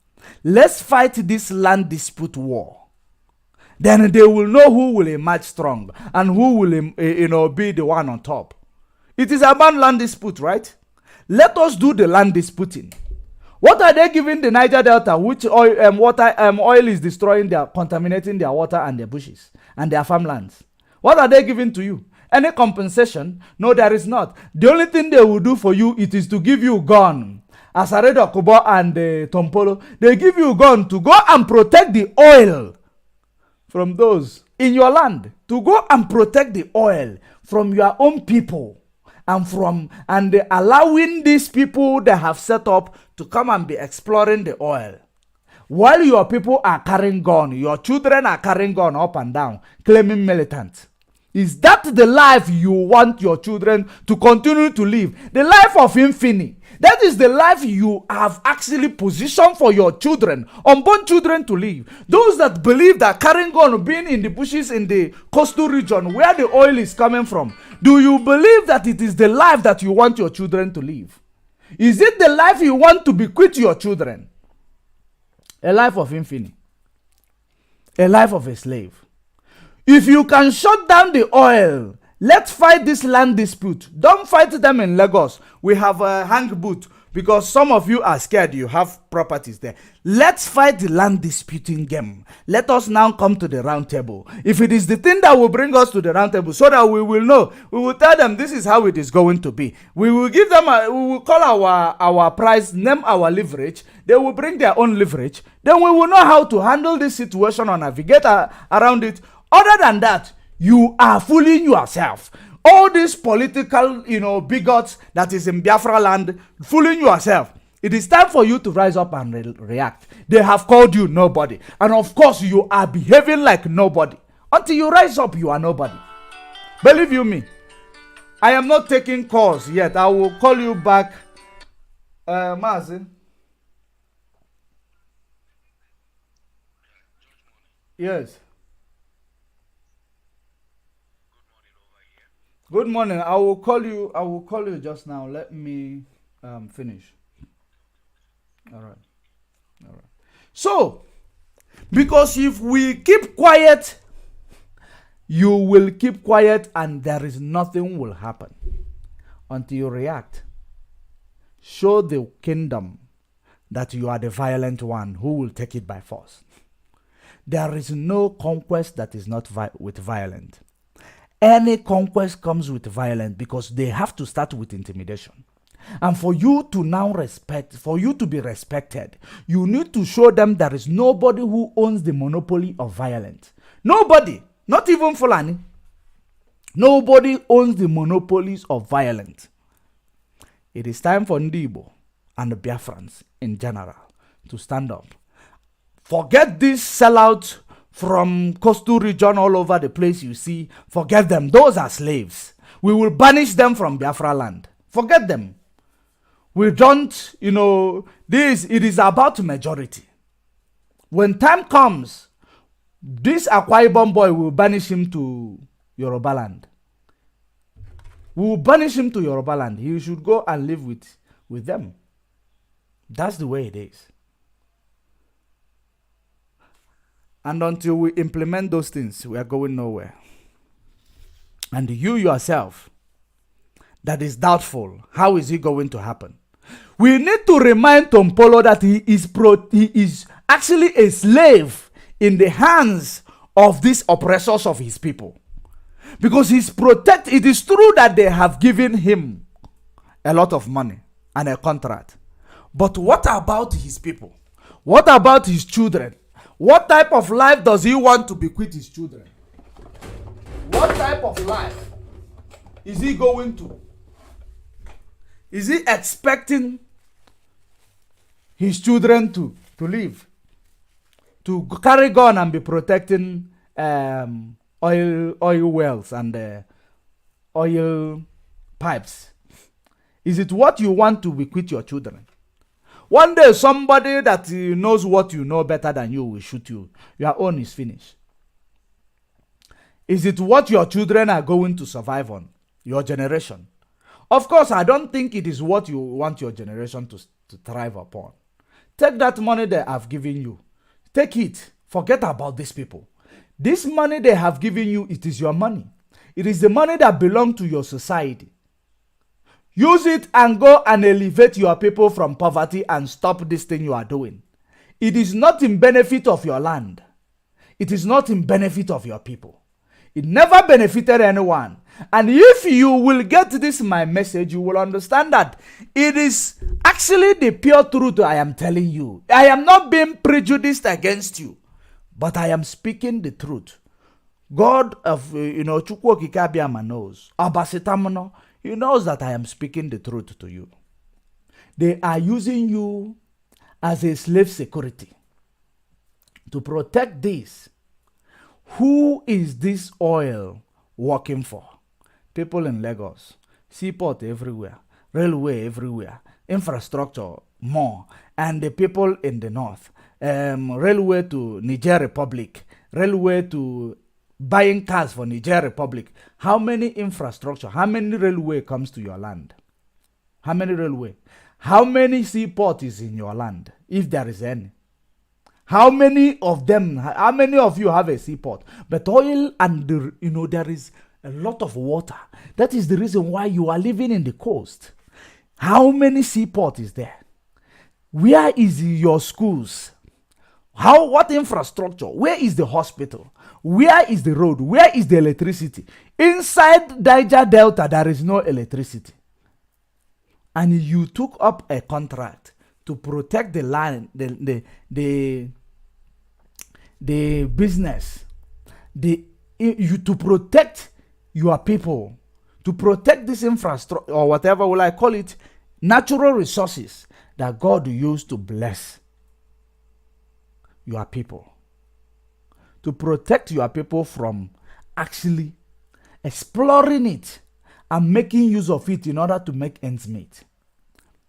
[SPEAKER 4] Let's fight this land dispute war. Then they will know who will emerge strong and who will be the one on top. It is about land dispute, right? Let us do the land disputing. What are they giving the Niger Delta, which oil is destroying contaminating their water and their bushes and their farmlands? What are they giving to you? Any compensation? No, there is not. The only thing they will do for you, it is to give you gun. As Aredo Kubo and Tompolo, they give you gun to go and protect the oil from those in your land. To go and protect the oil from your own people. And allowing these people they have set up to come and be exploring the oil. While your people are carrying gun, your children are carrying gun up and down, claiming militant. Is that the life you want your children to continue to live? The life of infamy. That is the life you have actually positioned for your children, unborn children to live. Those that believe that carrying on being in the bushes in the coastal region where the oil is coming from, do you believe that it is the life that you want your children to live? Is it the life you want to bequeath to your children? A life of infamy. A life of a slave. If you can shut down the oil, let's fight this land dispute. Don't fight them in Lagos. We have a hang boot because some of you are scared. You have properties there. Let's fight the land disputing game. Let us now come to the round table. If it is the thing that will bring us to the round table so that we will know, we will tell them this is how it is going to be. We will give them, we will call our price, name our leverage. They will bring their own leverage. Then we will know how to handle this situation or navigate around it. Other than that, you are fooling yourself. All these political, bigots that is in Biafra land, fooling yourself. It is time for you to rise up and react. They have called you nobody. And of course, you are behaving like nobody. Until you rise up, you are nobody. Believe you me, I am not taking calls yet. I will call you back. Mazin. Yes. Good morning. I will call you. I will call you just now. Let me finish. All right. All right. So, because if we keep quiet, you will keep quiet and there is nothing will happen until you react. Show the kingdom that you are the violent one who will take it by force. There is no conquest that is not with violence. Any conquest comes with violence because they have to start with intimidation. And for you to now for you to be respected, you need to show them there is nobody who owns the monopoly of violence. Nobody, not even Fulani. Nobody owns the monopolies of violence. It is time for Ndibo and the Biafrans in general to stand up. Forget this sellout from coastal region all over the place you see. Forget them. Those are slaves. We will banish them from Biafra land. Forget them. We don't, it is about majority. When time comes, this Akwa Ibom boy will banish him to Yoruba land. We will banish him to Yoruba land. He should go and live with them. That's the way it is. And until we implement those things, we are going nowhere. And you yourself, that is doubtful, how is it going to happen? We need to remind Tompolo that he is actually a slave in the hands of these oppressors of his people. Because it is true that they have given him a lot of money and a contract. But what about his people? What about his children? What type of life does he want to bequeath his children? What type of life is he going to? Is he expecting his children to live? To carry gun and be protecting oil wells and oil pipes? Is it what you want to bequeath your children? One day somebody that knows what you know better than you will shoot you. Your own is finished. Is it what your children are going to survive on? Your generation? Of course, I don't think it is what you want your generation to thrive upon. Take that money they have given you. Take it. Forget about these people. This money they have given you, it is your money. It is the money that belongs to your society. Use it and go and elevate your people from poverty and stop this thing you are doing. It is not in benefit of your land. It is not in benefit of your people. It never benefited anyone. And if you will get this my message, you will understand that it is actually the pure truth I am telling you. I am not being prejudiced against you, but I am speaking the truth. God of Chukwu Okike Abiama knows. Abasitamono, he knows that I am speaking the truth to you. They are using you as a slave security to protect this. Who is this oil working for? People in Lagos, seaport everywhere, railway everywhere, infrastructure more, and the people in the north, railway to Niger Republic, railway to buying cars for Niger Republic. How many infrastructure, how many railway comes to your land? How many railway? How many seaport is in your land, if there is any? How many of them, how many of you have a seaport? But oil and, there is a lot of water. That is the reason why you are living in the coast. How many seaport is there? Where is your schools? What infrastructure? Where is the hospital? Where is the road? Where is the electricity? Inside Niger Delta, there is no electricity. And you took up a contract to protect the land, the business, to protect your people, to protect this infrastructure, or whatever will I call it, natural resources that God used to bless your people. To protect your people from actually exploring it and making use of it in order to make ends meet.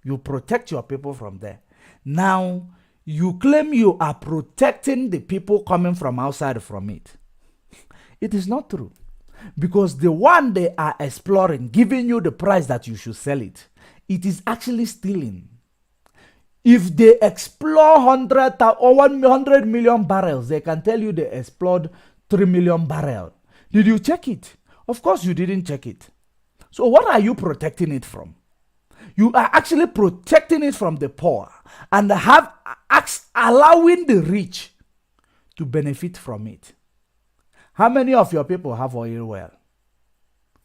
[SPEAKER 4] You protect your people from there. Now, you claim you are protecting the people coming from outside from it. It is not true. Because the one they are exploring, giving you the price that you should sell it, it is actually stealing. If they explore 100 or 100 million barrels, they can tell you they explored 3 million barrels. Did you check it? Of course you didn't check it. So what are you protecting it from? You are actually protecting it from the poor and allowing the rich to benefit from it. How many of your people have oil well?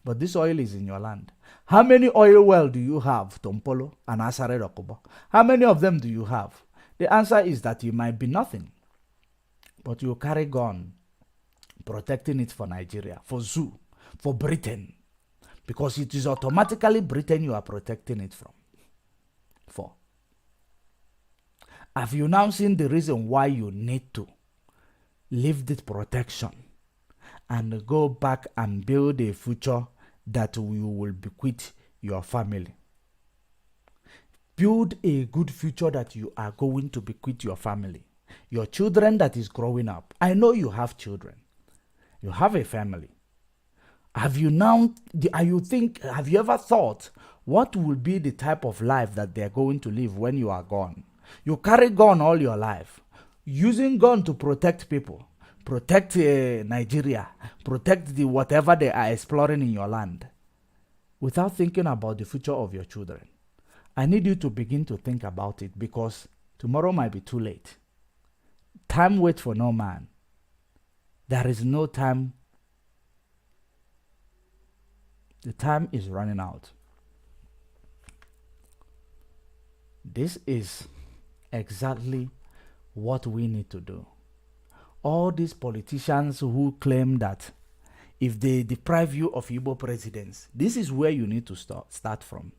[SPEAKER 4] But this oil is in your land. How many oil well do you have, Tompolo and Asare Rokobo? How many of them do you have? The answer is that you might be nothing. But you carry gun, protecting it for Nigeria, for Zoo, for Britain. Because it is automatically Britain you are protecting it from. For. Have you now seen the reason why you need to leave this protection and go back and build a future that you will bequeath your family? Build a good future that you are going to bequeath your family. Your children that is growing up. I know you have children. You have a family. Have you ever thought what will be the type of life that they're going to live when you are gone? You carry gun all your life, using gun to protect people. Protect Nigeria, protect the whatever they are exploring in your land, without thinking about the future of your children. I need you to begin to think about it, because tomorrow might be too late. Time waits for no man. There is no time. The time is running out. This is exactly what we need to do. All these politicians who claim that if they deprive you of Igbo presidents, this is where you need to start from.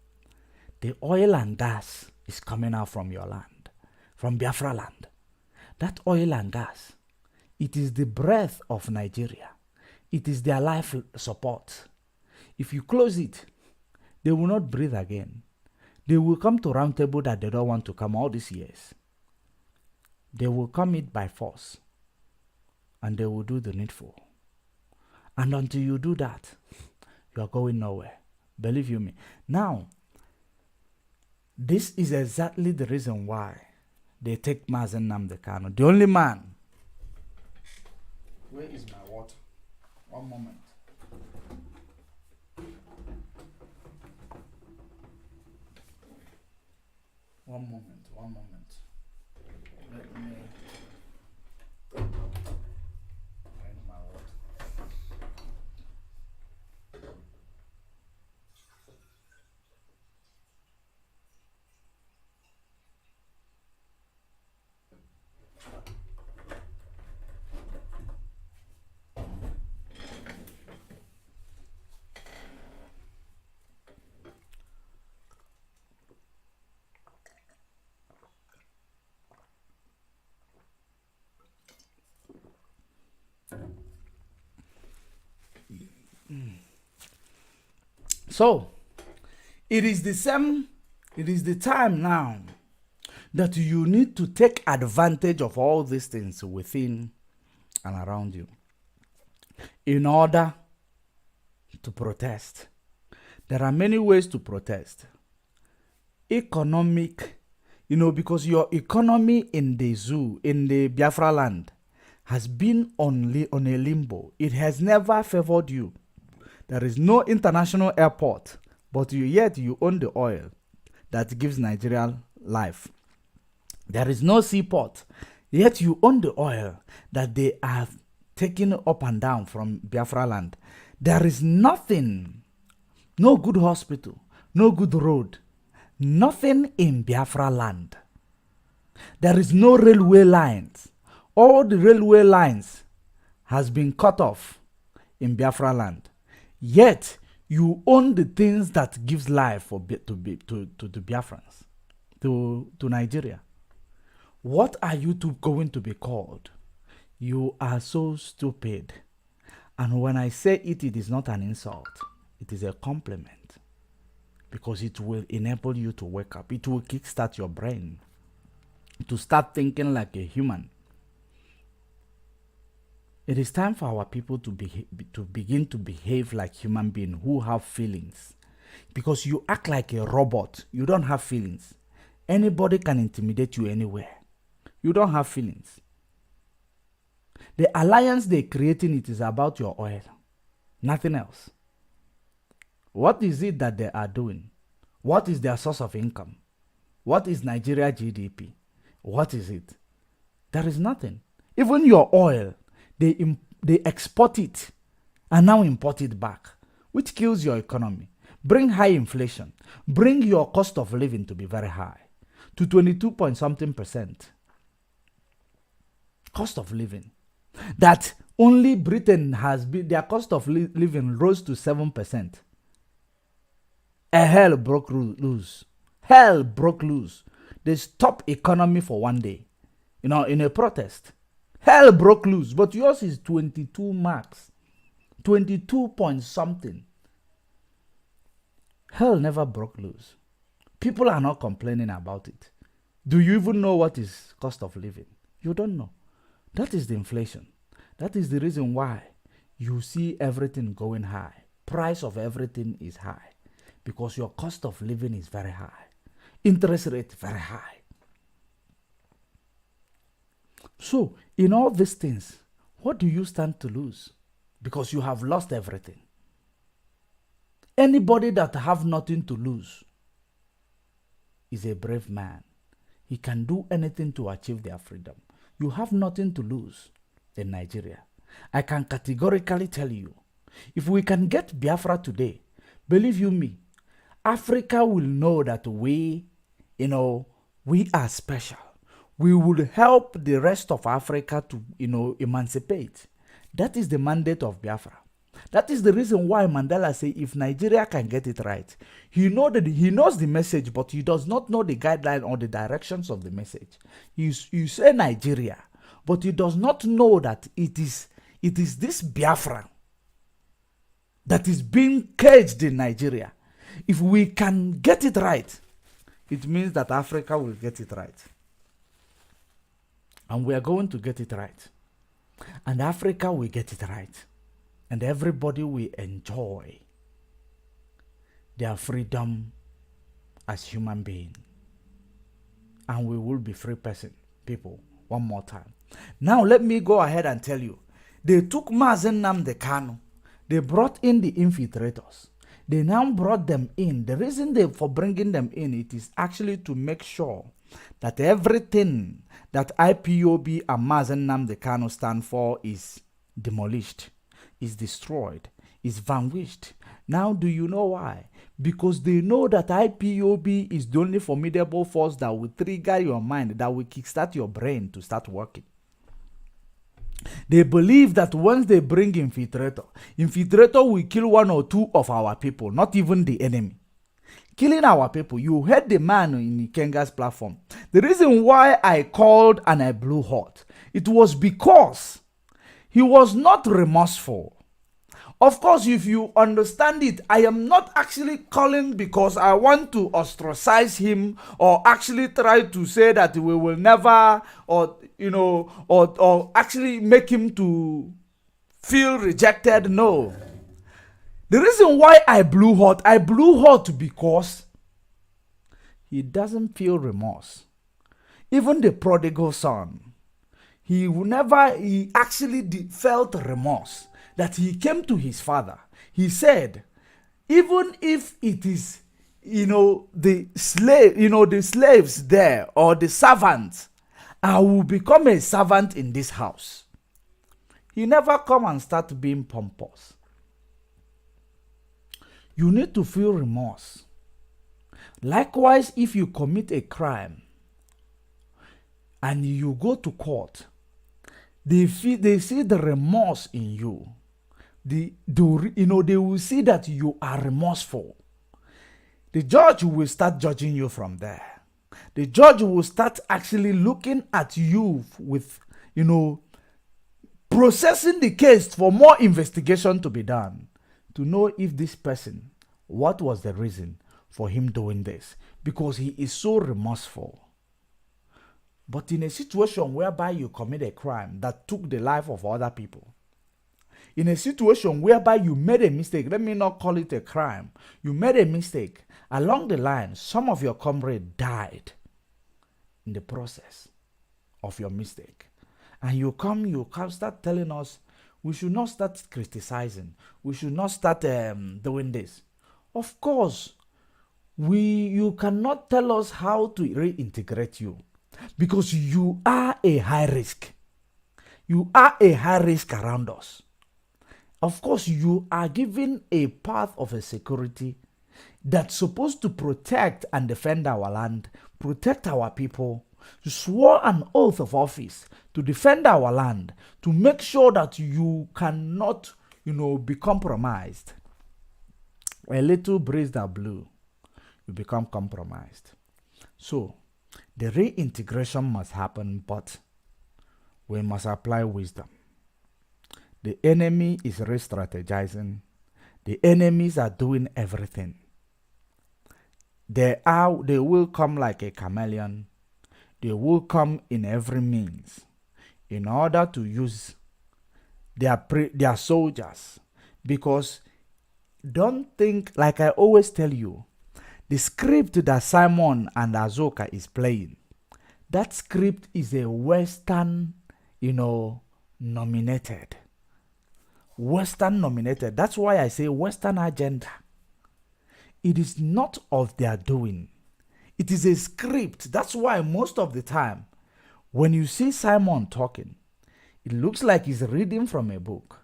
[SPEAKER 4] The oil and gas is coming out from your land, from Biafra land. That oil and gas, it is the breath of Nigeria. It is their life support. If you close it, they will not breathe again. They will come to round table that they don't want to come all these years. They will come it by force. And they will do the needful. And until you do that, you are going nowhere. Believe you me. Now, this is exactly the reason why they take Mazen Nnamdi Kanu, the only man. Where is my water? One moment. One moment. Let me... So, it is the time now that you need to take advantage of all these things within and around you in order to protest. There are many ways to protest. Economic, because your economy in the zoo, in the Biafra land, has been on a limbo. It has never favored you. There is no international airport, but yet you own the oil that gives Nigeria life. There is no seaport, yet you own the oil that they are taking up and down from Biafra land. There is nothing, no good hospital, no good road, nothing in Biafra land. There is no railway lines. All the railway lines has been cut off in Biafra land. Yet, you own the things that gives life to the Biafrans, to Nigeria. What are you going to be called? You are so stupid. And when I say it, it is not an insult. It is a compliment. Because it will enable you to wake up. It will kickstart your brain. to start thinking like a human. It is time for our people to begin to behave like human beings who have feelings. Because you act like a robot, you don't have feelings. Anybody can intimidate you anywhere. You don't have feelings. The alliance they're creating, it is about your oil, nothing else. What is it that they are doing? What is their source of income? What is Nigeria GDP? What is it? There is nothing. Even your oil, they export it and now import it back, which kills your economy. Bring high inflation. Bring your cost of living to be very high, to 22-point-something%. Cost of living. That only Britain has been, their cost of living rose to 7%. A hell broke loose. Hell broke loose. They stopped economy for one day, in a protest. Hell broke loose, but yours is 22 marks. 22-point-something. Hell never broke loose. People are not complaining about it. Do you even know what is cost of living? You don't know. That is the inflation. That is the reason why you see everything going high. Price of everything is high. Because your cost of living is very high. Interest rate very high. So, in all these things, what do you stand to lose? Because you have lost everything. Anybody that have nothing to lose is a brave man. He can do anything to achieve their freedom. You have nothing to lose in Nigeria. I can categorically tell you, if we can get Biafra today, believe you me, Africa will know that we are special. We will help the rest of Africa to, emancipate. That is the mandate of Biafra. That is the reason why Mandela say if Nigeria can get it right, he knows the message, but he does not know the guideline or the directions of the message. You say Nigeria, but he does not know that it is this Biafra that is being caged in Nigeria. If we can get it right, it means that Africa will get it right. And we are going to get it right. And Africa will get it right. And everybody will enjoy their freedom as human beings. And we will be free people one more time. Now let me go ahead and tell you. They took Mazen Nnamdi Kanu. They brought in the infiltrators. They now brought them in. The reason for bringing them in, it is actually to make sure that everything that IPOB and Mazen Nnamdi Kanu stand for is demolished, is destroyed, is vanquished. Now, do you know why? Because they know that IPOB is the only formidable force that will trigger your mind, that will kickstart your brain to start working. They believe that once they bring infiltrator will kill 1 or 2 of our people, not even the enemy. Killing our people. You heard the man in Kenga's platform. The reason why I called and I blew hot, it was because he was not remorseful. Of course, if you understand it, I am not actually calling because I want to ostracize him or actually try to say that we will never or actually make him to feel rejected. No. The reason why I blew hot because he doesn't feel remorse. Even the prodigal son, he actually felt remorse that he came to his father. He said, even if it is, the slaves there or the servants, I will become a servant in this house. He never come and start being pompous. You need to feel remorse. Likewise, if you commit a crime and you go to court, they see the remorse in you. They will see that you are remorseful. The judge will start judging you from there. The judge will start actually looking at you with, processing the case for more investigation to be done to know if this person, what was the reason for him doing this, because he is so remorseful. But in a situation whereby you commit a crime that took the life of other people, in a situation whereby you made a mistake, let me not call it a crime, you made a mistake, along the line, some of your comrades died in the process of your mistake. And you come start telling us we should not start criticizing, we should not start doing this. Of course, you cannot tell us how to reintegrate you, because you are a high risk. You are a high risk around us. Of course, you are given a path of a security that's supposed to protect and defend our land, protect our people. You swore an oath of office to defend our land, to make sure that you cannot, be compromised. A little breeze that blew, you become compromised. So, the reintegration must happen, but we must apply wisdom. The enemy is re-strategizing. The enemies are doing everything. They will come like a chameleon. They will come in every means in order to use their soldiers. Because don't think, like I always tell you, the script that Simon and Azoka is playing, that script is a Western, nominated. Western nominated. That's why I say Western agenda. It is not of their doing. It is a script. That's why most of the time, when you see Simon talking, it looks like he's reading from a book.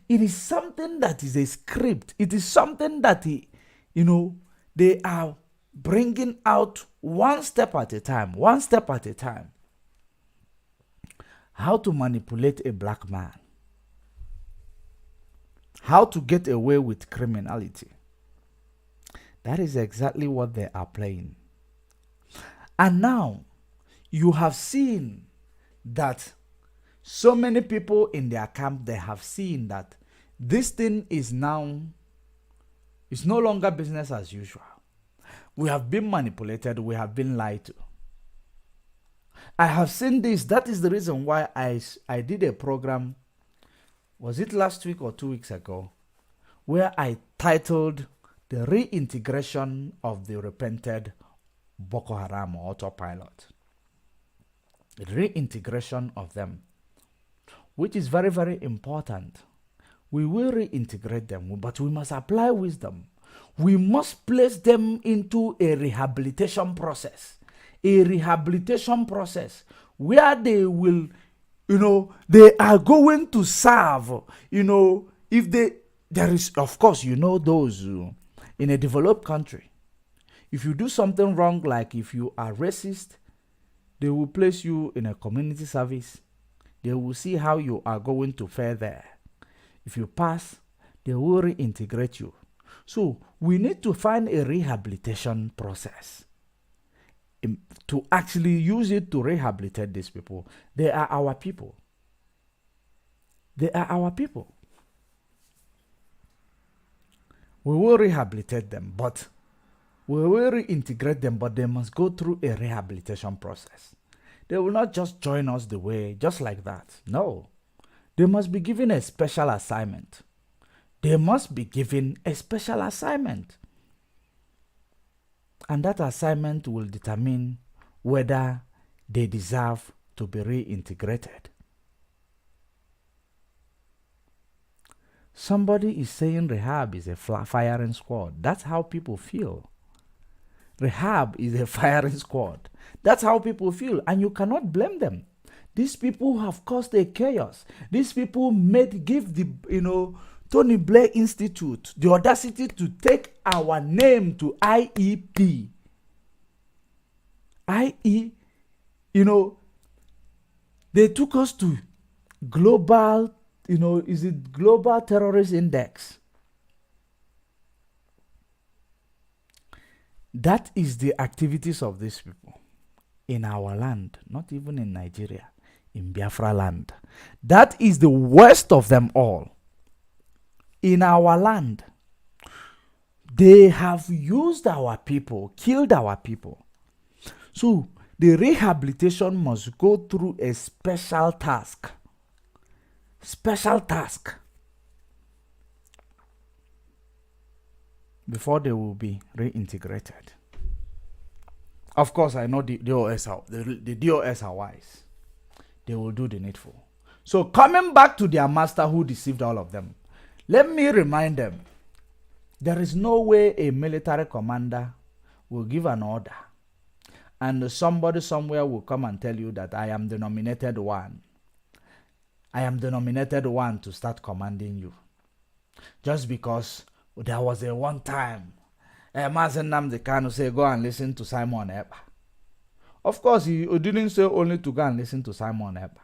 [SPEAKER 4] It is something that is a script. It is something that they are bringing out one step at a time. One step at a time. How to manipulate a black man. How to get away with criminality. That is exactly what they are playing. And now, you have seen that so many people in their camp, they have seen that this thing is no longer business as usual. We have been manipulated, we have been lied to. I have seen this. That is the reason why I did a program, was it last week or 2 weeks ago, where I titled The Reintegration of the Repented Boko Haram or Autopilot. The reintegration of them, which is very, very important. We will reintegrate them, but we must apply wisdom. We must place them into a rehabilitation process. A rehabilitation process where they will, they are going to serve, if there is, of course, those in a developed country. If you do something wrong, like if you are racist, they will place you in a community service. They will see how you are going to fare there. If you pass, they will reintegrate you. So we need to find a rehabilitation process to actually use it to rehabilitate these people. They are our people. They are our people. We will rehabilitate them, but we will reintegrate them, but they must go through a rehabilitation process. They will not just join us the way, just like that. No. They must be given a special assignment. They must be given a special assignment. And that assignment will determine whether they deserve to be reintegrated. Somebody is saying rehab is a firing squad. That's how people feel. Rehab is a firing squad. That's how people feel, and you cannot blame them. These people have caused a chaos. These people give the, Tony Blair Institute the audacity to take our name to IEP. They took us to global, global terrorist index. That is the activities of these people in our land, not even in Nigeria, in Biafra land. That is the worst of them all. In our land, they have used our people, killed our people. So the rehabilitation must go through a special task. Special task. Before they will be reintegrated. Of course, I know the DOS are wise. They will do the needful. So coming back to their master who deceived all of them, let me remind them, there is no way a military commander will give an order and somebody somewhere will come and tell you that I am the nominated one. I am the nominated one to start commanding you. Just because there was a one time Mazen Nnamdi Kanu say go and listen to Simon Ekpa. Of course, he didn't say only to go and listen to Simon Ekpa.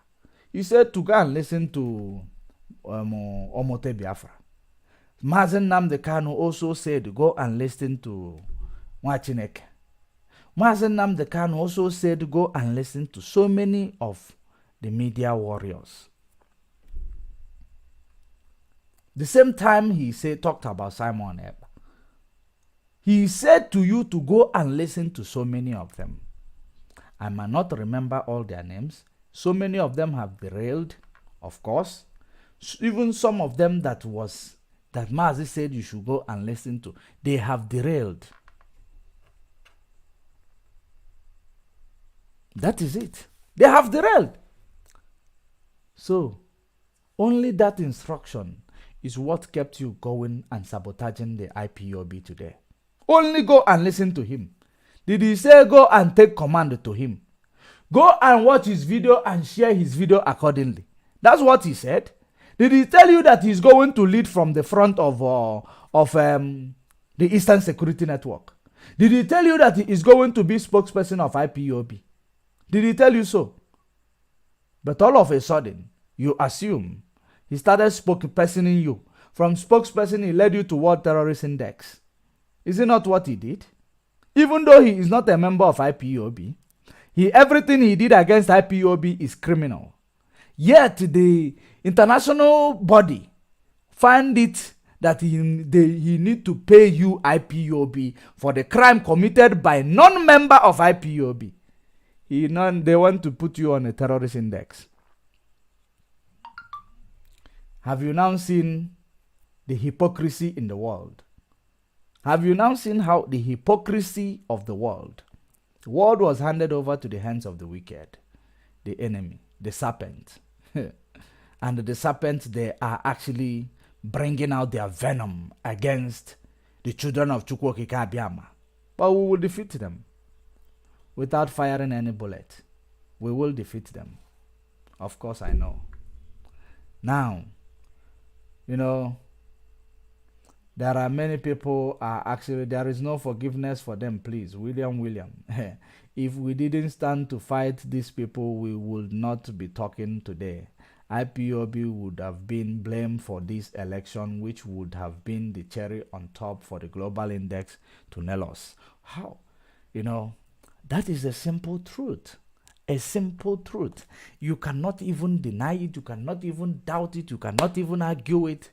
[SPEAKER 4] He said to go and listen to Omote Biafra. Mazen Nnamdi Kanu also said go and listen to Nwachineke. Mazen Nnamdi Kanu also said go and listen to so many of the media warriors. The same time he talked about Simon Ekpa. He said to you to go and listen to so many of them. I might not remember all their names. So many of them have derailed, of course. Even some of them that Mazi said you should go and listen to, they have derailed. That is it. They have derailed. So, only that instruction is what kept you going and sabotaging the IPOB today. Only go and listen to him. Did he say go and take command to him? Go and watch his video and share his video accordingly. That's what he said. Did he tell you that he's going to lead from the front of the Eastern Security Network? Did he tell you that he is going to be spokesperson of IPOB? Did he tell you so? But all of a sudden, you assume he started spokespersoning you. From spokesperson, he led you to World Terrorist Index. Is it not what he did? Even though he is not a member of IPOB, everything he did against IPOB is criminal. Yet the international body find it that he need to pay you IPOB for the crime committed by non-member of IPOB. They want to put you on a terrorist index. Have you now seen the hypocrisy in the world? Have you now seen how the hypocrisy of the world was handed over to the hands of the wicked, the enemy, the serpent. And the serpent, they are actually bringing out their venom against the children of Chukwokika Abiyama. But we will defeat them without firing any bullet. We will defeat them. Of course, I know. Now, there are many people there is no forgiveness for them, please. William. If we didn't stand to fight these people, we would not be talking today. IPOB would have been blamed for this election, which would have been the cherry on top for the global index to nail us. How? That is a simple truth. A simple truth. You cannot even deny it. You cannot even doubt it. You cannot even argue it.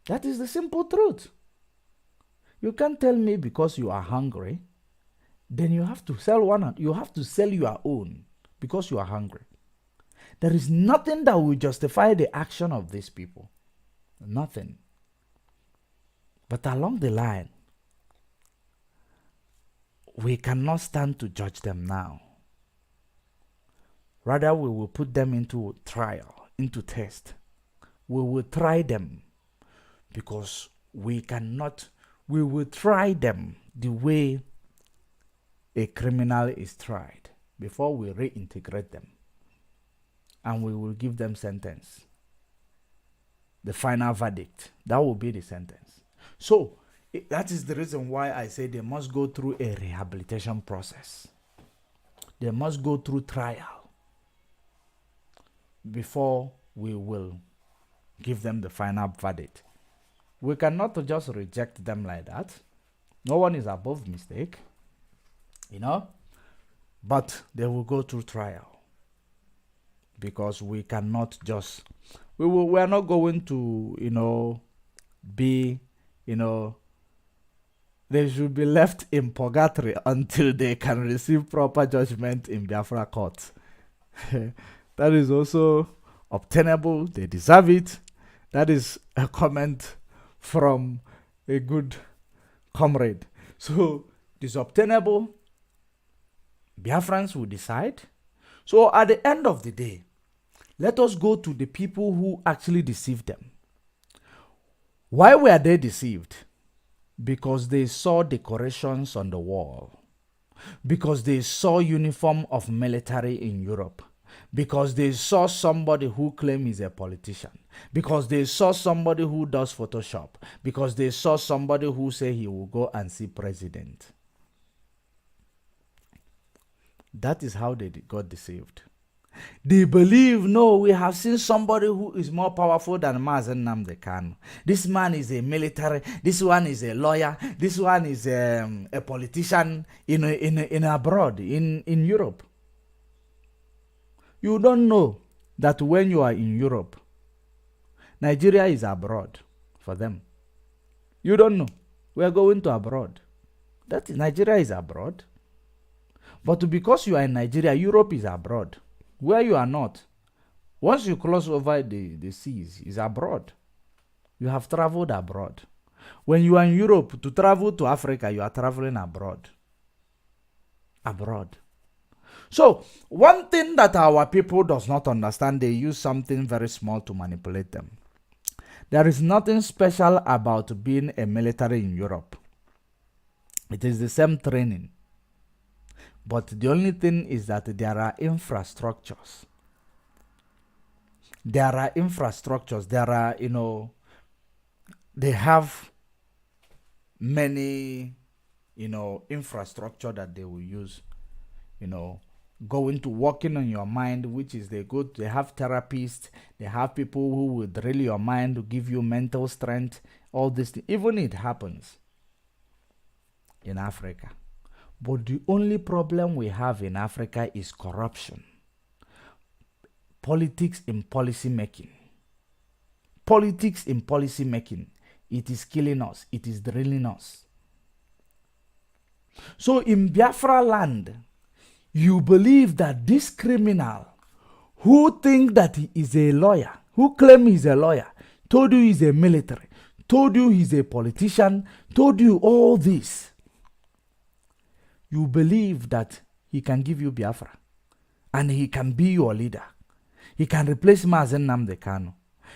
[SPEAKER 4] That is the simple truth. You can't tell me because you are hungry, then you have to sell you have to sell your own because you are hungry. There is nothing that will justify the action of these people. Nothing. But along the line, we cannot stand to judge them now. Rather, we will put them into trial, into test. We will try them. Because we will try them the way a criminal is tried before we reintegrate them. And we will give them sentence. The final verdict. That will be the sentence. So, that is the reason why I say they must go through a rehabilitation process. They must go through trial before we will give them the final verdict. We cannot just reject them like that. No one is above mistake, but they will go through trial because we cannot just, we are not going to, be, they should be left in purgatory until they can receive proper judgment in Biafra courts. That is also obtainable. They deserve it. That is a comment from a good comrade. So, it is obtainable. Biafrans will decide. So, at the end of the day, let us go to the people who actually deceived them. Why were they deceived? Because they saw decorations on the wall. Because they saw uniform of military in Europe. Because they saw somebody who claims he's a politician. Because they saw somebody who does Photoshop. Because they saw somebody who say he will go and see president. That is how they got deceived. They believe, no, we have seen somebody who is more powerful than Mazen Nnamdi Kanu. This man is a military, this one is a lawyer, this one is a politician in abroad, in Europe. You don't know that when you are in Europe, Nigeria is abroad for them. You don't know. We are going to abroad. That is, Nigeria is abroad. But because you are in Nigeria, Europe is abroad. Where you are not, once you cross over the seas, is abroad. You have traveled abroad. When you are in Europe, to travel to Africa, you are traveling abroad. Abroad. So, one thing that our people does not understand, they use something very small to manipulate them. There is nothing special about being a military in Europe. It is the same training. But the only thing is that there are infrastructures. There are infrastructures. There are, they have many, infrastructure that they will use, going to working on your mind, which is they have therapists, they have people who will drill your mind to give you mental strength, all this thing. Even it happens in Africa. But the only problem we have in Africa is corruption. Politics in policy making. Politics in policy making. It is killing us. It is drilling us. So in Biafra land, you believe that this criminal who think that he is a lawyer, who claim he's a lawyer, told you he's a military, told you he's a politician, told you all this. You believe that he can give you Biafra and he can be your leader. He can replace Mazen Nnamdi Kanu.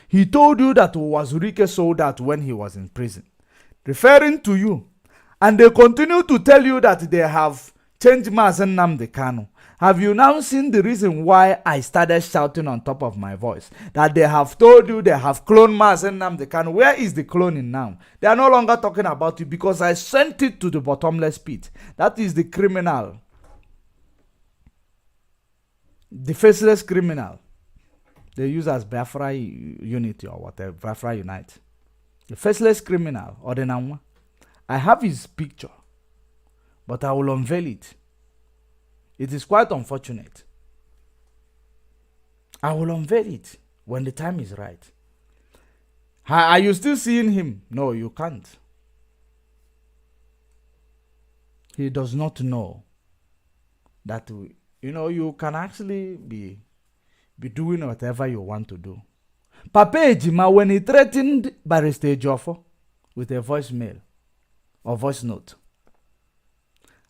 [SPEAKER 4] He told you that Wazurike sold out when he was in prison, referring to you. And they continue to tell you that they have changed Mazen Nnamdi Kanu. Have you now seen the reason why I started shouting on top of my voice? That they have told you they have cloned Mazen Nnamdi Kanu. Where is the cloning now? They are no longer talking about it because I sent it to the bottomless pit. That is the criminal. The faceless criminal. They use as Biafra Unity or whatever. Biafra Unite. The faceless criminal. Or the Namwa. I have his picture. But I will unveil it. It is quite unfortunate. I will unveil it when the time is right. Are you still seeing him? No, you can't. He does not know that, you can actually be doing whatever you want to do. Papa Ejima, when he threatened Barrister Ejiofor with a voicemail or voice note,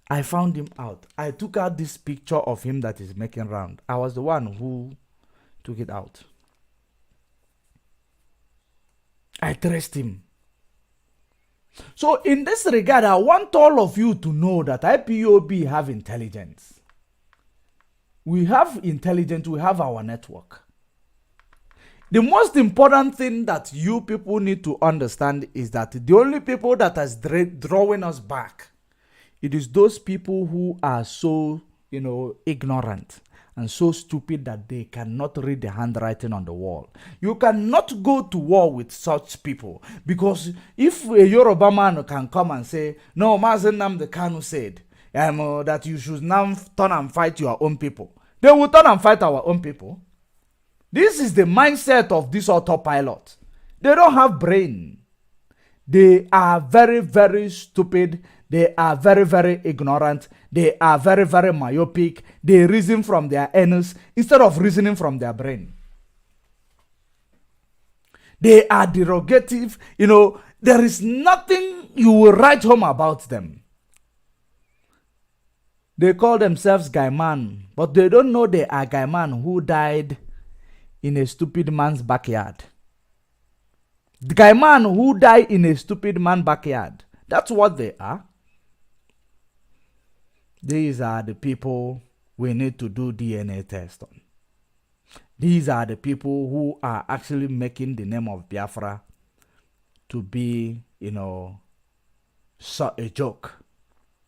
[SPEAKER 4] I found him out. I took out this picture of him that is making round. I was the one who took it out. I traced him. So in this regard, I want all of you to know that IPOB have intelligence. We have intelligence. We have our network. The most important thing that you people need to understand is that the only people that is drawing us back, it is those people who are so, ignorant and so stupid that they cannot read the handwriting on the wall. You cannot go to war with such people, because if a Yoruba man can come and say, no, Mazen Nnamdi Kanu said that you should now turn and fight your own people, they will turn and fight our own people. This is the mindset of this autopilot. They don't have brain. They are very, very stupid. They are very, very ignorant. They are very, very myopic. They reason from their anus instead of reasoning from their brain. They are derogative. You know, there is nothing you will write home about them. They call themselves guy man, but they don't know they are guy man who died in a stupid man's backyard. The guy man who died in a stupid man's backyard. That's what they are. These are the people we need to do DNA test on. These are the people who are actually making the name of Biafra to be, you know, a joke.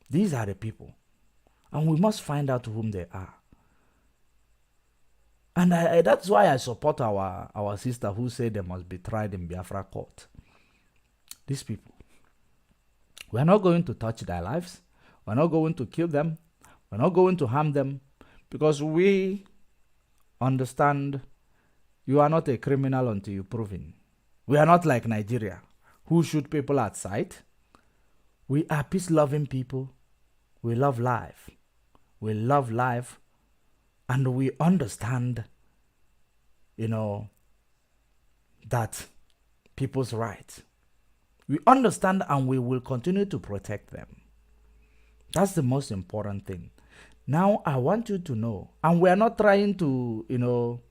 [SPEAKER 4] These are the people. And we must find out whom they are. And that's why I support our sister who said they must be tried in Biafra court. These people. We are not going to touch their lives. We are not going to kill them. We are not going to harm them. Because we understand you are not a criminal until you prove it. We are not like Nigeria, who shoot people at sight. We are peace-loving people. We love life. We love life. And we understand, you know, that people's rights. We understand and we will continue to protect them. That's the most important thing. Now, I want you to know, and we are not trying to, you know,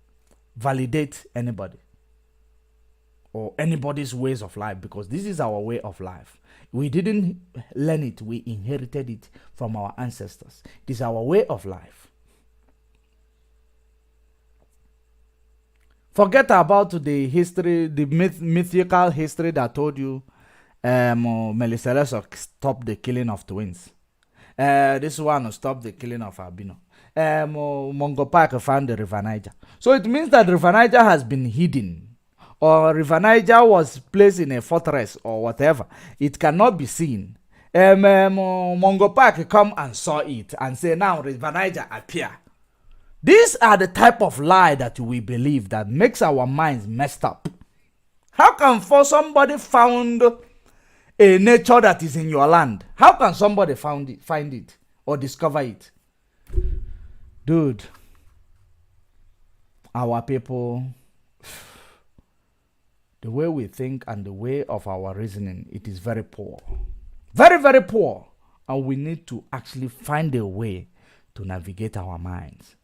[SPEAKER 4] validate anybody or anybody's ways of life, because this is our way of life. We didn't learn it. We inherited it from our ancestors. It is our way of life. Forget about the history, the mythical history that told you Melissa stopped the killing of twins. This one stopped the killing of albino. Mongo Park found the River Niger. So it means that River Niger has been hidden, or River Niger was placed in a fortress or whatever. It cannot be seen. Mongo Park come and saw it and say, now River Niger appear. These are the type of lie that we believe that makes our minds messed up. How can for somebody found a nature that is in your land? How can somebody find it or discover it? Dude, our people, the way we think and the way of our reasoning, it is very poor. Very, very poor. And we need to actually find a way to navigate our minds.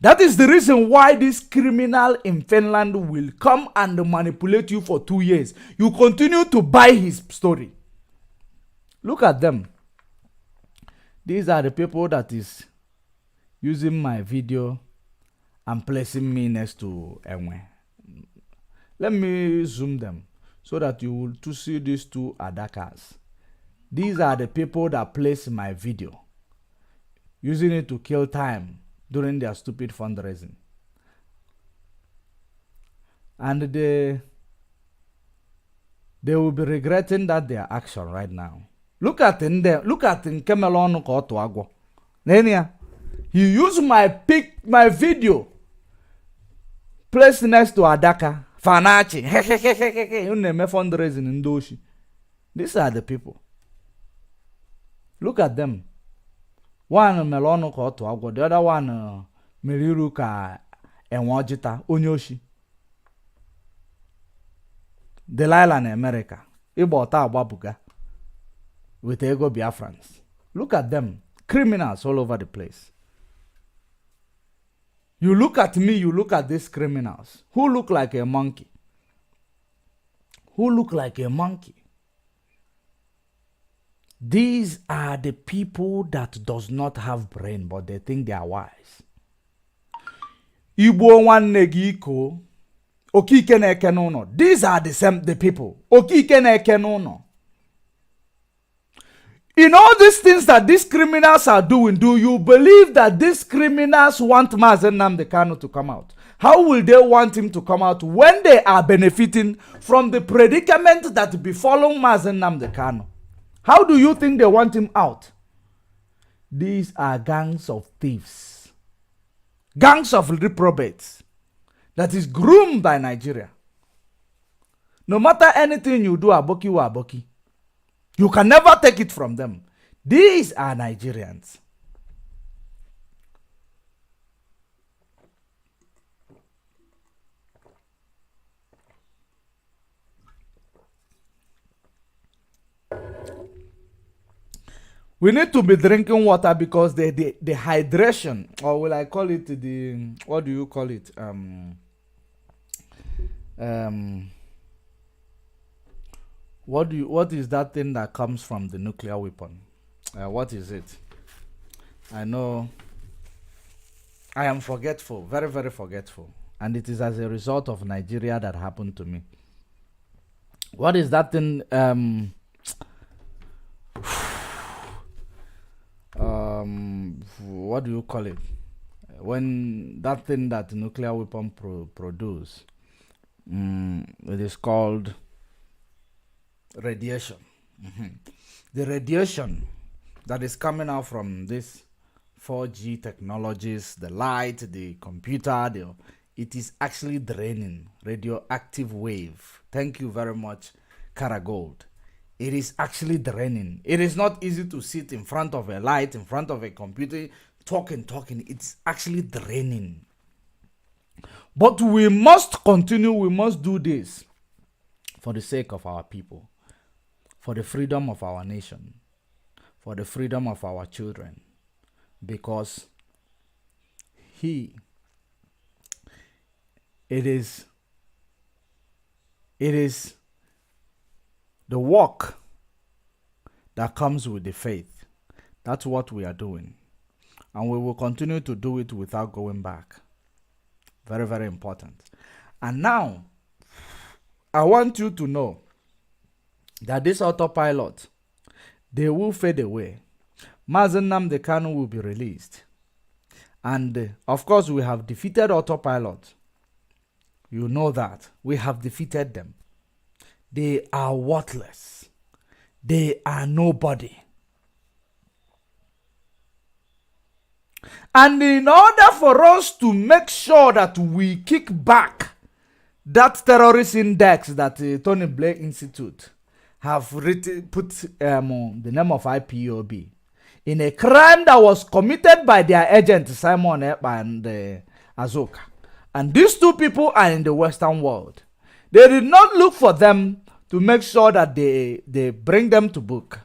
[SPEAKER 4] That is the reason why this criminal in Finland will come and manipulate you for 2 years. You continue to buy his story. Look at them. These are the people that is using my video and placing me next to Enwe. Let me zoom them so that you will to see these two adakas. These are the people that place my video, using it to kill time during their stupid fundraising. And they will be regretting that their action right now. Look at him there. Look at him. He used my video placed next to Adaka. Fanachi. Fundraising in Doshi. These are the people. Look at them. One melono ka otu agwo, the other one meriru ka enwojita onyoshi. Delilah in America. Ibota agbabuga with ego Biafrans. Look at them. Criminals all over the place. You look at me, you look at these criminals who look like a monkey. Who look like a monkey. These are the people that does not have brain, but they think they are wise. Igbo nwanne gi iko, okike na eke n'ụlọ. These are the people. Okike na eke n'ụlọ. In all these things that these criminals are doing, do you believe that these criminals want Mazen Nnamdi Kanu to come out? How will they want him to come out when they are benefiting from the predicament that befallen Mazen Nnamdi Kanu? How do you think they want him out? These are gangs of thieves. Gangs of reprobates that is groomed by Nigeria. No matter anything you do, aboki wa aboki. You can never take it from them. These are Nigerians. We need to be drinking water because the hydration, or will I call it the, what do you call it? What is that thing that comes from the nuclear weapon? What is it? I know I am forgetful, very, very forgetful. And it is as a result of Nigeria that happened to me. What is that thing? What do you call it? When that thing that nuclear weapon produce, it is called radiation. The radiation that is coming out from this 4G technologies, the light, the computer, it is actually draining. Radioactive wave. Thank you very much, Karagold. It is actually draining. It is not easy to sit in front of a light, in front of a computer, talking. It's actually draining. But we must continue. We must do this for the sake of our people, for the freedom of our nation, for the freedom of our children, because it is the work that comes with the faith. That's what we are doing. And we will continue to do it without going back. Very, very important. And now, I want you to know that this autopilot, they will fade away. Mazen Nnamdi Kanu will be released. And of course, we have defeated autopilot. You know that. We have defeated them. They are worthless. They are nobody. And in order for us to make sure that we kick back that terrorist index that Tony Blair Institute have put the name of IPOB in a crime that was committed by their agent Simon Ekpa and Azoka. And these two people are in the Western world. They did not look for them to make sure that they bring them to book.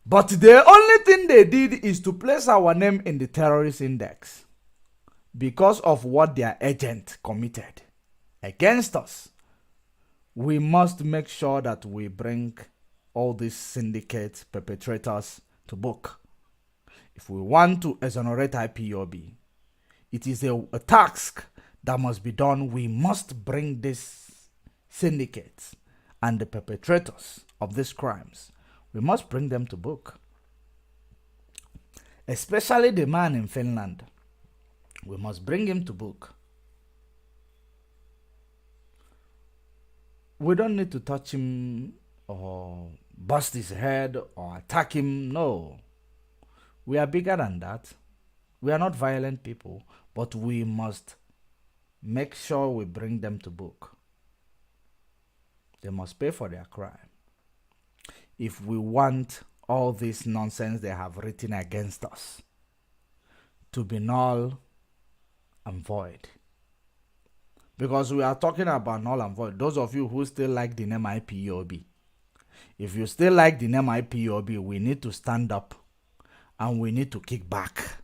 [SPEAKER 4] But the only thing they did is to place our name in the terrorist index because of what their agent committed against us. We must make sure that we bring all these syndicate perpetrators to book. If we want to exonerate IPOB, it is a task that must be done. We must bring these syndicates and the perpetrators of these crimes. We must bring them to book. Especially the man in Finland. We must bring him to book. We don't need to touch him or bust his head or attack him. No. We are bigger than that. We are not violent people, but we must make sure we bring them to book. They must pay for their crime. If we want all this nonsense they have written against us to be null and void. Because we are talking about null and void. Those of you who still like the name IPOB. If you still like the name IPOB, we need to stand up and we need to kick back.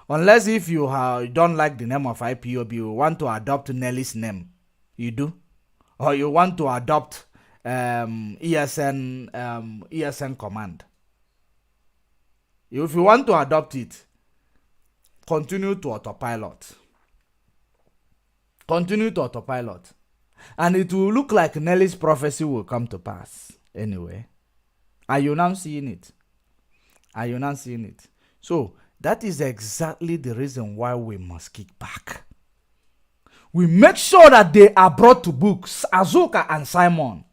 [SPEAKER 4] Unless if you don't like the name of IPOB, you want to adopt Nelly's name. You do? Or you want to adopt ESN command. If you want to adopt it, continue to autopilot. Continue to autopilot. And it will look like Nelly's prophecy will come to pass. Anyway. Are you now seeing it? Are you now seeing it? So, that is exactly the reason why we must kick back. We make sure that they are brought to books, Azuka and Simon,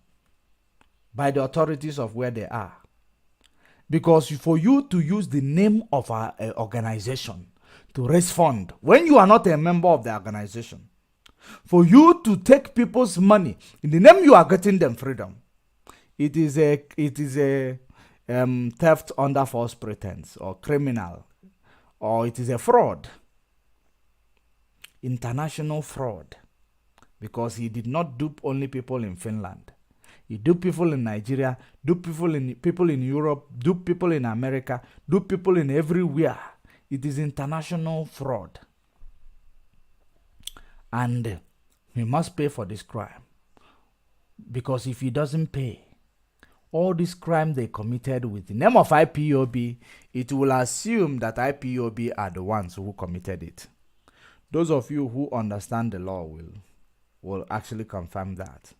[SPEAKER 4] by the authorities of where they are. Because for you to use the name of our organization to raise fund, when you are not a member of the organization, for you to take people's money in the name you are getting them freedom, It is a theft under false pretense, or criminal, or it is a fraud, international fraud, because he did not dupe only people in Finland. He duped people in Nigeria, duped people in Europe, duped people in America, duped people in everywhere. It is international fraud. And he must pay for this crime. Because if he doesn't pay, all this crime they committed with the name of IPOB, it will assume that IPOB are the ones who committed it. Those of you who understand the law will actually confirm that.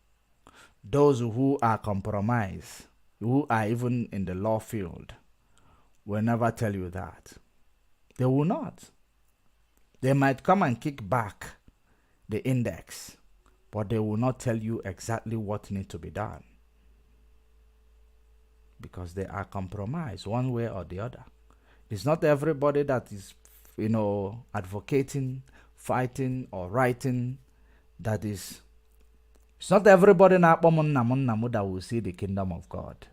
[SPEAKER 4] Those who are compromised, who are even in the law field, will never tell you that. They will not. They might come and kick back the index, but they will not tell you exactly what needs to be done. Because they are compromised one way or the other. It's not everybody that is, advocating, fighting, or writing that is. It's not everybody that will see the kingdom of God.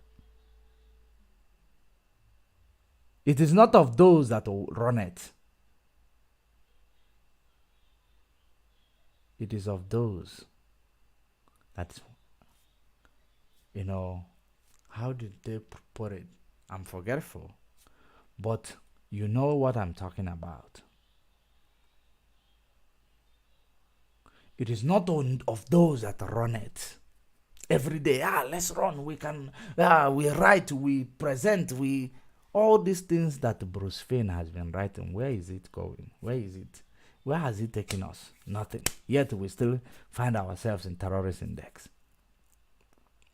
[SPEAKER 4] It is not of those that will run it. It is of those that, how did they put it? I'm forgetful. But you know what I'm talking about. It is not of those that run it. Every day, let's run. We can, we write, we present, all these things that Bruce Finn has been writing. Where is it going? Where is it? Where has it taken us? Nothing. Yet we still find ourselves in terrorist index.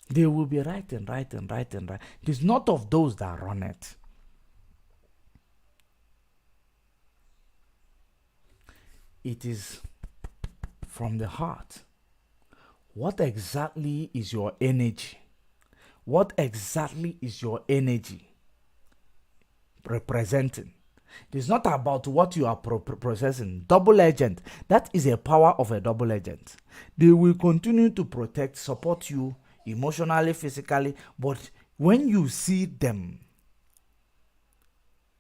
[SPEAKER 4] They will be writing. It is not of those that run it. It is from the heart. What exactly is your energy? What exactly is your energy representing? It is not about what you are processing. Double agent. That is a power of a double agent. They will continue to protect, support you emotionally, physically, but when you see them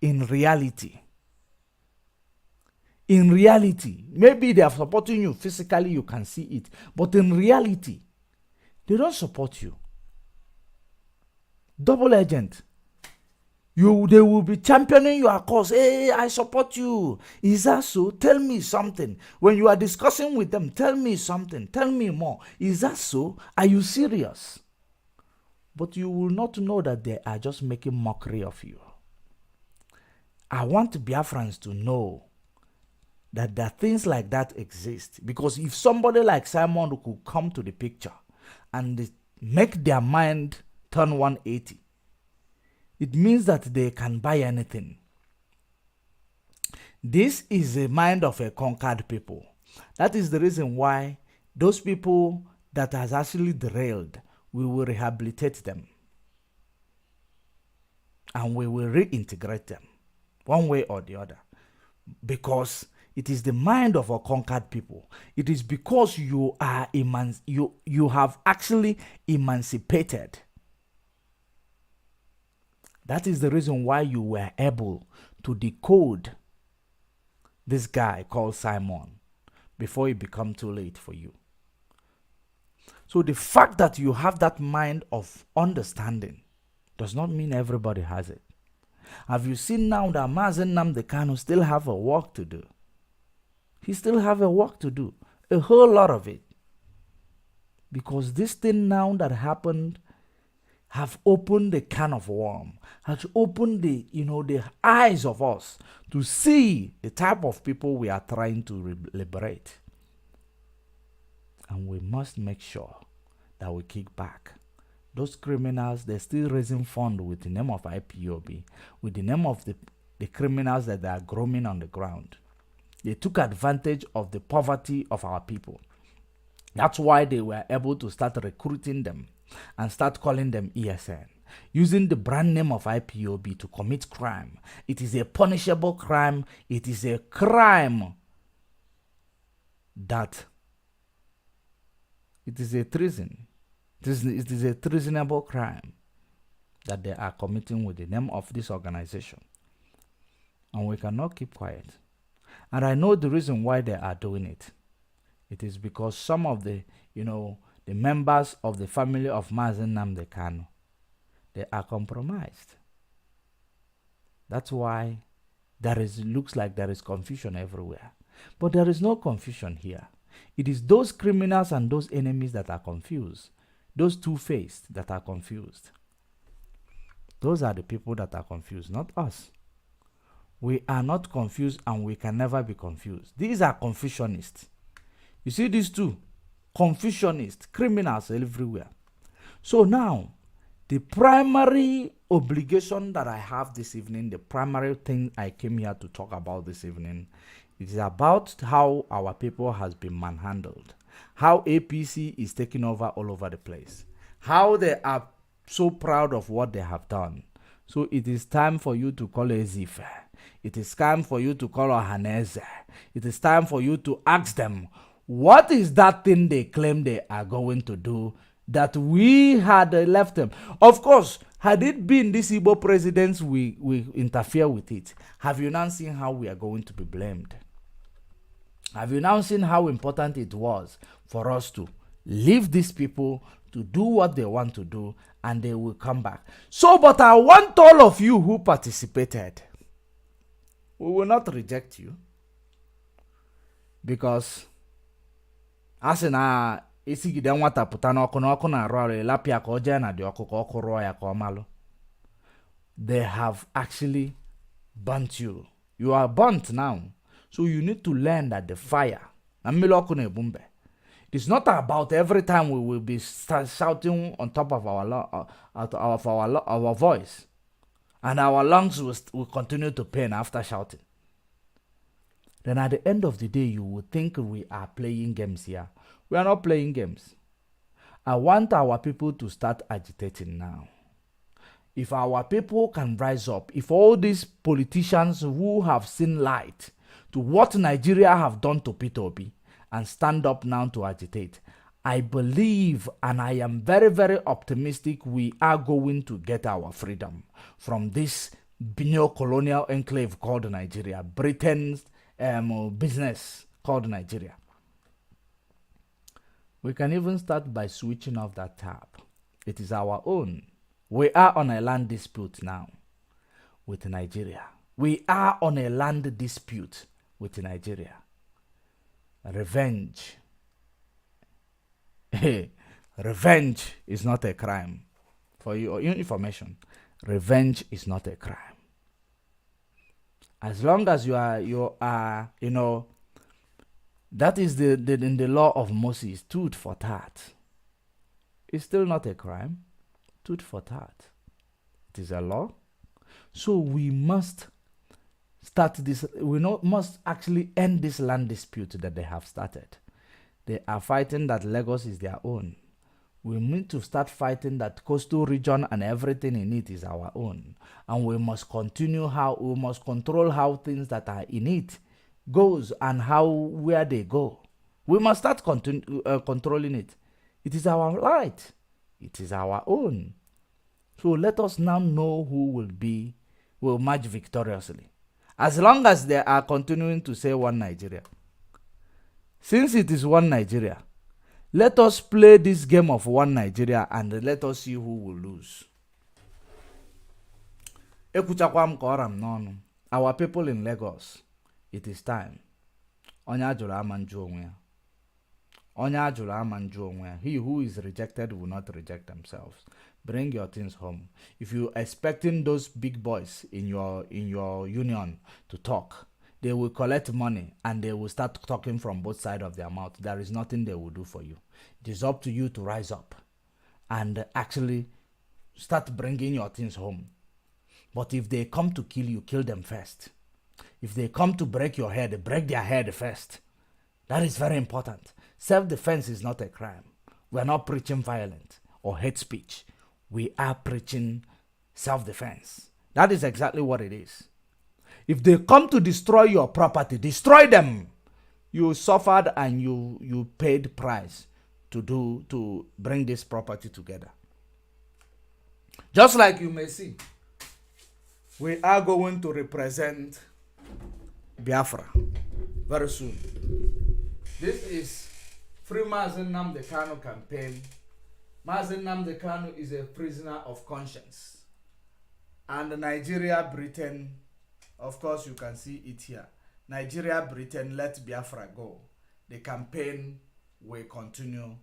[SPEAKER 4] in reality, maybe they are supporting you physically, you can see it, but in reality, they don't support you. Double agent. They will be championing your cause. Hey, I support you. Is that so? Tell me something. When you are discussing with them, tell me something. Tell me more. Is that so? Are you serious? But you will not know that they are just making mockery of you. I want Biafrans to know that things like that exist. Because if somebody like Simon could come to the picture and make their mind turn 180, it means that they can buy anything. This is the mind of a conquered people. That is the reason why those people that has actually derailed, we will rehabilitate them. And we will reintegrate them, one way or the other. Because it is the mind of a conquered people. It is because you are you have actually emancipated. That is the reason why you were able to decode this guy called Simon before it become too late for you. So the fact that you have that mind of understanding does not mean everybody has it. Have you seen now that Mazen Nnamdi Kanu still have a work to do? He still have a work to do. A whole lot of it. Because this thing now that happened have opened the can of worm, has opened the eyes of us to see the type of people we are trying to liberate. And we must make sure that we kick back. Those criminals, they're still raising funds with the name of IPOB, with the name of the criminals that they are grooming on the ground. They took advantage of the poverty of our people. That's why they were able to start recruiting them and start calling them ESN, using the brand name of IPOB to commit crime. It is a punishable crime. It is a crime that it is a treason. It is a treasonable crime that they are committing with the name of this organization. And we cannot keep quiet. And I know the reason why they are doing it. It is because some of the, the members of the family of Mazen Nnamdi Kanu, they are compromised. That's why looks like there is confusion everywhere. But there is no confusion here. It is those criminals and those enemies that are confused. Those two-faced that are confused. Those are the people that are confused, not us. We are not confused and we can never be confused. These are confusionists. You see these two? Confusionists, criminals everywhere. So now, the primary obligation that I have this evening, the primary thing I came here to talk about this evening, is about how our people has been manhandled. How APC is taking over all over the place. How they are so proud of what they have done. So it is time for you to call Ezife. It is time for you to call Ohaneze. It is time for you to ask them, what is that thing they claim they are going to do that we had left them? Of course, had it been these Igbo presidents, we interfere with it. Have you now seen how we are going to be blamed? Have you now seen how important it was for us to leave these people to do what they want to do, and they will come back? So, but I want all of you who participated, we will not reject you. Because, as in isigide nwata puta n'ọkụ n'ọkụ na-arụ arụ elapịa ka o jee na dị ọkụ ka ọkụ rụọ ya ka ọ malụ. They have actually burnt you. You are burnt now. So you need to learn that the fire, it is not about every time we will be shouting on top of our voice, and our lungs will continue to pain after shouting. Then at the end of the day, you will think we are playing games here. We are not playing games. I want our people to start agitating now. If our people can rise up, if all these politicians who have seen light to what Nigeria have done to Peter Obi and stand up now to agitate, I believe and I am very, very optimistic we are going to get our freedom from this neo-colonial enclave called Nigeria, Britain's business called Nigeria. We can even start by switching off that tap. It is our own. We are on a land dispute now with Nigeria. We are on a land dispute with Nigeria. Revenge. Revenge is not a crime. For your information, revenge is not a crime. As long as you are, that is in the law of Moses, tooth for tat. It's still not a crime. Tooth for tat. It is a law. So we must start this. Must actually end this land dispute that they have started. They are fighting that Lagos is their own. We need to start fighting that coastal region and everything in it is our own. And we must we must control how things that are in it goes and where they go. We must start controlling it. It is our right. It is our own. So let us now know who will march victoriously. As long as they are continuing to say one Nigeria. Since it is one Nigeria, let us play this game of one Nigeria and let us see who will lose. Our people in Lagos, it is time. He who is rejected will not reject themselves. Bring your things home. If you're expecting those big boys in your union to talk, they will collect money and they will start talking from both sides of their mouth. There is nothing they will do for you. It is up to you to rise up and actually start bringing your things home. But if they come to kill you, kill them first. If they come to break your head, break their head first. That is very important. Self-defense is not a crime. We are not preaching violence or hate speech. We are preaching self-defense. That is exactly what it is. If they come to destroy your property, destroy them. You suffered and you paid price to bring this property together. Just like you may see, we are going to represent Biafra very soon. This is Free Mazen Nnamdi Kanu campaign. Mazen Nnamdi Kanu is a prisoner of conscience. And Nigeria, Britain, of course you can see it here. Nigeria, Britain, let Biafra go. The campaign will continue,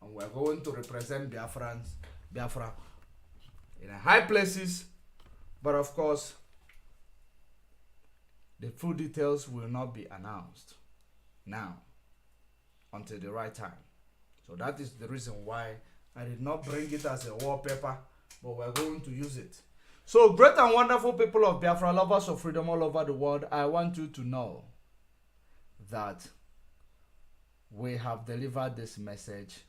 [SPEAKER 4] and we're going to represent Biafra in high places, but of course the full details will not be announced now until the right time. So that is the reason why I did not bring it as a wallpaper, but we're going to use it. So great and wonderful people of Biafra, lovers of freedom all over the world, I want you to know that we have delivered this message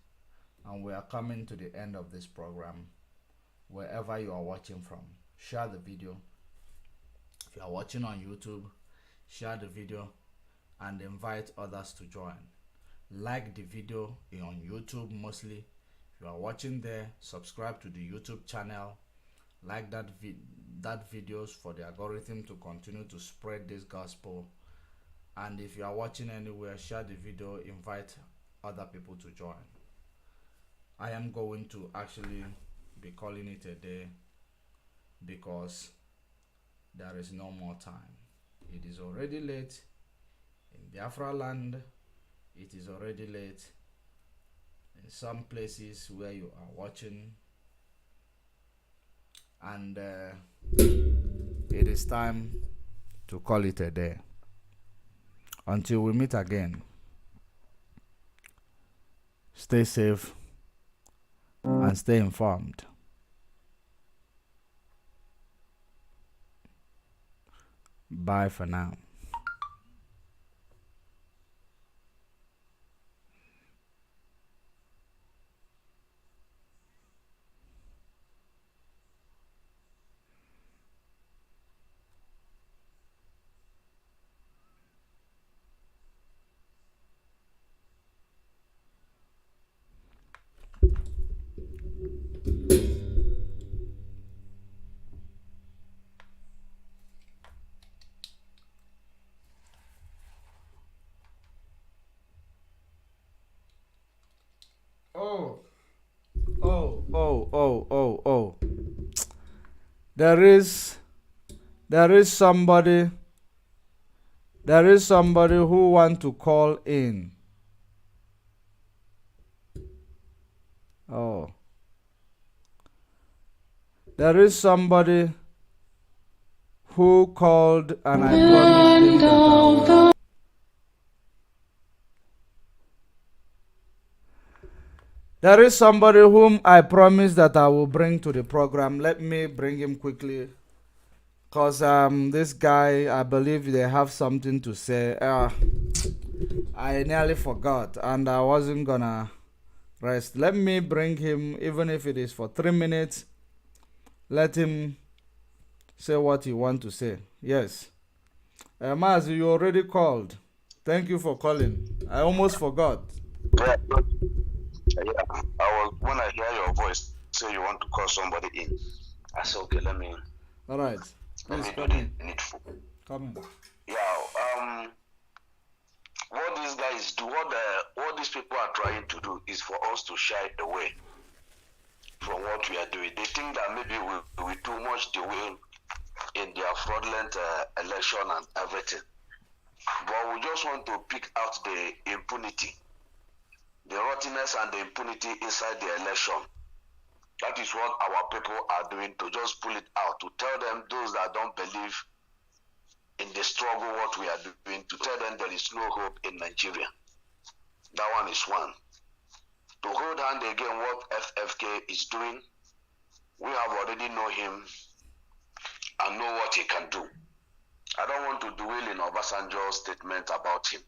[SPEAKER 4] and we are coming to the end of this program. Wherever you are watching from, share the video. If you are watching on YouTube, share the video and invite others to join. Like the video on YouTube mostly. If you are watching there, subscribe to the YouTube channel. Like that videos for the algorithm to continue to spread this gospel. And if you are watching anywhere, share the video, invite other people to join. I am going to actually be calling it a day because there is no more time. It is already late in Biafra land. It is already late in some places where you are watching, and it is time to call it a day. Until we meet again, stay safe and stay informed. Bye for now. Oh. There is somebody who want to call in. Oh. There is somebody who called and I promised him that I will. There is somebody whom I promised that I will bring to the program. Let me bring him quickly. Because this guy, I believe they have something to say. I nearly forgot and I wasn't gonna rest. Let me bring him, even if it is for 3 minutes. Let him say what he wants to say. Yes. Maz, you already called. Thank you for calling. I almost forgot.
[SPEAKER 7] Yeah, when I hear your voice, say you want to call somebody in. I said, okay, let me.
[SPEAKER 4] All right.
[SPEAKER 7] Let me
[SPEAKER 4] Please
[SPEAKER 7] do
[SPEAKER 4] come in.
[SPEAKER 7] the needful.
[SPEAKER 4] Come in.
[SPEAKER 7] Yeah. What these guys do, what these people are trying to do, is for us to shy away from what we are doing. They think that maybe we too much the way in their fraudulent election and everything. But we just want to pick out the impunity, the rottenness and the impunity inside the election. That is what our people are doing, to just pull it out, to tell them, those that don't believe in the struggle, what we are doing, to tell them there is no hope in Nigeria. That one is one. To hold hand again what FFK is doing, we have already know him and know what he can do. I don't want to dwell in Obasanjo's statement about him,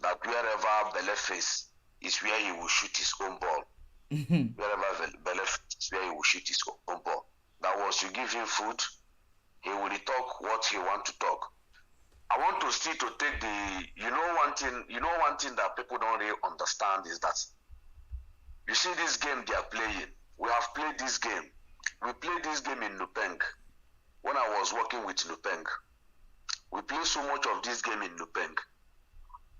[SPEAKER 7] that wherever Beleface is where he will shoot his own ball. Wherever Beleface is where he will shoot his own ball. That was, you give him food, he will talk what he want to talk. I want to still to take the, one thing that people don't really understand is that You see this game they are playing. We have played this game. We played this game in Nupeng when I was working with Nupeng. We play so much of this game in Nupeng.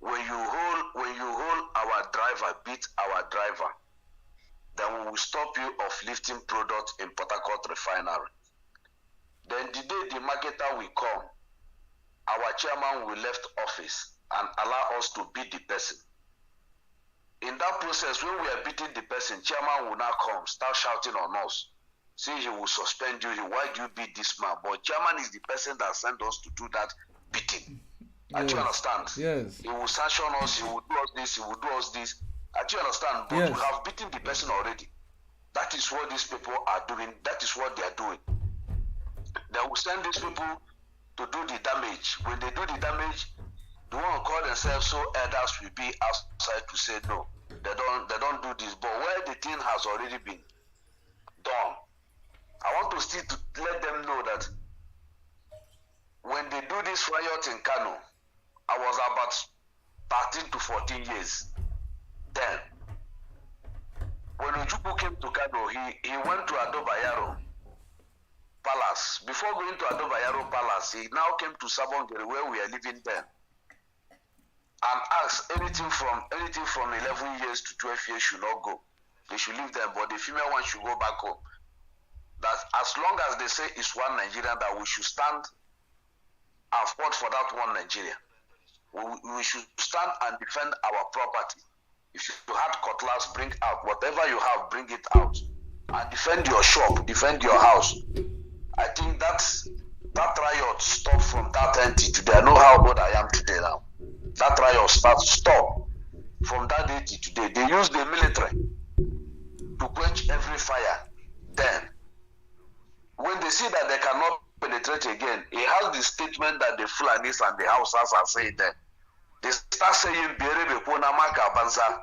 [SPEAKER 7] When you hold our driver, beat our driver, then we will stop you of lifting products in Port Harcourt refinery. Then the day the marketer will come, our chairman will left office and allow us to beat the person. In that process, when we are beating the person, chairman will now come, start shouting on us. See, he will suspend you. Why do you beat this man? But chairman is the person that sent us to do that beating. Yes. Do you understand?
[SPEAKER 4] Yes.
[SPEAKER 7] He will sanction us. He will do us this. He will do us this. Do you understand? But
[SPEAKER 4] yes.
[SPEAKER 7] we have beaten the person already. That is what these people are doing. That is what they are doing. They will send these people to do the damage. When they do the damage, the one who call themselves so elders will be outside to say no. They don't do this. But where the thing has already been done, I want to still to let them know that when they do this riot in Kano, I was about 13 to 14 years then. When Ojukwu came to Kano, he went to Adobayaro Palace. Before going to Adobayaro Palace, he now came to Sabongeri where we are living then, and asked anything from 11 years to 12 years should not go. They should leave them, but the female one should go back home. That as long as they say it's one Nigeria, that we should stand and fight for that one Nigeria. We should stand and defend our property. If you had cutlass, bring out. Whatever you have, bring it out. And defend your shop, defend your house. I think that riot stopped from that entity today. I know how old I am today now. That riot stopped from that day to today. They used the military to quench every fire. Then, when they see that they cannot penetrate again, it has the statement that the Fulanis and the Hausas are saying that they start saying Berebe Ponamaka Banza.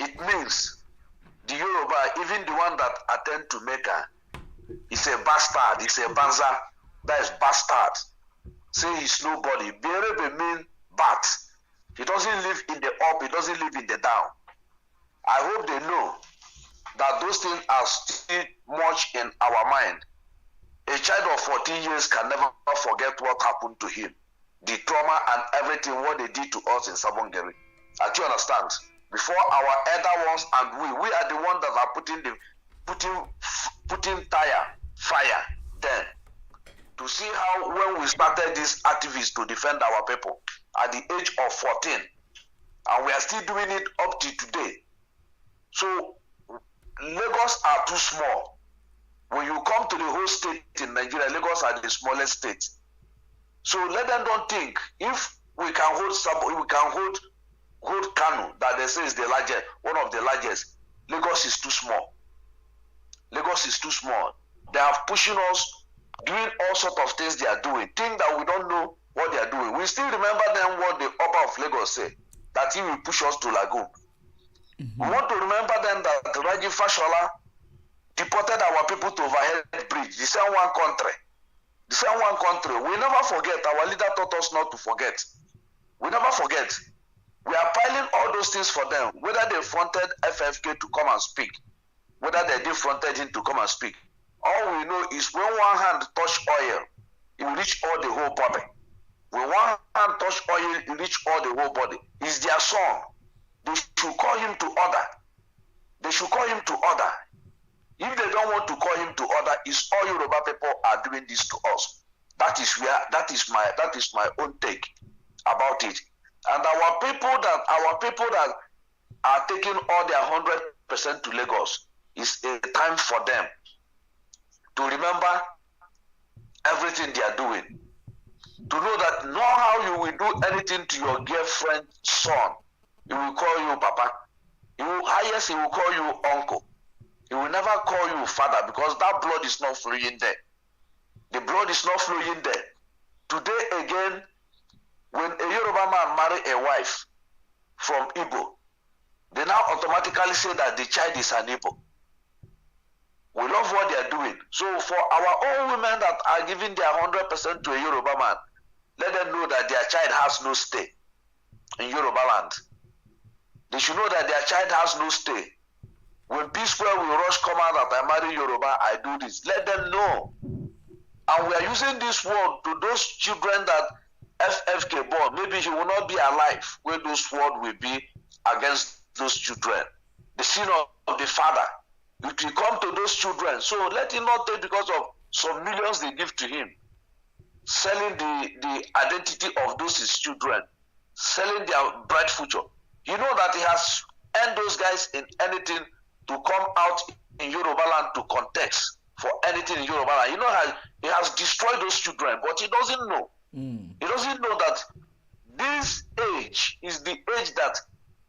[SPEAKER 7] It means the Yoruba, even the one that attend to Mecca, is a bastard, is a Banza, that is bastard. Say he's nobody. Berebe means bat. He doesn't live in the up, he doesn't live in the down. I hope they know that those things are still much in our mind. A child of 14 years can never forget what happened to him. The trauma and everything, what they did to us in Sabongeri. Do you understand? Before our elder ones and we are the ones that are putting fire then. To see how when we started this activities to defend our people at the age of 14, and we are still doing it up to today. So Lagos are too small. When you come to the whole state in Nigeria, Lagos are the smallest state. So let them don't think if we can hold Kano, that they say is the largest, one of the largest. Lagos is too small. Lagos is too small. They are pushing us, doing all sorts of things they are doing. Think that we don't know what they are doing. We still remember them what the upper of Lagos said, that he will push us to Lagoon. We want to remember them that Raji Fashola deported our people to overhead bridge. The same one country. The same one country. We never forget. Our leader taught us not to forget. We never forget. We are piling all those things for them. Whether they fronted FFK to come and speak, whether they did fronted him to come and speak. All we know is when one hand touch oil, it will reach all the whole body. When one hand touch oil, it reach all the whole body. It's their son. They should call him to order. They should call him to order. If they don't want to call him to order, it's all Yoruba people are doing this to us. That is my own take about it. And our people that are taking all their 100% to Lagos, it's a time for them to remember everything they are doing. To know that know how you will do anything to your girlfriend's son. He will call you Papa. He will call you Uncle. He will never call you Father because that blood is not flowing there. The blood is not flowing there. Today again, when a Yoruba man marry a wife from Igbo, they now automatically say that the child is an Igbo. We love what they are doing. So for our own women that are giving their 100% to a Yoruba man, let them know that their child has no stay in Yoruba land. They should know that their child has no stay. When P-Square will rush come out that I marry Yoruba, I do this. Let them know. And we are using this word to those children that FFK born. Maybe he will not be alive when those words will be against those children. The sin of the father. It will come to those children. So let him not take because of some millions they give to him. Selling the identity of those his children. Selling their bright future. You know that he has earned those guys in anything to come out in Yoruba land to contest for anything in Yoruba land. You know how he has destroyed those children, but he doesn't know. He doesn't know that this age is the age that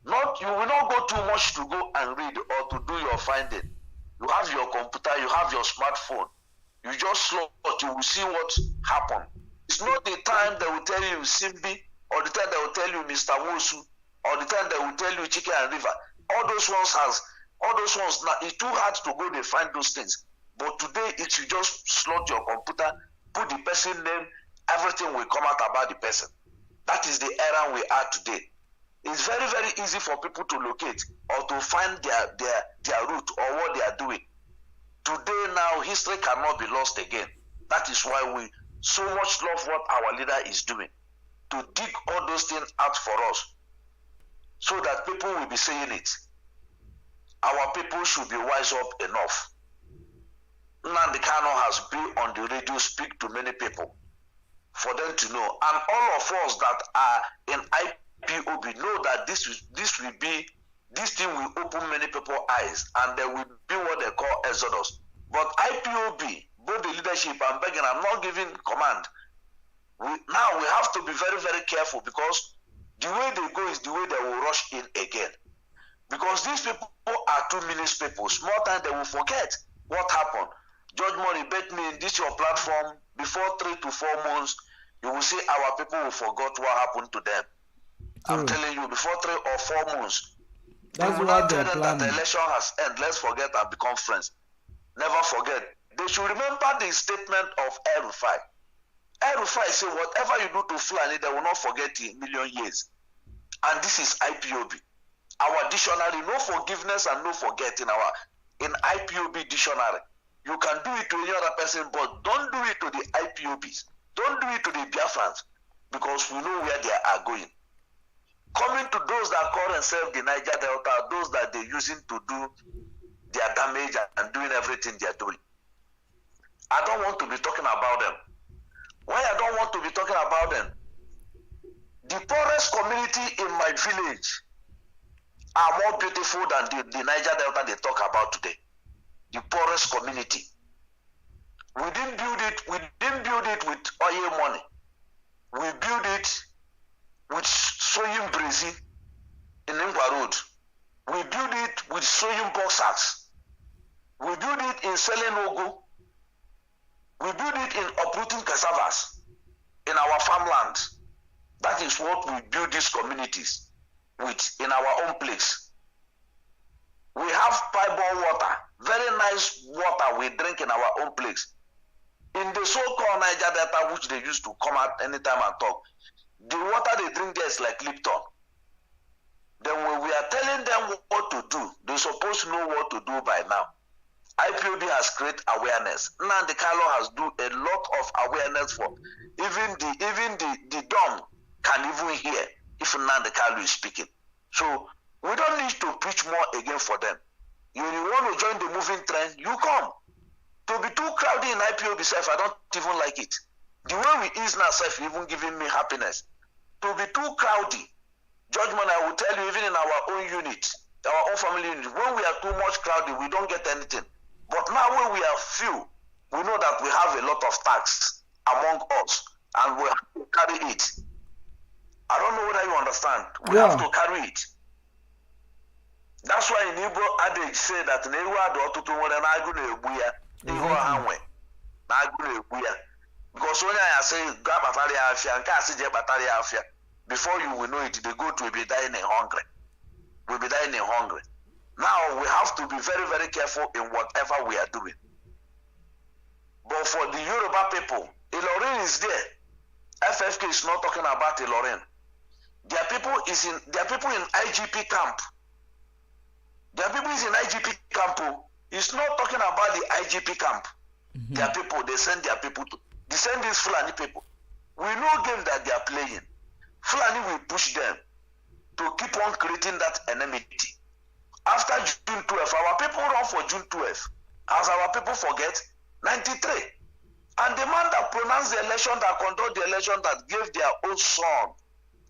[SPEAKER 7] you will not go too much to go and read or to do your finding. You have your computer, you have your smartphone. You just slot, you will see what happened. It's not the time they will tell you Simbi, or the time they will tell you Mr. Wosu, or the time they will tell you Chicken and River. All those ones now, it's too hard to go and find those things. But today, if you just slot your computer, put the person name, everything will come out about the person. That is the era we are today. It's very, very easy for people to locate or to find their route or what they are doing. Today now, history cannot be lost again. That is why we so much love what our leader is doing. To dig all those things out for us. So that people will be saying it. Our people should be wise up enough. Nnamdi Kanu has been on the radio, speak to many people for them to know. And all of us that are in IPOB know that this thing will open many people's eyes and there will be what they call exodus. But IPOB, both the leadership and begging, I'm not giving command. Now we have to be very, very careful because the way they go is the way they will rush in again. Because these people are 2 million people. Small time they will forget what happened. Judge Money bet me in this your platform, before 3 to 4 months, you will see our people will forget what happened to them. I'm telling you, before 3 or 4 months,
[SPEAKER 4] that's
[SPEAKER 7] you will
[SPEAKER 4] what
[SPEAKER 7] not tell
[SPEAKER 4] they're
[SPEAKER 7] them
[SPEAKER 4] planning.
[SPEAKER 7] that the election has ended. Let's forget and become friends. Never forget. They should remember the statement of El-Rufai. El-Rufai said, whatever you do to Fulani, they will not forget in a million years. And this is IPOB. Our dictionary, no forgiveness and no forgetting. In IPOB dictionary, you can do it to any other person, but don't do it to the IPOBs. Don't do it to the Biafrans, because we know where they are going. Coming to those that call themselves the Niger Delta, those that they're using to do their damage and doing everything they're doing. I don't want to be talking about them. Why I don't want to be talking about them? The poorest community in my village are more beautiful than the Niger Delta they talk about today. The poorest community. We didn't build it with oil money. We built it with sewing brazy in Ingwa Road. We built it with sewing boxers. We built it in selling ogo. We built it in uprooting cassavas in our farmland. That is what we build these communities with in our own place. We have pipe-borne water, very nice water we drink in our own place. In the so-called Niger Delta, which they used to come out anytime and talk, the water they drink there is like Lipton. Then when we are telling them what to do, they're supposed to know what to do by now. IPOB has created awareness. Nnamdi Kanu has do a lot of awareness for even the dumb can even hear if Nnamdi Kanu is speaking. So we don't need to preach more again for them. You want to join the moving trend, you come. To be too crowded in IPOB self, I don't even like it. The way we is now self even giving me happiness. To be too crowded, judgment I will tell you, even in our own unit, our own family unit, when we are too much crowded, we don't get anything. But now when we are few, we know that we have a lot of tax among us, and we have to carry it. I don't know whether you understand. We have to carry it. That's why in Igbo adage say that because when I say before you will know it, the goat will be dying in hunger. Will be dying in hunger. Now we have to be very, very careful in whatever we are doing. But for the Yoruba people, Ilorin is there. FFK is not talking about Ilorin. Their people is in IGP camp. Their people is in IGP camp. It's not talking about the IGP camp. Their people, they send their people to send these Fulani people. We know game that they are playing. Fulani will push them to keep on creating that enmity. After June 12th, our people run for June 12th. As our people forget, 93. And the man that pronounced the election, that conducted the election, that gave their own son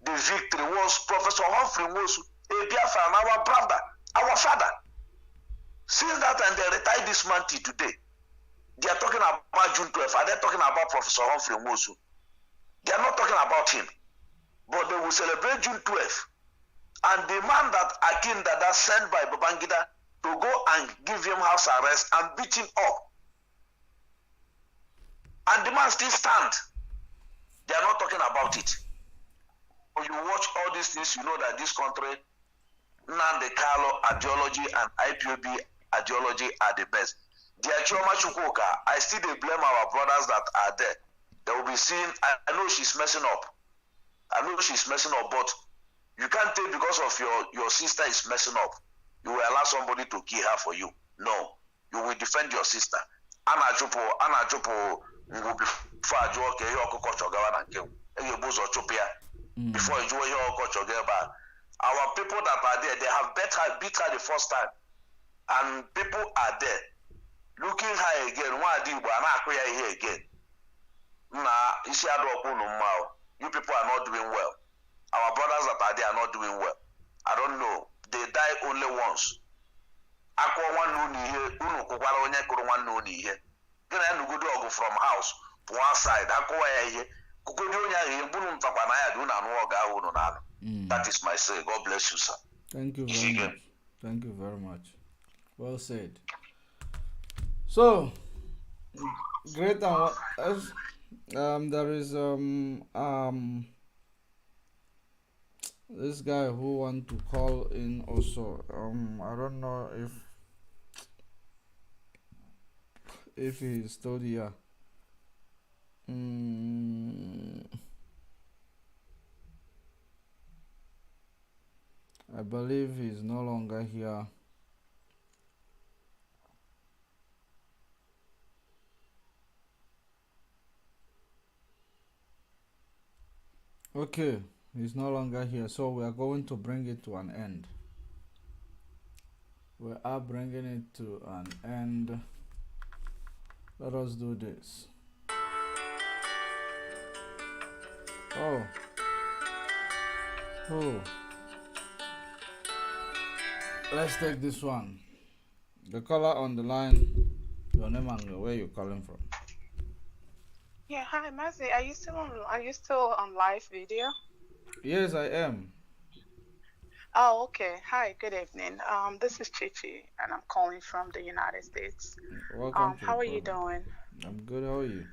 [SPEAKER 7] the victory was Professor Humphrey Nwosu, a Biafra, and our brother, our father. Since that time, they retired this man till today. They are talking about June 12th. Are they talking about Professor Humphrey Nwosu? They are not talking about him. But they will celebrate June 12th. And the man that Akin Dada sent by Babangida to go and give him house arrest and beat him up. And the man still stand. They are not talking about it. When you watch all these things, you know that this country, Nnamdi Kanu ideology and IPOB ideology are the best. Dear Chioma Chukwuka, I still blame our brothers that are there. They will be seeing, I know she's messing up. I know she's messing up, but you can't take because of your sister is messing up. You will allow somebody to kill her for you. No. You will defend your sister. Ana Jopo, will be far joke, before you join your coach. Our people that are there, they have beat her the first time. And people are there. Looking her again, why do you here again? You people are not doing well. Our brothers that are there are not doing well. I don't know. They die only once. From house to one side. That is my say. God bless you, sir.
[SPEAKER 4] Thank you very much. Thank you very much. Well said. So, great. There is this guy who want to call in also. I don't know if he's still here. I believe he's no longer here. Okay, he's no longer here, so we are going to bring it to an end. We are bringing it to an end. Let us do this. Oh. Let's take this one. The caller on the line, your name and where you're calling from.
[SPEAKER 8] Yeah, hi Mazi. Are you still on live video?
[SPEAKER 4] Yes, I am.
[SPEAKER 8] Oh, okay. Hi, good evening. This is Chichi and I'm calling from the United States.
[SPEAKER 4] Welcome.
[SPEAKER 8] How are you doing?
[SPEAKER 4] I'm good. How are you?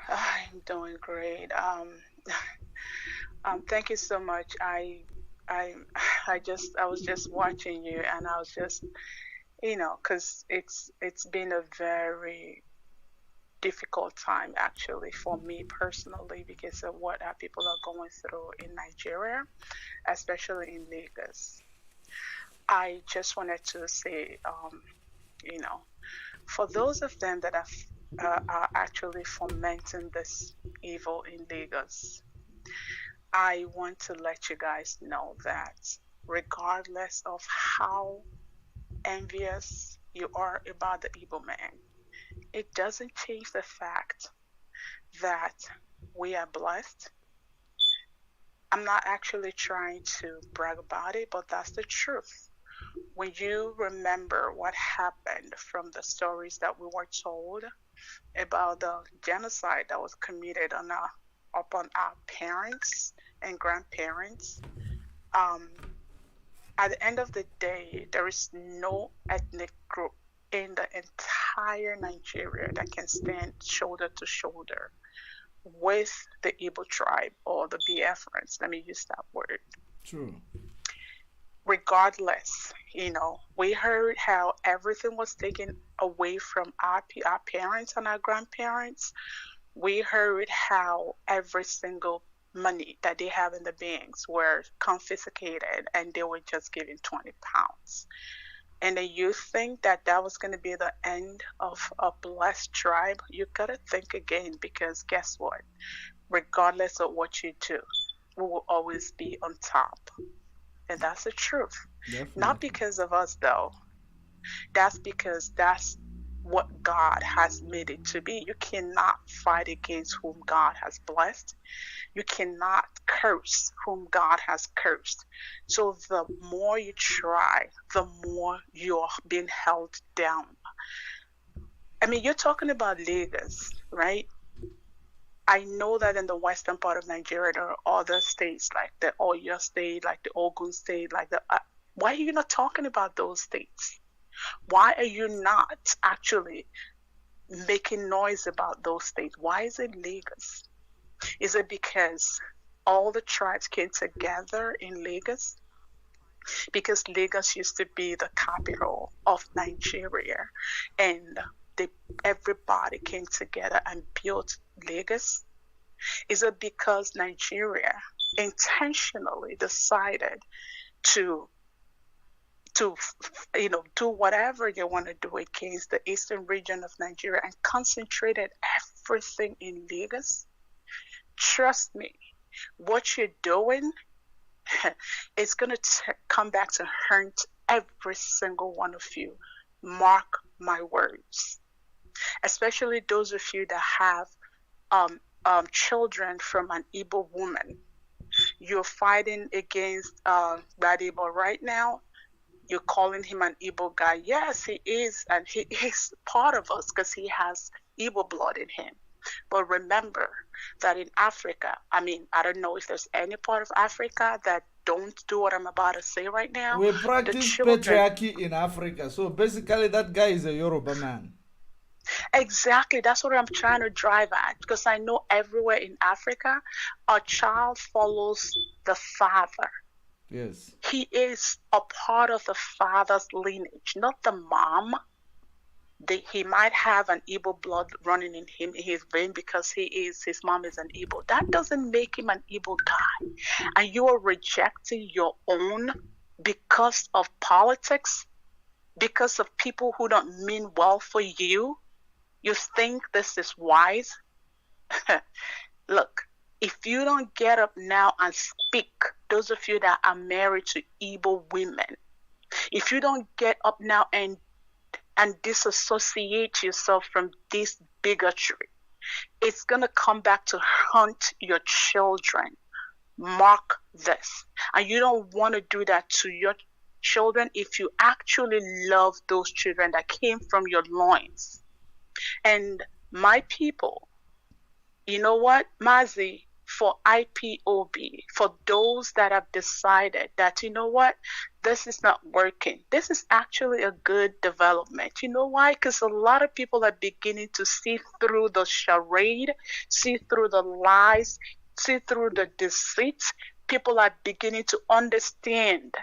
[SPEAKER 8] I'm doing great. Thank you so much. I was just watching you and I was just, because it's been a very difficult time actually for me personally because of what our people are going through in Nigeria, especially in Lagos. I just wanted to say, for those of them that are actually fomenting this evil in Lagos, I want to let you guys know that regardless of how envious you are about the Igbo man, it doesn't change the fact that we are blessed. I'm not actually trying to brag about it, but that's the truth. When you remember what happened from the stories that we were told about the genocide that was committed upon our parents and grandparents, at the end of the day, there is no ethnic group in the entire Nigeria that can stand shoulder to shoulder with the Igbo tribe or the Biafrans. Let me use that word.
[SPEAKER 4] True.
[SPEAKER 8] Regardless, we heard how everything was taken away from our parents and our grandparents. We heard how every single money that they have in the banks were confiscated and they were just given 20 pounds. And then you think that that was going to be the end of a blessed tribe? You got to think again, because guess what? Regardless of what you do, we will always be on top. And that's the truth.
[SPEAKER 4] Definitely.
[SPEAKER 8] Not because of us, though. That's because that's what God has made it to be. You cannot fight against whom God has blessed. You cannot curse whom God has cursed. So the more you try, the more you're being held down. I mean, you're talking about Lagos, right? I know that in the western part of Nigeria, there are other states like the Oyo state, like the Ogun state, like the... why are you not talking about those states? Why are you not actually making noise about those states? Why is it Lagos? Is it because all the tribes came together in Lagos? Because Lagos used to be the capital of Nigeria, and everybody came together and built Lagos? Is it because Nigeria intentionally decided to do whatever they want to do against the eastern region of Nigeria and concentrated everything in Lagos? Trust me, what you're doing is going to come back to haunt every single one of you. Mark my words. Especially those of you that have children from an Igbo woman. You're fighting against Radibo right now. You're calling him an Igbo guy. Yes, he is, and he is part of us because he has Igbo blood in him. But remember that in Africa, I mean, I don't know if there's any part of Africa that don't do what I'm about to say right now.
[SPEAKER 4] We practice patriarchy in Africa. So basically that guy is a Yoruba man.
[SPEAKER 8] Exactly. That's what I'm trying to drive at. Because I know everywhere in Africa, a child follows the father.
[SPEAKER 4] Yes.
[SPEAKER 8] He is a part of the father's lineage, not the mom. He might have an Igbo blood running in his vein because his mom is an Igbo. That doesn't make him an Igbo guy. And you are rejecting your own because of politics, because of people who don't mean well for you. You think this is wise? Look, if you don't get up now and speak, those of you that are married to Igbo women, if you don't get up now and disassociate yourself from this bigotry, it's going to come back to haunt your children. Mark this. And you don't want to do that to your children if you actually love those children that came from your loins. And my people, you know what, Mazi, for IPOB, for those that have decided that, you know what, this is not working. This is actually a good development. You know why? Because a lot of people are beginning to see through the charade, see through the lies, see through the deceit. People are beginning to understand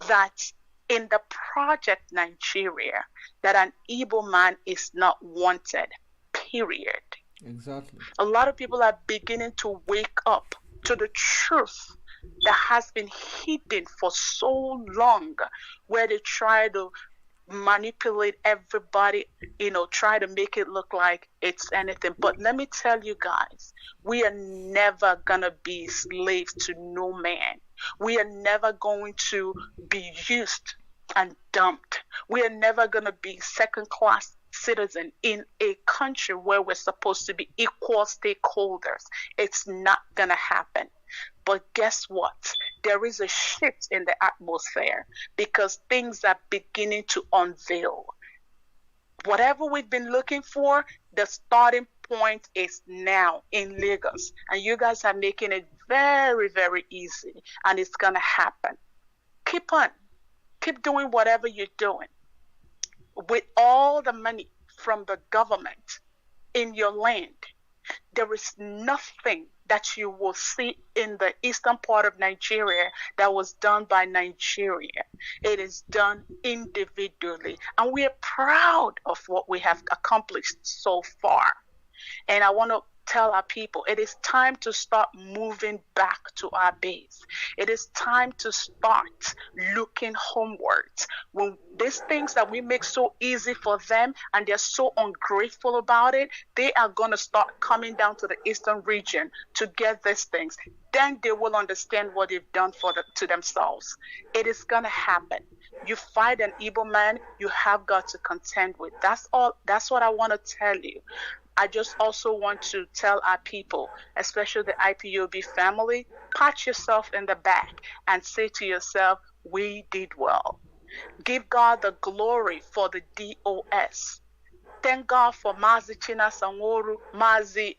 [SPEAKER 8] that in the project Nigeria, that an Igbo man is not wanted, period.
[SPEAKER 4] Exactly.
[SPEAKER 8] A lot of people are beginning to wake up to the truth that has been hidden for so long, where they try to manipulate everybody, try to make it look like it's anything. But let me tell you guys, we are never gonna be slaves to no man. We are never going to be used and dumped. We are never gonna be second-class citizen in a country where we're supposed to be equal stakeholders. It's not gonna happen. But guess what? There is a shift in the atmosphere because things are beginning to unveil. Whatever we've been looking for, the starting point is now in Lagos. And you guys are making it very, very easy. And it's gonna happen. Keep on. Keep doing whatever you're doing. With all the money from the government in your land, there is nothing that you will see in the eastern part of Nigeria that was done by Nigeria. It is done individually. And we are proud of what we have accomplished so far. And I want to tell our people it is time to start moving back to our base. It is time to start looking homewards. When these things that we make so easy for them and they're so ungrateful about it, they are going to start coming down to the eastern region to get these things. Then they will understand what they've done to themselves. It is going to happen. You fight an evil man, you have got to contend with. That's all. That's what I want to tell you. I just also want to tell our people, especially the IPOB family, pat yourself in the back and say to yourself, we did well. Give God the glory for the DOS. Thank God for Mazi China Sanworu, Mazi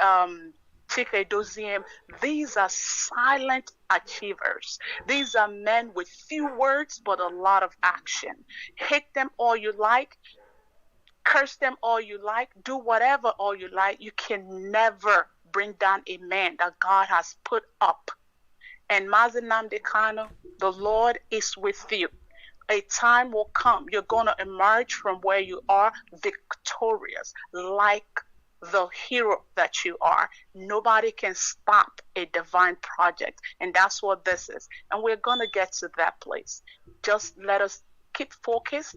[SPEAKER 8] Chike Doziem. These are silent achievers. These are men with few words but a lot of action. Hate them all you like. Curse them all you like, do whatever all you like. You can never bring down a man that God has put up. And Mazi Nnamdi Kanu, the Lord is with you. A time will come. You're going to emerge from where you are victorious, like the hero that you are. Nobody can stop a divine project. And that's what this is. And we're going to get to that place. Just let us keep focused.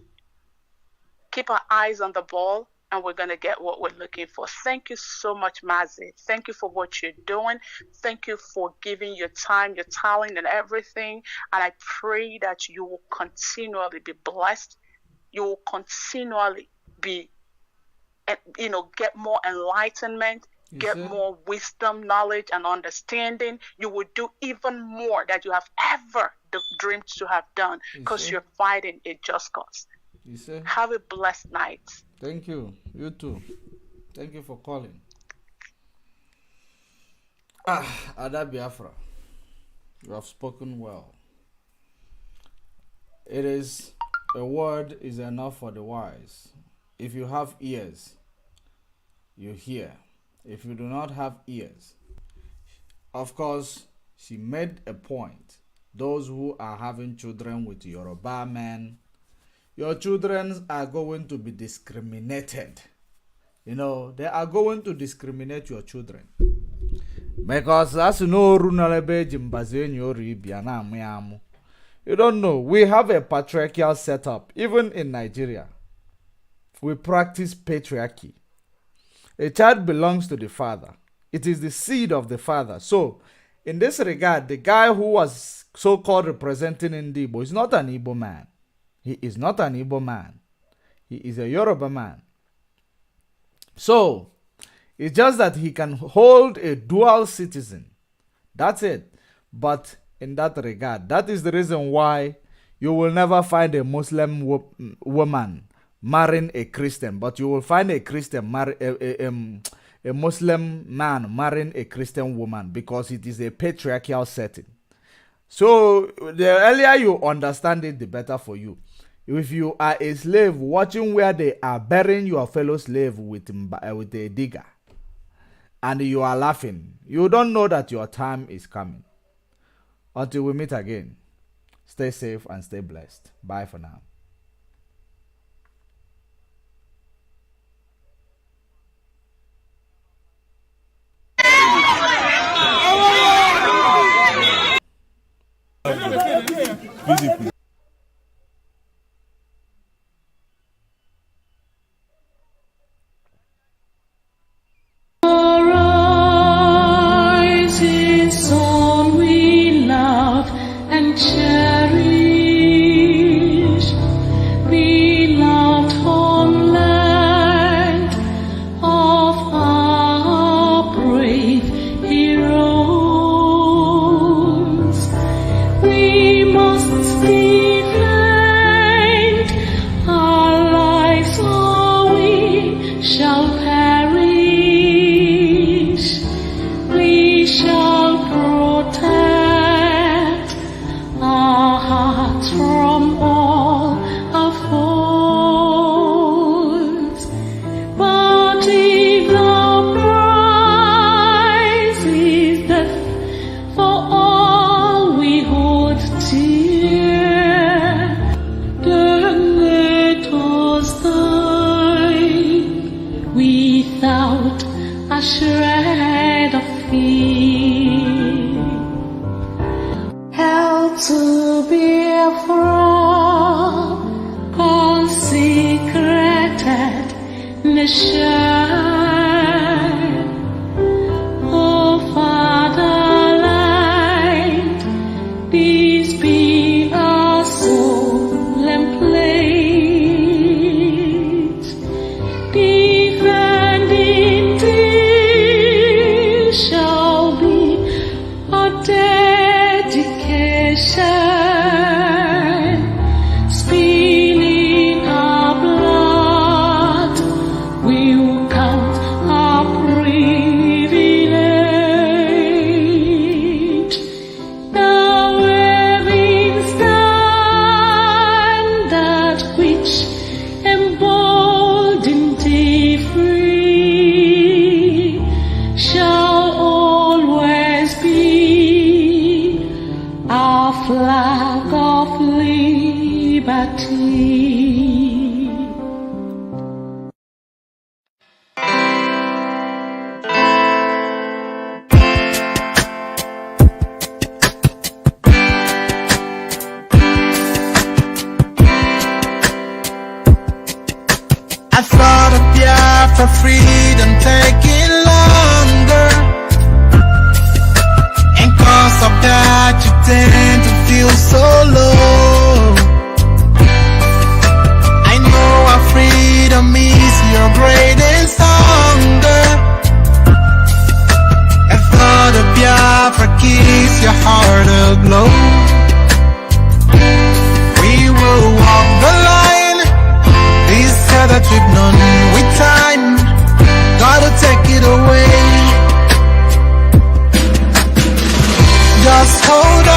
[SPEAKER 8] Keep our eyes on the ball, and we're going to get what we're looking for. Thank you so much, Mazi. Thank you for what you're doing. Thank you for giving your time, your talent, and everything. And I pray that you will continually be blessed. You will continually be, get more enlightenment, get more wisdom, knowledge, and understanding. You will do even more that you have ever dreamed to have done because you're fighting a just cause. Have a blessed night.
[SPEAKER 4] Thank you. You too. Thank you for calling. Ada Biafra, you have spoken well. It is a word is enough for the wise. If you have ears, you hear. If you do not have ears, of course, she made a point. Those who are having children with Yoruba men, your children are going to be discriminated. They are going to discriminate your children. Because as you know, you don't know. We have a patriarchal setup. Even in Nigeria, we practice patriarchy. A child belongs to the father. It is the seed of the father. So, in this regard, the guy who was so-called representing Igbo is not an Igbo man. He is not an Igbo man. He is a Yoruba man. So, it's just that he can hold a dual citizen. That's it. But in that regard, that is the reason why you will never find a Muslim woman marrying a Christian. But you will find a Christian a Muslim man marrying a Christian woman because it is a patriarchal setting. So, the earlier you understand it, the better for you. If you are a slave watching where they are burying your fellow slave with a digger and you are laughing, you don't know that your time is coming. Until we meet again, stay safe and stay blessed. Bye for now.
[SPEAKER 2] Rising sun we love and cherish, beloved homeland of our brave heroes. We must defend our lives or we shall perish. We shall protect our hearts from all our foes. But if the prize is death for all we hold dear, then let us die without a shred to Biafra, consecrated nation. Oh Fatherland, peace be our solemn place. Defending thee shall be our dedication. Spilling our blood, we will count our privilege. Now waving standard which emboldened thee free shall always be our flag of liberty.
[SPEAKER 3] I thought of Biafra freedom taking longer, and cause of that you tend to feel so low. I know our freedom is your greatest hunger. I thought of Biafra keeps your heart aglow. We will walk the line, this path that we've known with time. Gotta take it away. Just hold on.